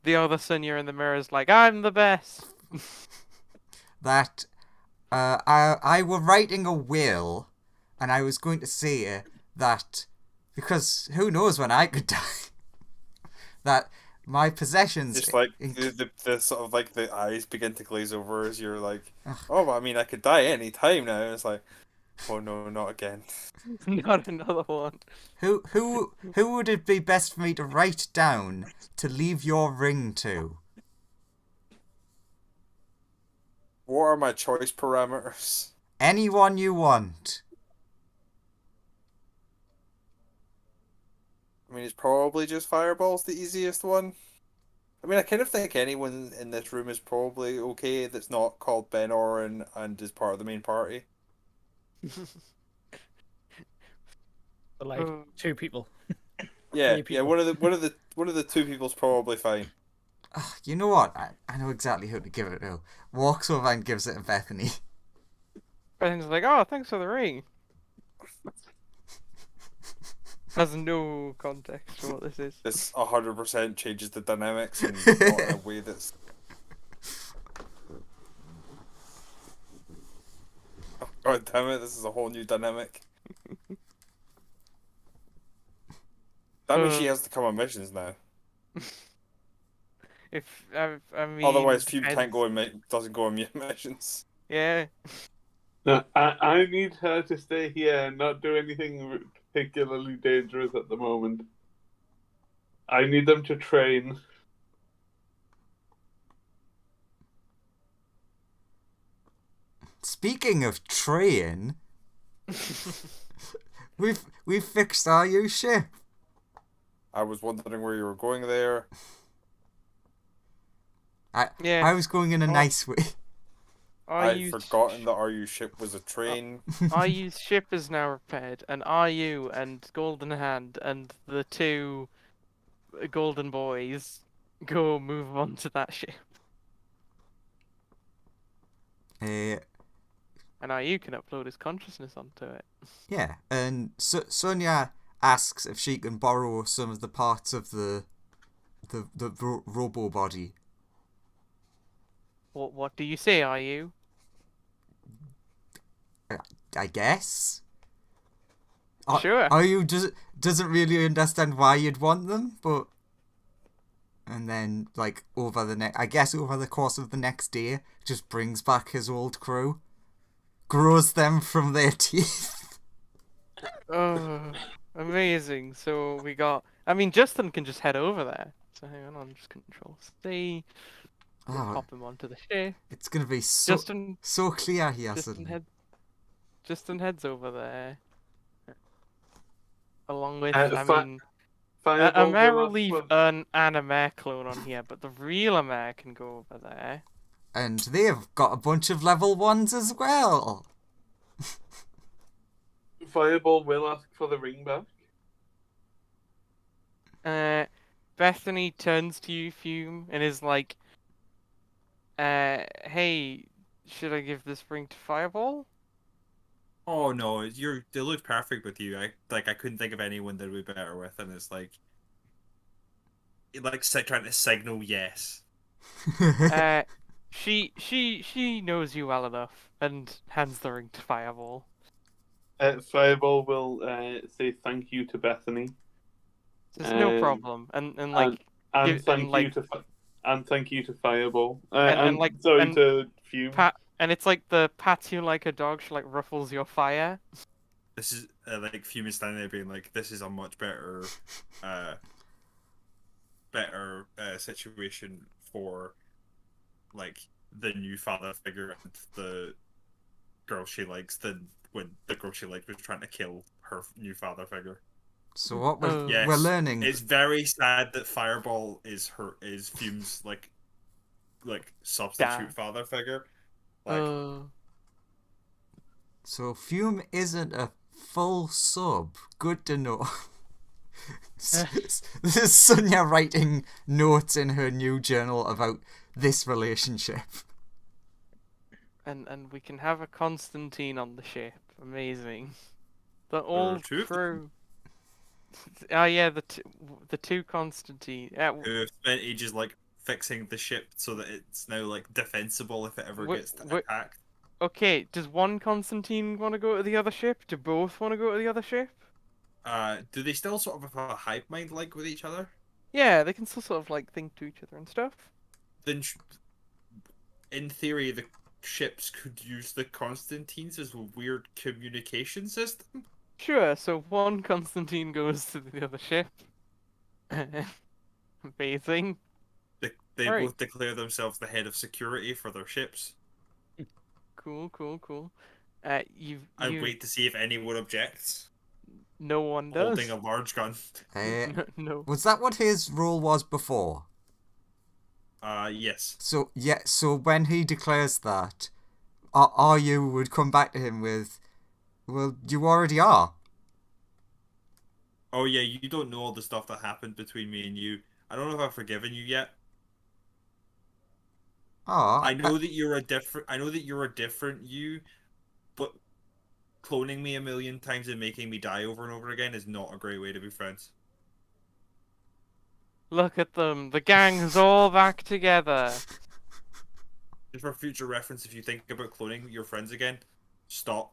[SPEAKER 1] The other Sonya in the mirror is like, I'm the best.
[SPEAKER 2] I were writing a will, and I was going to say that because who knows when I could die, that my possessions
[SPEAKER 5] Just like the sort of like the eyes begin to glaze over as you're like,
[SPEAKER 2] Ugh.
[SPEAKER 5] oh, I mean, I could die any time now. And it's like, oh no, not again.
[SPEAKER 1] Not another one.
[SPEAKER 2] who would it be best for me to write down to leave your ring to?
[SPEAKER 5] What are my choice parameters?
[SPEAKER 2] Anyone you want.
[SPEAKER 5] I mean, it's probably just Fireball's the easiest one. I mean, I kind of think anyone in this room is probably okay that's not called Ben Oren and is part of the main party.
[SPEAKER 4] But like
[SPEAKER 1] Uh,
[SPEAKER 4] 2 people.
[SPEAKER 5] Yeah,
[SPEAKER 4] Three
[SPEAKER 5] yeah.
[SPEAKER 4] people.
[SPEAKER 5] One of the 2 people's probably fine.
[SPEAKER 2] You know what? I know exactly who to give it to. Walks over and gives it to Bethany.
[SPEAKER 1] Bethany's like, oh, thanks for the ring. Has no context for what this is.
[SPEAKER 5] This 100% changes the dynamics and not in a way that's. Oh, God damn it! This is a whole new dynamic. That means she has to come on missions now.
[SPEAKER 1] If I mean,
[SPEAKER 5] Otherwise, Fume
[SPEAKER 1] depends.
[SPEAKER 5] can't go on doesn't go on missions.
[SPEAKER 1] Yeah.
[SPEAKER 3] No, I need her to stay here and not do anything particularly dangerous at the moment. I need them to train.
[SPEAKER 2] Speaking of train, we've fixed our new ship.
[SPEAKER 5] I was wondering where you were going there.
[SPEAKER 1] Yeah.
[SPEAKER 2] I was going in a
[SPEAKER 1] Oh.
[SPEAKER 2] nice way.
[SPEAKER 5] I'd forgotten that RU ship was a train.
[SPEAKER 1] RU's ship is now repaired, and RU and Golden Hand and the 2 Golden Boys go move on to that ship.
[SPEAKER 2] Uh,
[SPEAKER 1] And RU can upload his consciousness onto it.
[SPEAKER 2] yeah, and Sonia asks if she can borrow some of the parts of the robo body.
[SPEAKER 1] What do you say, RU?
[SPEAKER 2] I guess.
[SPEAKER 1] Sure.
[SPEAKER 2] You doesn't really understand why you'd want them, but and then like over the course of the next day, just brings back his old crew, grows them from their teeth.
[SPEAKER 1] Oh, amazing. So we got. I mean, Justin can just head over there. So hang on, just Control C. We'll
[SPEAKER 2] Oh,
[SPEAKER 1] pop him onto the ship.
[SPEAKER 2] it's gonna be so
[SPEAKER 1] Justin
[SPEAKER 2] clear here suddenly.
[SPEAKER 1] Justin heads over there. Along with,
[SPEAKER 3] Uh,
[SPEAKER 1] I
[SPEAKER 3] fa-
[SPEAKER 1] mean,
[SPEAKER 3] Fireball
[SPEAKER 1] Amer
[SPEAKER 3] will
[SPEAKER 1] will
[SPEAKER 3] ask
[SPEAKER 1] leave
[SPEAKER 3] for...
[SPEAKER 1] an Amer clone on here, but the real Amer can go over there.
[SPEAKER 2] And they've got a bunch of level 1s as well.
[SPEAKER 3] Fireball will ask for the ring back.
[SPEAKER 1] Bethany turns to you, Fume, and is like, hey, should I give this ring to Fireball?
[SPEAKER 6] Oh no, they look perfect with you. I couldn't think of anyone that would be better with, and it's like trying to signal yes.
[SPEAKER 1] She knows you well enough and hands the ring to Fireball.
[SPEAKER 3] Fireball will say thank you to Bethany.
[SPEAKER 1] There's no problem, and like
[SPEAKER 3] and
[SPEAKER 1] give-
[SPEAKER 3] thank
[SPEAKER 1] and, like-
[SPEAKER 3] you to and thank you to Fireball.
[SPEAKER 1] and, like,
[SPEAKER 3] sorry
[SPEAKER 1] and
[SPEAKER 3] to Fume.
[SPEAKER 1] and it's like the pats you like a dog. She like ruffles your fire.
[SPEAKER 6] This is like Fume is standing there being like, this is a much better, situation for like the new father figure and the girl she likes than when the girl she liked was trying to kill her new father figure.
[SPEAKER 2] So what
[SPEAKER 6] Yes,
[SPEAKER 2] we're learning...
[SPEAKER 6] It's very sad that Fireball is Fume's like substitute
[SPEAKER 1] Dad.
[SPEAKER 6] father figure. Like,
[SPEAKER 2] So Fume isn't a full sub. Good to know. This is Sonia writing notes in her new journal about this relationship.
[SPEAKER 1] And we can have a Constantine on the ship. Amazing. The
[SPEAKER 6] are
[SPEAKER 1] old
[SPEAKER 6] two of them.
[SPEAKER 1] crew. Oh yeah, the two Constantine.
[SPEAKER 6] who have spent ages like fixing the ship so that it's now like defensible if it ever
[SPEAKER 1] Wh-
[SPEAKER 6] gets
[SPEAKER 1] wh-
[SPEAKER 6] attacked.
[SPEAKER 1] Okay, does one Constantine want to go to the other ship? Do both want to go to the other ship?
[SPEAKER 6] Do they still sort of have a hive mind like with each other?
[SPEAKER 1] Yeah, they can still sort of like think to each other and stuff.
[SPEAKER 6] Then, in theory, the ships could use the Constantines as a weird communication system.
[SPEAKER 1] Sure, so one Constantine goes to the other ship. Amazing.
[SPEAKER 6] They
[SPEAKER 1] Right.
[SPEAKER 6] both declare themselves the head of security for their ships.
[SPEAKER 1] Cool. You
[SPEAKER 6] And wait to see if anyone objects.
[SPEAKER 1] No one does.
[SPEAKER 6] Holding a large gun.
[SPEAKER 1] No.
[SPEAKER 2] Was that what his role was before?
[SPEAKER 6] Yes.
[SPEAKER 2] So when he declares that, are you would come back to him with, well, you already are.
[SPEAKER 6] Oh yeah, you don't know all the stuff that happened between me and you. I don't know if I've forgiven you yet.
[SPEAKER 2] Oh,
[SPEAKER 6] I know that you're a different you, but cloning me a million times and making me die over and over again is not a great way to be friends.
[SPEAKER 1] Look at them. The gang's all back together.
[SPEAKER 6] Just for future reference, if you think about cloning your friends again, stop.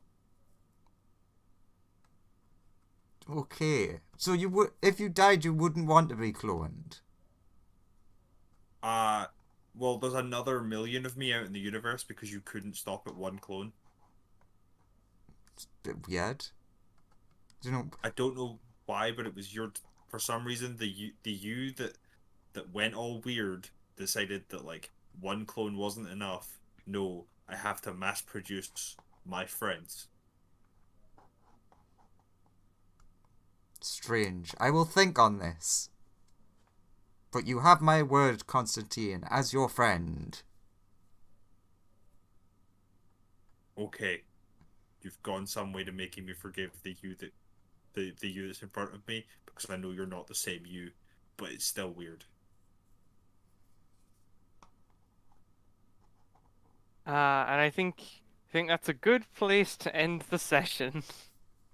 [SPEAKER 2] Okay. So you would, if you died, you wouldn't want to be cloned.
[SPEAKER 6] Well, there's another million of me out in the universe because you couldn't stop at one clone.
[SPEAKER 2] It's a bit weird. Do you know?
[SPEAKER 6] I don't know why, but it was for some reason the you that went all weird decided that like one clone wasn't enough. No, I have to mass produce my friends.
[SPEAKER 2] Strange. I will think on this. But you have my word, Constantine, as your friend.
[SPEAKER 6] Okay, you've gone some way to making me forgive the you that's in front of me because I know you're not the same you, but it's still weird.
[SPEAKER 1] And I think that's a good place to end the session.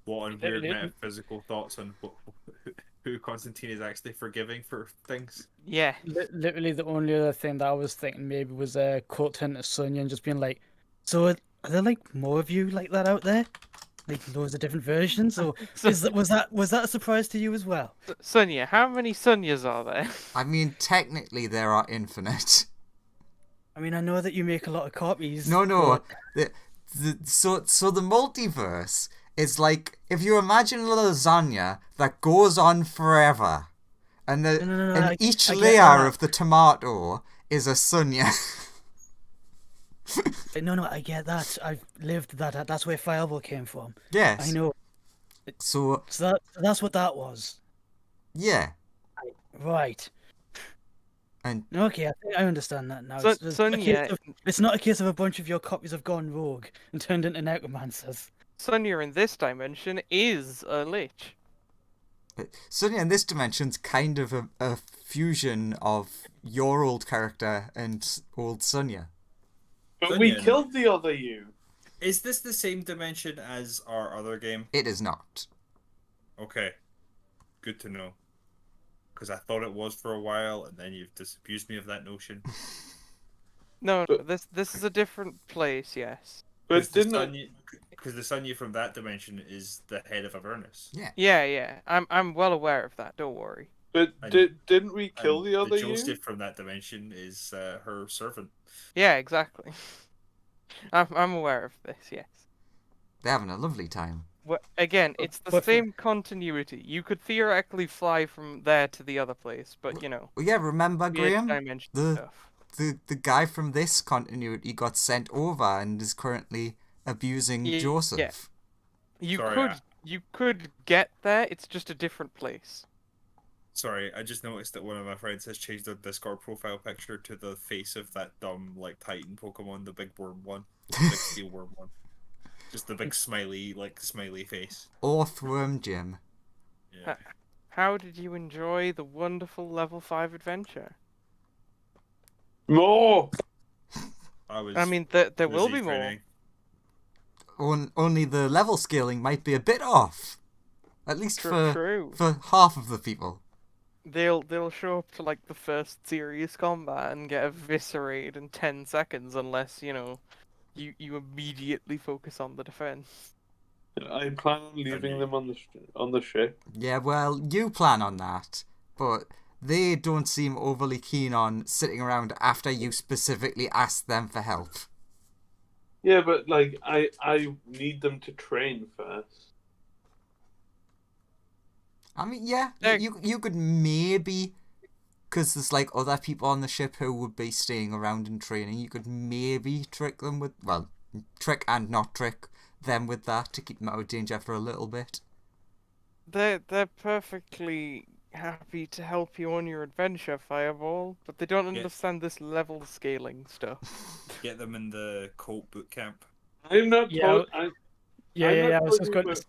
[SPEAKER 6] What on weird metaphysical thoughts on who Constantine is actually forgiving for things?
[SPEAKER 1] Yeah.
[SPEAKER 4] Literally, the only other thing that I was thinking maybe was Court turning to Sonya and just being like, "So are there like more of you like that out there? Like loads of different versions? Or was that a surprise to you as well?"
[SPEAKER 1] Sonya, how many Sonyas are there?
[SPEAKER 2] I mean, technically there are infinite.
[SPEAKER 4] I mean, I know that you make a lot of copies.
[SPEAKER 2] No.
[SPEAKER 4] but-
[SPEAKER 2] So the multiverse is like, if you imagine a lasagna that goes on forever, and
[SPEAKER 4] No,
[SPEAKER 2] each
[SPEAKER 4] I get
[SPEAKER 2] layer
[SPEAKER 4] that.
[SPEAKER 2] of the tomato is a Sonya.
[SPEAKER 4] No, I get that. I've lived that. That's where Fireball came from.
[SPEAKER 2] Yes.
[SPEAKER 4] I know.
[SPEAKER 2] So
[SPEAKER 4] So that's what that was.
[SPEAKER 2] yeah,
[SPEAKER 4] Right.
[SPEAKER 2] And
[SPEAKER 4] Okay, I think I understand that now.
[SPEAKER 1] So,
[SPEAKER 4] It's just a case
[SPEAKER 1] Sonia,
[SPEAKER 4] of, it's not a case of a bunch of your copies have gone rogue and turned into necromancers.
[SPEAKER 1] Sonia in this dimension is a lich.
[SPEAKER 2] Sonia in this dimension's kind of a fusion of your old character and old Sonia.
[SPEAKER 3] But we
[SPEAKER 6] Sonia,
[SPEAKER 3] killed the other you.
[SPEAKER 6] Is this the same dimension as our other game?
[SPEAKER 2] It is not.
[SPEAKER 6] Okay. Good to know. Because I thought it was for a while, and then you've disabused me of that notion.
[SPEAKER 1] No,
[SPEAKER 3] But-
[SPEAKER 1] this is a different place. Yes.
[SPEAKER 3] But didn't I...
[SPEAKER 6] Because the Sonya from that dimension is the head of Avernus.
[SPEAKER 2] Yeah.
[SPEAKER 1] Yeah. I'm well aware of that. Don't worry.
[SPEAKER 3] But
[SPEAKER 6] And-
[SPEAKER 3] didn't we kill
[SPEAKER 6] And
[SPEAKER 3] the other you?
[SPEAKER 6] Joseph from that dimension is her servant.
[SPEAKER 1] Yeah, exactly. I'm aware of this. Yes.
[SPEAKER 2] They're having a lovely time.
[SPEAKER 1] Well, again, it's the
[SPEAKER 4] but for-
[SPEAKER 1] same continuity. You could theoretically fly from there to the other place, but you know,
[SPEAKER 2] Well, yeah, remember,
[SPEAKER 1] weird
[SPEAKER 2] Graham?
[SPEAKER 1] dimension
[SPEAKER 2] the-
[SPEAKER 1] stuff.
[SPEAKER 2] The guy from this continuity got sent over and is currently abusing
[SPEAKER 1] Yeah.
[SPEAKER 2] Joseph.
[SPEAKER 1] You
[SPEAKER 6] Sorry,
[SPEAKER 1] could you could get there. It's just a different place.
[SPEAKER 6] Sorry, I just noticed that one of my friends has changed their Discord profile picture to the face of that dumb, like, Titan Pokemon, the big worm one. The big steel worm one. Just the big smiley face.
[SPEAKER 2] Orthworm Jim.
[SPEAKER 6] Yeah.
[SPEAKER 1] How did you enjoy the wonderful level 5 adventure?
[SPEAKER 3] More.
[SPEAKER 1] I mean, there will
[SPEAKER 6] busy
[SPEAKER 1] be more.
[SPEAKER 6] training.
[SPEAKER 2] Only the level scaling might be a bit off. At least
[SPEAKER 1] True.
[SPEAKER 2] for half of the people.
[SPEAKER 1] They'll show up to like the first serious combat and get eviscerated in 10 seconds unless, you know, you immediately focus on the defense.
[SPEAKER 3] I plan on leaving them on the ship.
[SPEAKER 2] Yeah, well, you plan on that, but they don't seem overly keen on sitting around after you specifically ask them for help.
[SPEAKER 3] Yeah, but like I need them to train first.
[SPEAKER 2] I mean, yeah,
[SPEAKER 1] There-
[SPEAKER 2] you could maybe, because there's like other people on the ship who would be staying around and training, you could maybe trick them with, well, trick and not trick them with that to keep them out of danger for a little bit.
[SPEAKER 1] They're perfectly happy to help you on your adventure, Fireball, but they don't
[SPEAKER 6] Yeah.
[SPEAKER 1] understand this level scaling stuff.
[SPEAKER 6] Get them in the Colt boot camp.
[SPEAKER 3] I'm not
[SPEAKER 4] Yeah,
[SPEAKER 3] told.
[SPEAKER 4] Yeah,
[SPEAKER 3] I'm
[SPEAKER 4] yeah,
[SPEAKER 3] not
[SPEAKER 4] yeah. I was
[SPEAKER 3] talking
[SPEAKER 4] just going
[SPEAKER 3] about
[SPEAKER 4] to.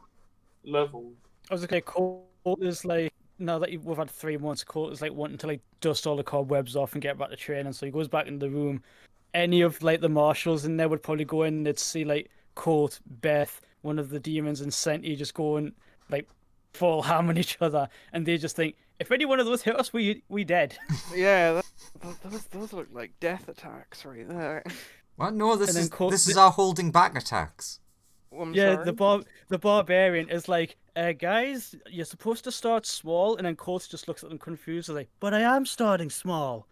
[SPEAKER 3] level.
[SPEAKER 4] I was okay. Colt is like now that we've had 3 months. Colt is like wanting to like dust all the cobwebs off and get back to training. So he goes back in the room. Any of like the marshals in there would probably go in and they'd see like Colt, Beth, one of the demons, and Senti just go and like fall ham on each other, and they just think if any one of those hit us, we dead.
[SPEAKER 1] Yeah, those look like death attacks right there.
[SPEAKER 2] Well, no, this
[SPEAKER 4] And then
[SPEAKER 2] is
[SPEAKER 4] Colt-
[SPEAKER 2] this is our holding back attacks.
[SPEAKER 1] I'm
[SPEAKER 4] Yeah,
[SPEAKER 1] sorry?
[SPEAKER 4] the barbarian is like, guys, you're supposed to start small, and then Colt just looks at them confused, like, but I am starting small.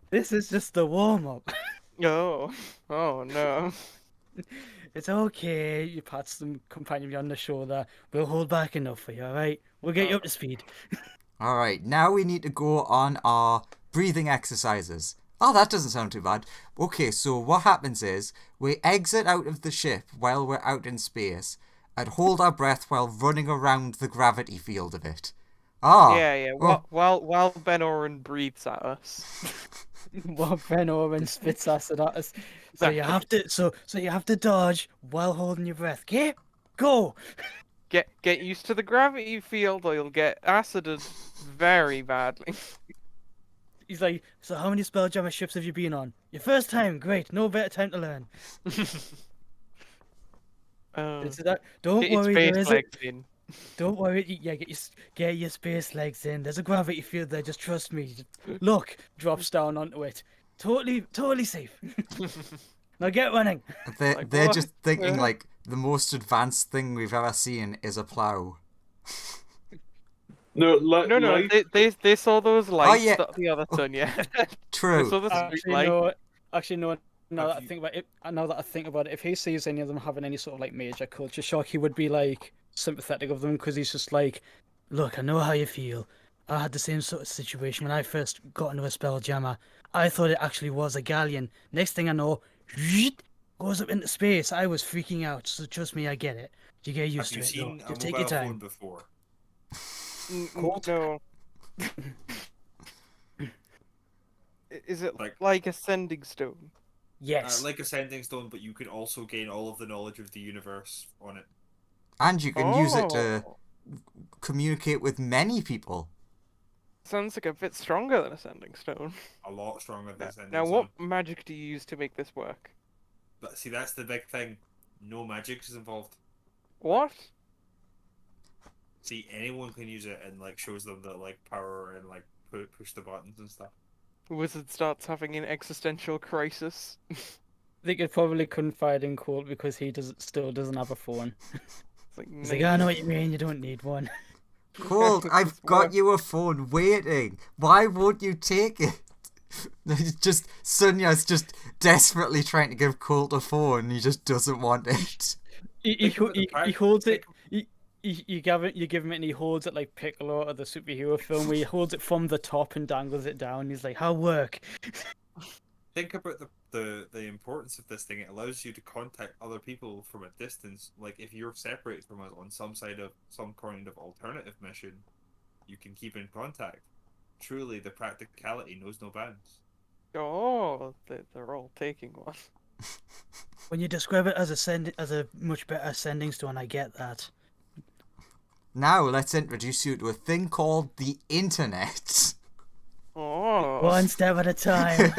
[SPEAKER 4] This is just the warm up.
[SPEAKER 1] Oh no.
[SPEAKER 4] It's okay. You pat some companion on the shoulder. We'll hold back enough for you, alright? We'll get you up to speed.
[SPEAKER 2] All right, now we need to go on our breathing exercises. Oh, that doesn't sound too bad. Okay, so what happens is we exit out of the ship while we're out in space and hold our breath while running around the gravity field of it. Ah.
[SPEAKER 1] Yeah.
[SPEAKER 2] Oh.
[SPEAKER 1] While Ben Oren breathes at us.
[SPEAKER 4] While Ben Owen spits acid at us. So you have to so you have to dodge while holding your breath. Okay? Go!
[SPEAKER 1] Get used to the gravity field, or you'll get acided very badly.
[SPEAKER 4] He's like, so how many Spelljammer ships have you been on? Your first time, great. No better time to learn. It's that, don't
[SPEAKER 1] Get your
[SPEAKER 4] worry,
[SPEAKER 1] space
[SPEAKER 4] there is
[SPEAKER 1] legs in.
[SPEAKER 4] don't worry. Yeah, get your space legs in. There's a gravity field there. Just trust me. Just look, drops down onto it. Totally safe. Now get running.
[SPEAKER 2] They're,
[SPEAKER 1] Like,
[SPEAKER 2] they're
[SPEAKER 1] what?
[SPEAKER 2] just thinking
[SPEAKER 1] Yeah.
[SPEAKER 2] like the most advanced thing we've ever seen is a plow.
[SPEAKER 3] No,
[SPEAKER 1] No,
[SPEAKER 3] like,
[SPEAKER 1] they saw those lights
[SPEAKER 2] yeah.
[SPEAKER 1] that the other son, yeah. They
[SPEAKER 2] True.
[SPEAKER 1] saw the street
[SPEAKER 4] Actually,
[SPEAKER 1] light.
[SPEAKER 4] no. Actually, no. Now that I
[SPEAKER 6] you-
[SPEAKER 4] think about it, if he sees any of them having any sort of like major culture shock, he would be like sympathetic of them because he's just like, look, I know how you feel. I had the same sort of situation when I first got into a Spelljammer. I thought it actually was a galleon. Next thing I know, goes up into space. I was freaking out. So trust me, I get it. You get
[SPEAKER 6] Have
[SPEAKER 4] used
[SPEAKER 6] you
[SPEAKER 4] to it.
[SPEAKER 6] seen
[SPEAKER 4] Though.
[SPEAKER 6] a
[SPEAKER 4] Just take
[SPEAKER 6] mobile
[SPEAKER 4] your
[SPEAKER 6] phone
[SPEAKER 4] time.
[SPEAKER 6] before?
[SPEAKER 4] Cold?
[SPEAKER 1] No. Is it
[SPEAKER 6] Like-
[SPEAKER 1] like ascending stone?
[SPEAKER 4] Yes.
[SPEAKER 6] Like Ascending Stone, but you can also gain all of the knowledge of the universe on it.
[SPEAKER 2] And you can use it to
[SPEAKER 1] Oh,
[SPEAKER 2] communicate with many people.
[SPEAKER 1] sounds like a bit stronger than ascending stone.
[SPEAKER 6] A lot stronger than Ascending
[SPEAKER 1] Now,
[SPEAKER 6] Stone.
[SPEAKER 1] what magic do you use to make this work?
[SPEAKER 6] But see, that's the big thing. No magic is involved.
[SPEAKER 1] What?
[SPEAKER 6] See, anyone can use it, and like shows them the like power and like push the buttons and stuff.
[SPEAKER 1] Wizard starts having an existential crisis.
[SPEAKER 4] They could probably confide in Colt because he still doesn't have a phone.
[SPEAKER 1] It's like,
[SPEAKER 4] He's like, I know what you mean, you don't need one.
[SPEAKER 2] Colt, I've got you a phone waiting. Why won't you take it? It's just Sunya's just desperately trying to give Colt a phone. He just doesn't want it.
[SPEAKER 4] He
[SPEAKER 6] Think about the
[SPEAKER 4] he
[SPEAKER 6] fact-
[SPEAKER 4] holds it.
[SPEAKER 6] think-
[SPEAKER 4] You give him it, and he holds it like Piccolo or the superhero film, where he holds it from the top and dangles it down. He's like, "How work?"
[SPEAKER 6] Think about the importance of this thing. It allows you to contact other people from a distance. Like if you're separated from us on some side of some kind of alternative mission, you can keep in contact. Truly, the practicality knows no bounds.
[SPEAKER 1] Oh, they're all taking one.
[SPEAKER 4] When you describe it as a much better ascending stone, I get that.
[SPEAKER 2] Now let's introduce you to a thing called the internet.
[SPEAKER 1] Oh.
[SPEAKER 4] One step at a time.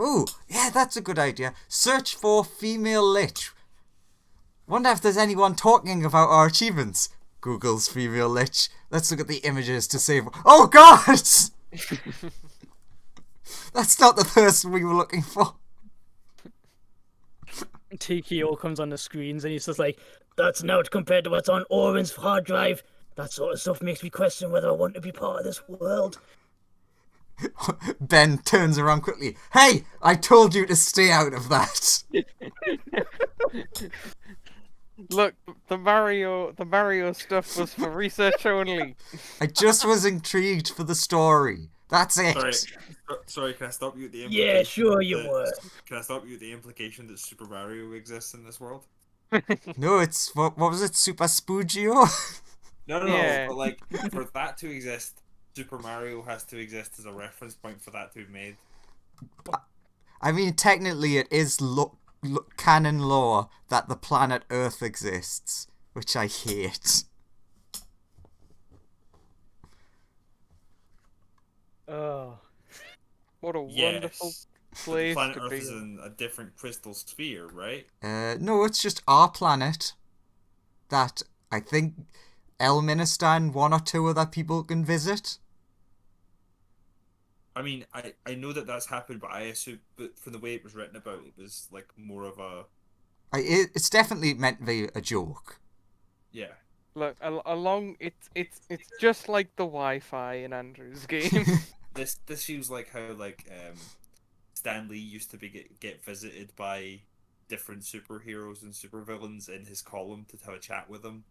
[SPEAKER 2] Ooh, yeah, that's a good idea. Search for female lich. Wonder if there's anyone talking about our achievements. Google's female lich. Let's look at the images to save. Oh God! That's not the person we were looking for.
[SPEAKER 4] TKO comes on the screens, and he's just like, "That's not compared to what's on Oren's hard drive. That sort of stuff makes me question whether I want to be part of this world."
[SPEAKER 2] Ben turns around quickly. Hey, I told you to stay out of that.
[SPEAKER 1] Look, the Mario stuff was for research only.
[SPEAKER 2] I just was intrigued for the story. That's it.
[SPEAKER 6] Sorry, can I stop you at the
[SPEAKER 4] Yeah,
[SPEAKER 6] implication
[SPEAKER 4] sure you
[SPEAKER 6] that-
[SPEAKER 4] were.
[SPEAKER 6] Can I stop you at the implication that Super Mario exists in this world?
[SPEAKER 2] No, it's what was it? Super Spoogio?
[SPEAKER 6] No,
[SPEAKER 1] Yeah.
[SPEAKER 6] but like for that to exist, Super Mario has to exist as a reference point for that to be made.
[SPEAKER 2] I mean, technically, it is canon lore that the planet Earth exists, which I hate.
[SPEAKER 4] Oh,
[SPEAKER 1] What a wonderful
[SPEAKER 6] Yes.
[SPEAKER 1] place
[SPEAKER 6] Planet
[SPEAKER 1] to
[SPEAKER 6] Earth
[SPEAKER 1] be.
[SPEAKER 6] is in a different crystal sphere, right?
[SPEAKER 2] No, it's just our planet that I think Elminister and one or two other people can visit.
[SPEAKER 6] I mean, I know that that's happened, but I assume, but from the way it was written about, it was like more of a
[SPEAKER 2] It's definitely meant to be a joke.
[SPEAKER 6] yeah.
[SPEAKER 1] Look, along it's just like the Wi-Fi in Andrew's game.
[SPEAKER 6] This feels like how Stan Lee used to get visited by different superheroes and supervillains in his column to have a chat with them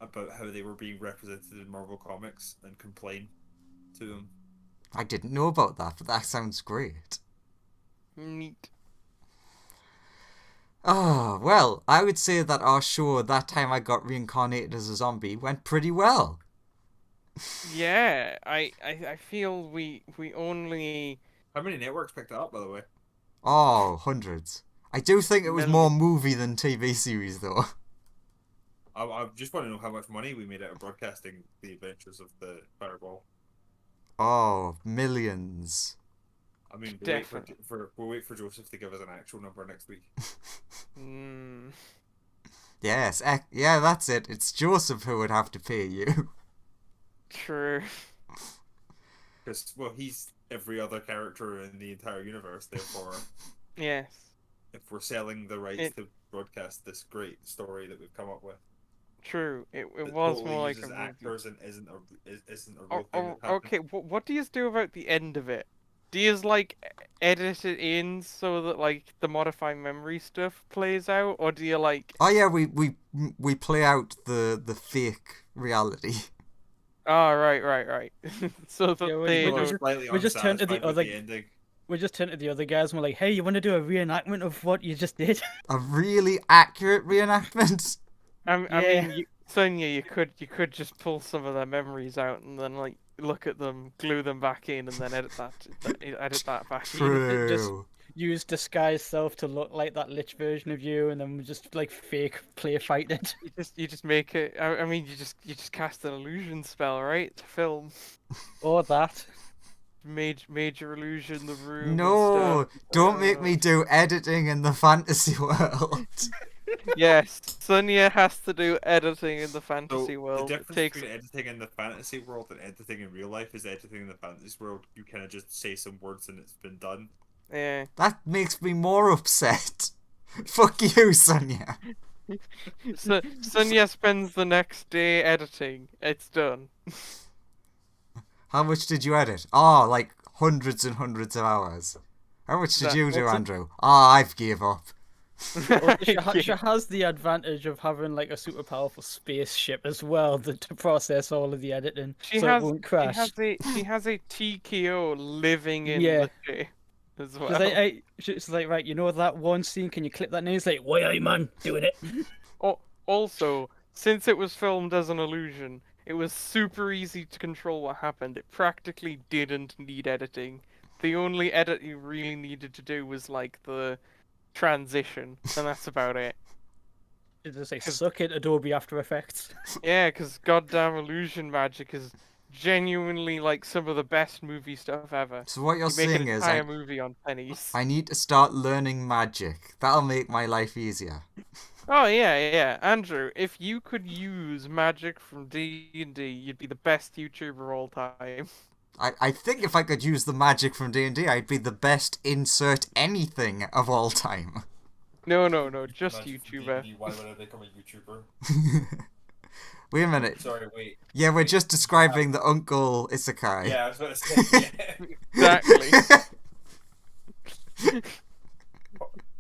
[SPEAKER 6] about how they were being represented in Marvel Comics and complain to him.
[SPEAKER 2] I didn't know about that, but that sounds great.
[SPEAKER 1] Neat.
[SPEAKER 2] Oh, well, I would say that our show, that time I got reincarnated as a zombie, went pretty well.
[SPEAKER 1] Yeah, I feel we only.
[SPEAKER 6] How many networks picked it up, by the way?
[SPEAKER 2] Oh, hundreds. I do think it was more movie than TV series, though.
[SPEAKER 6] I just want to know how much money we made out of broadcasting the adventures of the Fireball.
[SPEAKER 2] Oh, millions.
[SPEAKER 6] I mean,
[SPEAKER 1] Definitely.
[SPEAKER 6] we'll wait for Joseph to give us an actual number next week.
[SPEAKER 1] Mm,
[SPEAKER 2] Yes, yeah, that's it. It's Joseph who would have to pay you.
[SPEAKER 1] true.
[SPEAKER 6] Because, well, he's every other character in the entire universe, therefore,
[SPEAKER 1] Yes.
[SPEAKER 6] if we're selling the rights to broadcast this great story that we've come up with,
[SPEAKER 1] True. It
[SPEAKER 6] that
[SPEAKER 1] was
[SPEAKER 6] totally
[SPEAKER 1] more like a
[SPEAKER 6] uses
[SPEAKER 1] movie.
[SPEAKER 6] actors and isn't a real
[SPEAKER 1] Oh,
[SPEAKER 6] thing that happened.
[SPEAKER 1] okay. What do you do about the end of it? Do you like edit it in so that like the modify memory stuff plays out, or do you like?
[SPEAKER 2] Oh yeah, we play out the fake reality.
[SPEAKER 1] Oh, right. So that
[SPEAKER 4] Yeah, we-
[SPEAKER 1] they
[SPEAKER 4] we
[SPEAKER 6] People are
[SPEAKER 1] don't.
[SPEAKER 6] slightly
[SPEAKER 4] we just turn to the
[SPEAKER 6] unsatisfied with
[SPEAKER 4] other-
[SPEAKER 6] the ending.
[SPEAKER 4] we just turned to the other guys and we're like, "Hey, you want to do a reenactment of what you just did?"
[SPEAKER 2] A really accurate reenactment.
[SPEAKER 1] I
[SPEAKER 4] Yeah.
[SPEAKER 1] mean, Sonia, you could just pull some of their memories out and then like look at them, glue them back in, and then edit that back in.
[SPEAKER 2] True.
[SPEAKER 4] Use disguise self to look like that lich version of you, and then just like fake play fight it.
[SPEAKER 1] You just make it. I mean, you just cast an illusion spell, right? To film
[SPEAKER 4] Or that.
[SPEAKER 1] major illusion the room.
[SPEAKER 2] No,
[SPEAKER 1] and stuff.
[SPEAKER 2] don't make me do editing in the fantasy world.
[SPEAKER 1] Yes, Sonia has to do editing in the
[SPEAKER 6] So
[SPEAKER 1] fantasy
[SPEAKER 6] the
[SPEAKER 1] world. It
[SPEAKER 6] difference
[SPEAKER 1] takes
[SPEAKER 6] between editing in the fantasy world and editing in real life is editing in the fantasy world. You kind of just say some words and it's been done.
[SPEAKER 1] yeah.
[SPEAKER 2] That makes me more upset. Fuck you, Sonia.
[SPEAKER 1] So Sonia spends the next day editing. It's done.
[SPEAKER 2] How much did you edit? Oh, like hundreds and hundreds of hours. How much did
[SPEAKER 1] That-
[SPEAKER 2] you do,
[SPEAKER 4] what's it-
[SPEAKER 2] Andrew? I've gave up.
[SPEAKER 4] Well, she has the advantage of having like a super powerful spaceship as well to process all of the editing,
[SPEAKER 1] She
[SPEAKER 4] so
[SPEAKER 1] has
[SPEAKER 4] it won't crash.
[SPEAKER 1] she has a TKO living in
[SPEAKER 4] Yeah.
[SPEAKER 1] the ship as well.
[SPEAKER 4] She's like, right, you know that one scene? Can you clip that? And he's like, why are you, man, doing it?
[SPEAKER 1] Also, since it was filmed as an illusion, it was super easy to control what happened. It practically didn't need editing. The only edit you really needed to do was like the transition, and that's about it.
[SPEAKER 4] It's just like, suck it, Adobe After Effects.
[SPEAKER 1] Yeah, because goddamn illusion magic is genuinely like some of the best movie stuff ever.
[SPEAKER 2] So what you're
[SPEAKER 1] You make an
[SPEAKER 2] saying is
[SPEAKER 1] entire movie on pennies.
[SPEAKER 2] I need to start learning magic. That'll make my life easier.
[SPEAKER 1] Oh yeah. Andrew, if you could use magic from D&D, you'd be the best YouTuber of all time.
[SPEAKER 2] I think if I could use the magic from D&D, I'd be the best insert anything of all time.
[SPEAKER 1] No, just
[SPEAKER 6] Magic from
[SPEAKER 1] YouTuber.
[SPEAKER 6] D&D, why would I become a YouTuber?
[SPEAKER 2] Wait a minute.
[SPEAKER 6] Sorry, wait.
[SPEAKER 2] Yeah, we're just describing the Uncle Isekai.
[SPEAKER 6] Yeah, I was about to say. Yeah.
[SPEAKER 1] Exactly.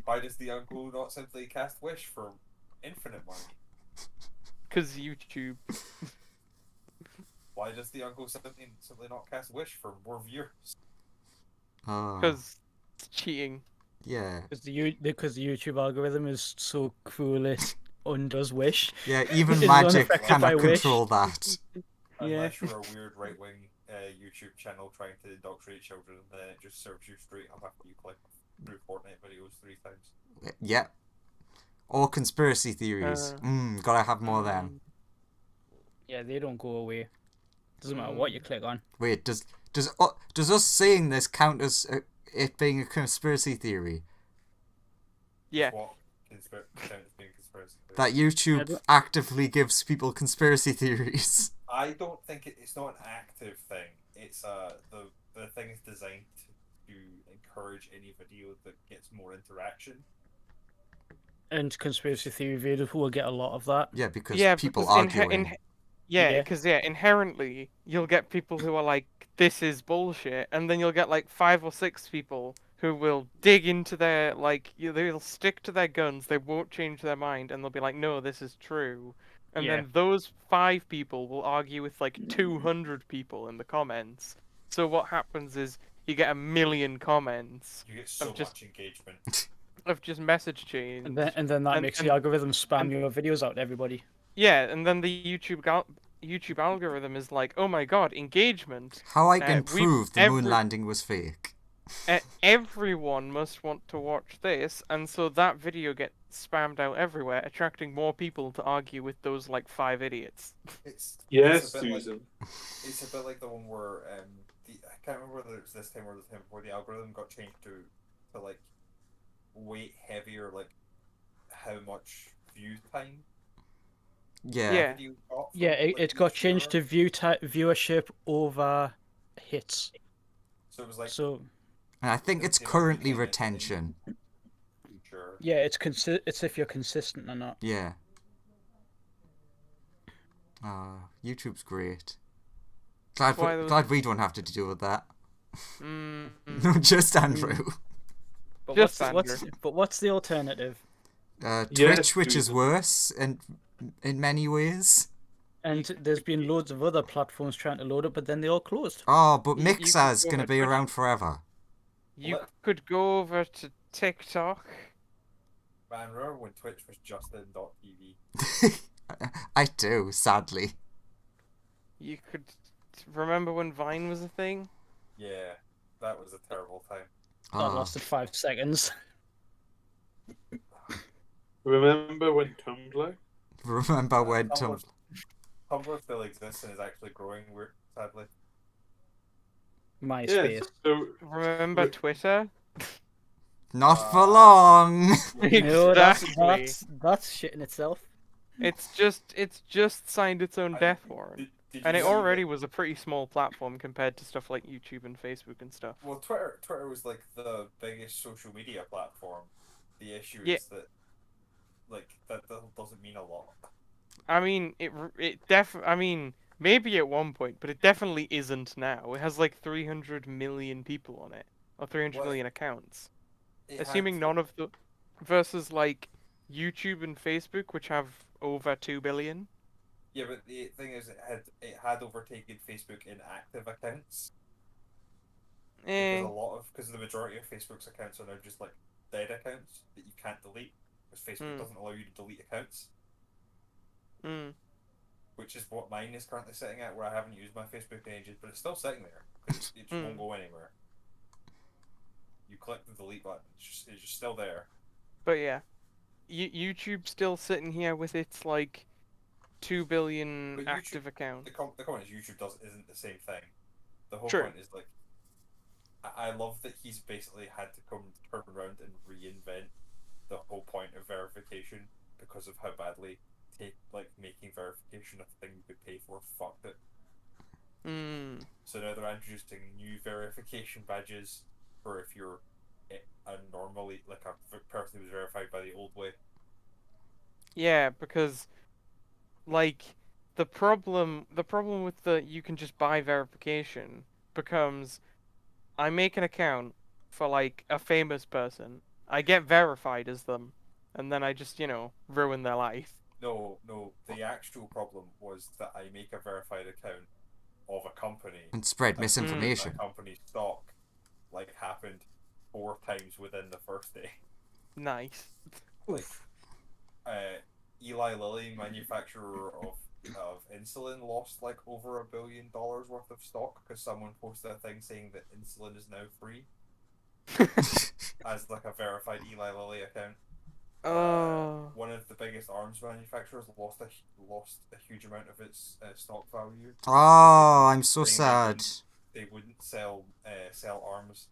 [SPEAKER 6] Why does the uncle not simply cast wish for infinite money?
[SPEAKER 1] Because YouTube.
[SPEAKER 6] Why does the uncle simply not cast wish for more viewers?
[SPEAKER 2] Oh,
[SPEAKER 1] Because it's cheating.
[SPEAKER 2] yeah.
[SPEAKER 4] Because the YouTube algorithm is so cruel it undoes wish.
[SPEAKER 2] Yeah, even
[SPEAKER 4] It's
[SPEAKER 2] magic
[SPEAKER 4] unaffected by
[SPEAKER 2] cannot
[SPEAKER 4] wish.
[SPEAKER 2] control that.
[SPEAKER 6] Unless you're a weird right-wing YouTube channel trying to indoctrinate children, and then it just serves you straight up after you click through Fortnite videos 3 times.
[SPEAKER 2] Yeah. Or conspiracy theories. Gotta have more of them.
[SPEAKER 4] Yeah, they don't go away. Doesn't matter what you click on.
[SPEAKER 2] Wait, does us saying this count as it being a conspiracy theory?
[SPEAKER 1] Yeah.
[SPEAKER 6] What count as being conspiracy theories?
[SPEAKER 2] That YouTube actively gives people conspiracy theories.
[SPEAKER 6] I don't think it's not an active thing. It's the thing is designed to encourage any video that gets more interaction.
[SPEAKER 4] And conspiracy theory videos will get a lot of that.
[SPEAKER 2] Yeah, because
[SPEAKER 1] Yeah,
[SPEAKER 2] people
[SPEAKER 1] because
[SPEAKER 2] arguing.
[SPEAKER 4] Yeah.
[SPEAKER 1] because inherently you'll get people who are like, this is bullshit, and then you'll get like 5 or 6 people who will dig into their they'll stick to their guns, they won't change their mind, and they'll be like, no, this is true. And
[SPEAKER 4] Yeah.
[SPEAKER 1] then those 5 people will argue with like 200 people in the comments. So what happens is you get 1 million comments
[SPEAKER 6] You get so
[SPEAKER 1] just-
[SPEAKER 6] much engagement.
[SPEAKER 1] of just message chains.
[SPEAKER 4] And then that
[SPEAKER 1] And-
[SPEAKER 4] makes
[SPEAKER 1] and-
[SPEAKER 4] the algorithm spam
[SPEAKER 1] and-
[SPEAKER 4] your videos out to everybody.
[SPEAKER 1] Yeah, and then the YouTube algorithm is like, oh my god, engagement.
[SPEAKER 2] How I
[SPEAKER 1] we-
[SPEAKER 2] can prove the moon
[SPEAKER 1] every-
[SPEAKER 2] landing was fake.
[SPEAKER 1] Everyone must want to watch this, and so that video gets spammed out everywhere, attracting more people to argue with those like 5 idiots.
[SPEAKER 3] Yes,
[SPEAKER 6] it's a bit
[SPEAKER 3] Susan.
[SPEAKER 6] It's a bit like the one where I can't remember whether it's this time or the time before the algorithm got changed to like weight heavier like how much view time.
[SPEAKER 2] Yeah.
[SPEAKER 1] Yeah.
[SPEAKER 6] Video got from,
[SPEAKER 4] Yeah,
[SPEAKER 6] like,
[SPEAKER 4] it got
[SPEAKER 6] each
[SPEAKER 4] changed to
[SPEAKER 6] viewer.
[SPEAKER 4] viewership over hits.
[SPEAKER 6] So it was like
[SPEAKER 4] So
[SPEAKER 2] And I think it's
[SPEAKER 6] You know,
[SPEAKER 2] currently
[SPEAKER 6] you can-
[SPEAKER 2] retention.
[SPEAKER 6] sure.
[SPEAKER 4] yeah, it's if you're consistent or not.
[SPEAKER 2] Yeah. YouTube's great.
[SPEAKER 1] why those-
[SPEAKER 2] Glad we don't have to deal with that.
[SPEAKER 1] Mm,
[SPEAKER 2] No, just Andrew.
[SPEAKER 4] But
[SPEAKER 1] Just
[SPEAKER 4] what's the alternative?
[SPEAKER 2] Twitch,
[SPEAKER 3] Yes,
[SPEAKER 2] which is
[SPEAKER 3] Susan.
[SPEAKER 2] worse in many ways.
[SPEAKER 4] And there's been loads of other platforms trying to load it, but then they all closed.
[SPEAKER 2] Oh, but
[SPEAKER 1] You
[SPEAKER 2] Mixer's
[SPEAKER 1] could go
[SPEAKER 2] gonna
[SPEAKER 1] to
[SPEAKER 2] be
[SPEAKER 1] Twitch.
[SPEAKER 2] around forever.
[SPEAKER 1] You
[SPEAKER 6] Let-
[SPEAKER 1] could go over to TikTok.
[SPEAKER 6] Man, remember when Twitch was Justin.tv?
[SPEAKER 2] I do, sadly.
[SPEAKER 1] You could remember when Vine was a thing?
[SPEAKER 5] Yeah, that was a terrible time.
[SPEAKER 4] That
[SPEAKER 2] Oh,
[SPEAKER 4] lasted 5 seconds.
[SPEAKER 3] Remember when Tumblr?
[SPEAKER 2] remember when
[SPEAKER 5] Tumblr still exists and is actually growing, sadly.
[SPEAKER 4] MySpace.
[SPEAKER 3] Yes. So
[SPEAKER 1] Remember Twitter?
[SPEAKER 2] Not for long.
[SPEAKER 4] No,
[SPEAKER 1] Exactly.
[SPEAKER 4] that's shit in itself.
[SPEAKER 1] It's just signed its own death warrant.
[SPEAKER 5] Did
[SPEAKER 1] And
[SPEAKER 5] you
[SPEAKER 1] it
[SPEAKER 5] see
[SPEAKER 1] already
[SPEAKER 5] that-
[SPEAKER 1] was a pretty small platform compared to stuff like YouTube and Facebook and stuff.
[SPEAKER 5] Well, Twitter was like the biggest social media platform. The issue
[SPEAKER 1] Yeah.
[SPEAKER 5] is that, like, that doesn't mean a lot.
[SPEAKER 1] I mean, I mean, maybe at one point, but it definitely isn't now. It has like 300 million people on it, or 300
[SPEAKER 5] What?
[SPEAKER 1] million accounts.
[SPEAKER 5] It
[SPEAKER 1] Assuming
[SPEAKER 5] had,
[SPEAKER 1] none of the versus like YouTube and Facebook, which have over 2 billion.
[SPEAKER 5] Yeah, but the thing is, it had overtaken Facebook in active accounts because the majority of Facebook's accounts are now just like dead accounts that you can't delete because Facebook doesn't allow you to delete accounts. Which is what mine is currently sitting at, where I haven't used my Facebook in ages, but it's still sitting there because it just won't go anywhere. You click the delete button, it's just still there.
[SPEAKER 1] But yeah, YouTube's still sitting here with its like 2 billion
[SPEAKER 5] But
[SPEAKER 1] active
[SPEAKER 5] YouTube-
[SPEAKER 1] accounts.
[SPEAKER 5] The comment is YouTube isn't the same thing. The whole
[SPEAKER 1] True.
[SPEAKER 5] point is like, I love that he's basically had to turn around and reinvent the whole point of verification because of how badly making verification a thing you could pay for fucked it. So now they're introducing new verification badges for if you're a normally like a person who was verified by the old way.
[SPEAKER 1] Yeah, because like the problem with the you can just buy verification becomes I make an account for like a famous person, I get verified as them, and then I just, ruin their life.
[SPEAKER 5] No, the actual problem was that I make a verified account of a company
[SPEAKER 2] And spread
[SPEAKER 5] and
[SPEAKER 2] misinformation.
[SPEAKER 5] that company's stock happened 4 times within the first day.
[SPEAKER 1] Nice.
[SPEAKER 5] Like, Eli Lilly, manufacturer of insulin, lost like over $1 billion worth of stock because someone posted a thing saying that insulin is now free as like a verified Eli Lilly account.
[SPEAKER 1] Oh.
[SPEAKER 5] One of the biggest arms manufacturers lost a huge amount of its stock value.
[SPEAKER 2] Oh, I'm so
[SPEAKER 5] Saying
[SPEAKER 2] sad.
[SPEAKER 5] They wouldn't sell arms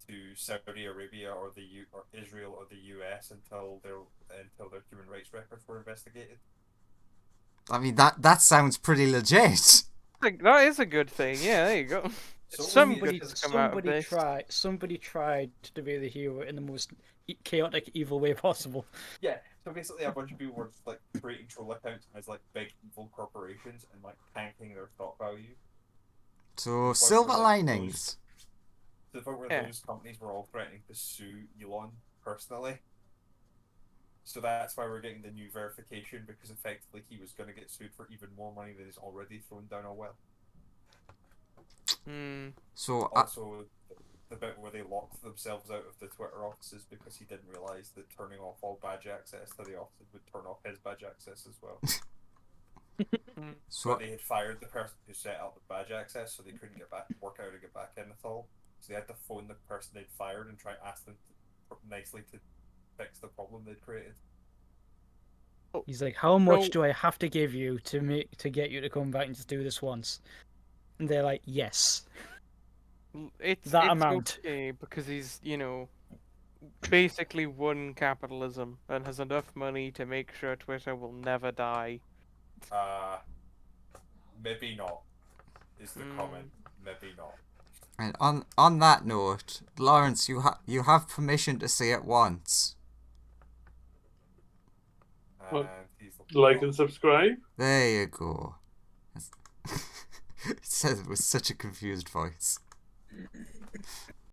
[SPEAKER 5] to Saudi Arabia or Israel or the US until their human rights records were investigated.
[SPEAKER 2] I mean, that sounds pretty legit.
[SPEAKER 1] That is a good thing. Yeah, there you go.
[SPEAKER 5] So
[SPEAKER 1] Some
[SPEAKER 5] we-
[SPEAKER 1] good has come out of this.
[SPEAKER 4] Somebody tried to be the hero in the most chaotic, evil way possible.
[SPEAKER 5] Yeah, so basically a bunch of people were just like creating troll accounts as like big evil corporations and like tanking their stock value.
[SPEAKER 2] So, silver linings.
[SPEAKER 5] To the point where
[SPEAKER 1] Yeah.
[SPEAKER 5] those companies were all threatening to sue Elon personally. So that's why we're getting the new verification, because effectively he was going to get sued for even more money than he's already thrown down a well.
[SPEAKER 2] So,
[SPEAKER 5] Also, the bit where they locked themselves out of the Twitter offices because he didn't realise that turning off all badge access to the offices would turn off his badge access as well.
[SPEAKER 2] so
[SPEAKER 5] But they had fired the person who set up the badge access, so they couldn't work out how to get back in at all. So they had to phone the person they'd fired and try and ask them nicely to fix the problem they'd created.
[SPEAKER 4] He's like, how much
[SPEAKER 1] No.
[SPEAKER 4] do I have to give you to get you to come back and just do this once? And they're like, yes.
[SPEAKER 1] It's
[SPEAKER 4] That amount.
[SPEAKER 1] okay because he's, basically won capitalism and has enough money to make sure Twitter will never die.
[SPEAKER 5] Maybe not, is the comment. Maybe not.
[SPEAKER 2] and on that note, Lawrence, you have permission to say it once.
[SPEAKER 5] And
[SPEAKER 3] What?
[SPEAKER 5] he's
[SPEAKER 3] Like and subscribe.
[SPEAKER 2] There you go. It says it with such a confused voice.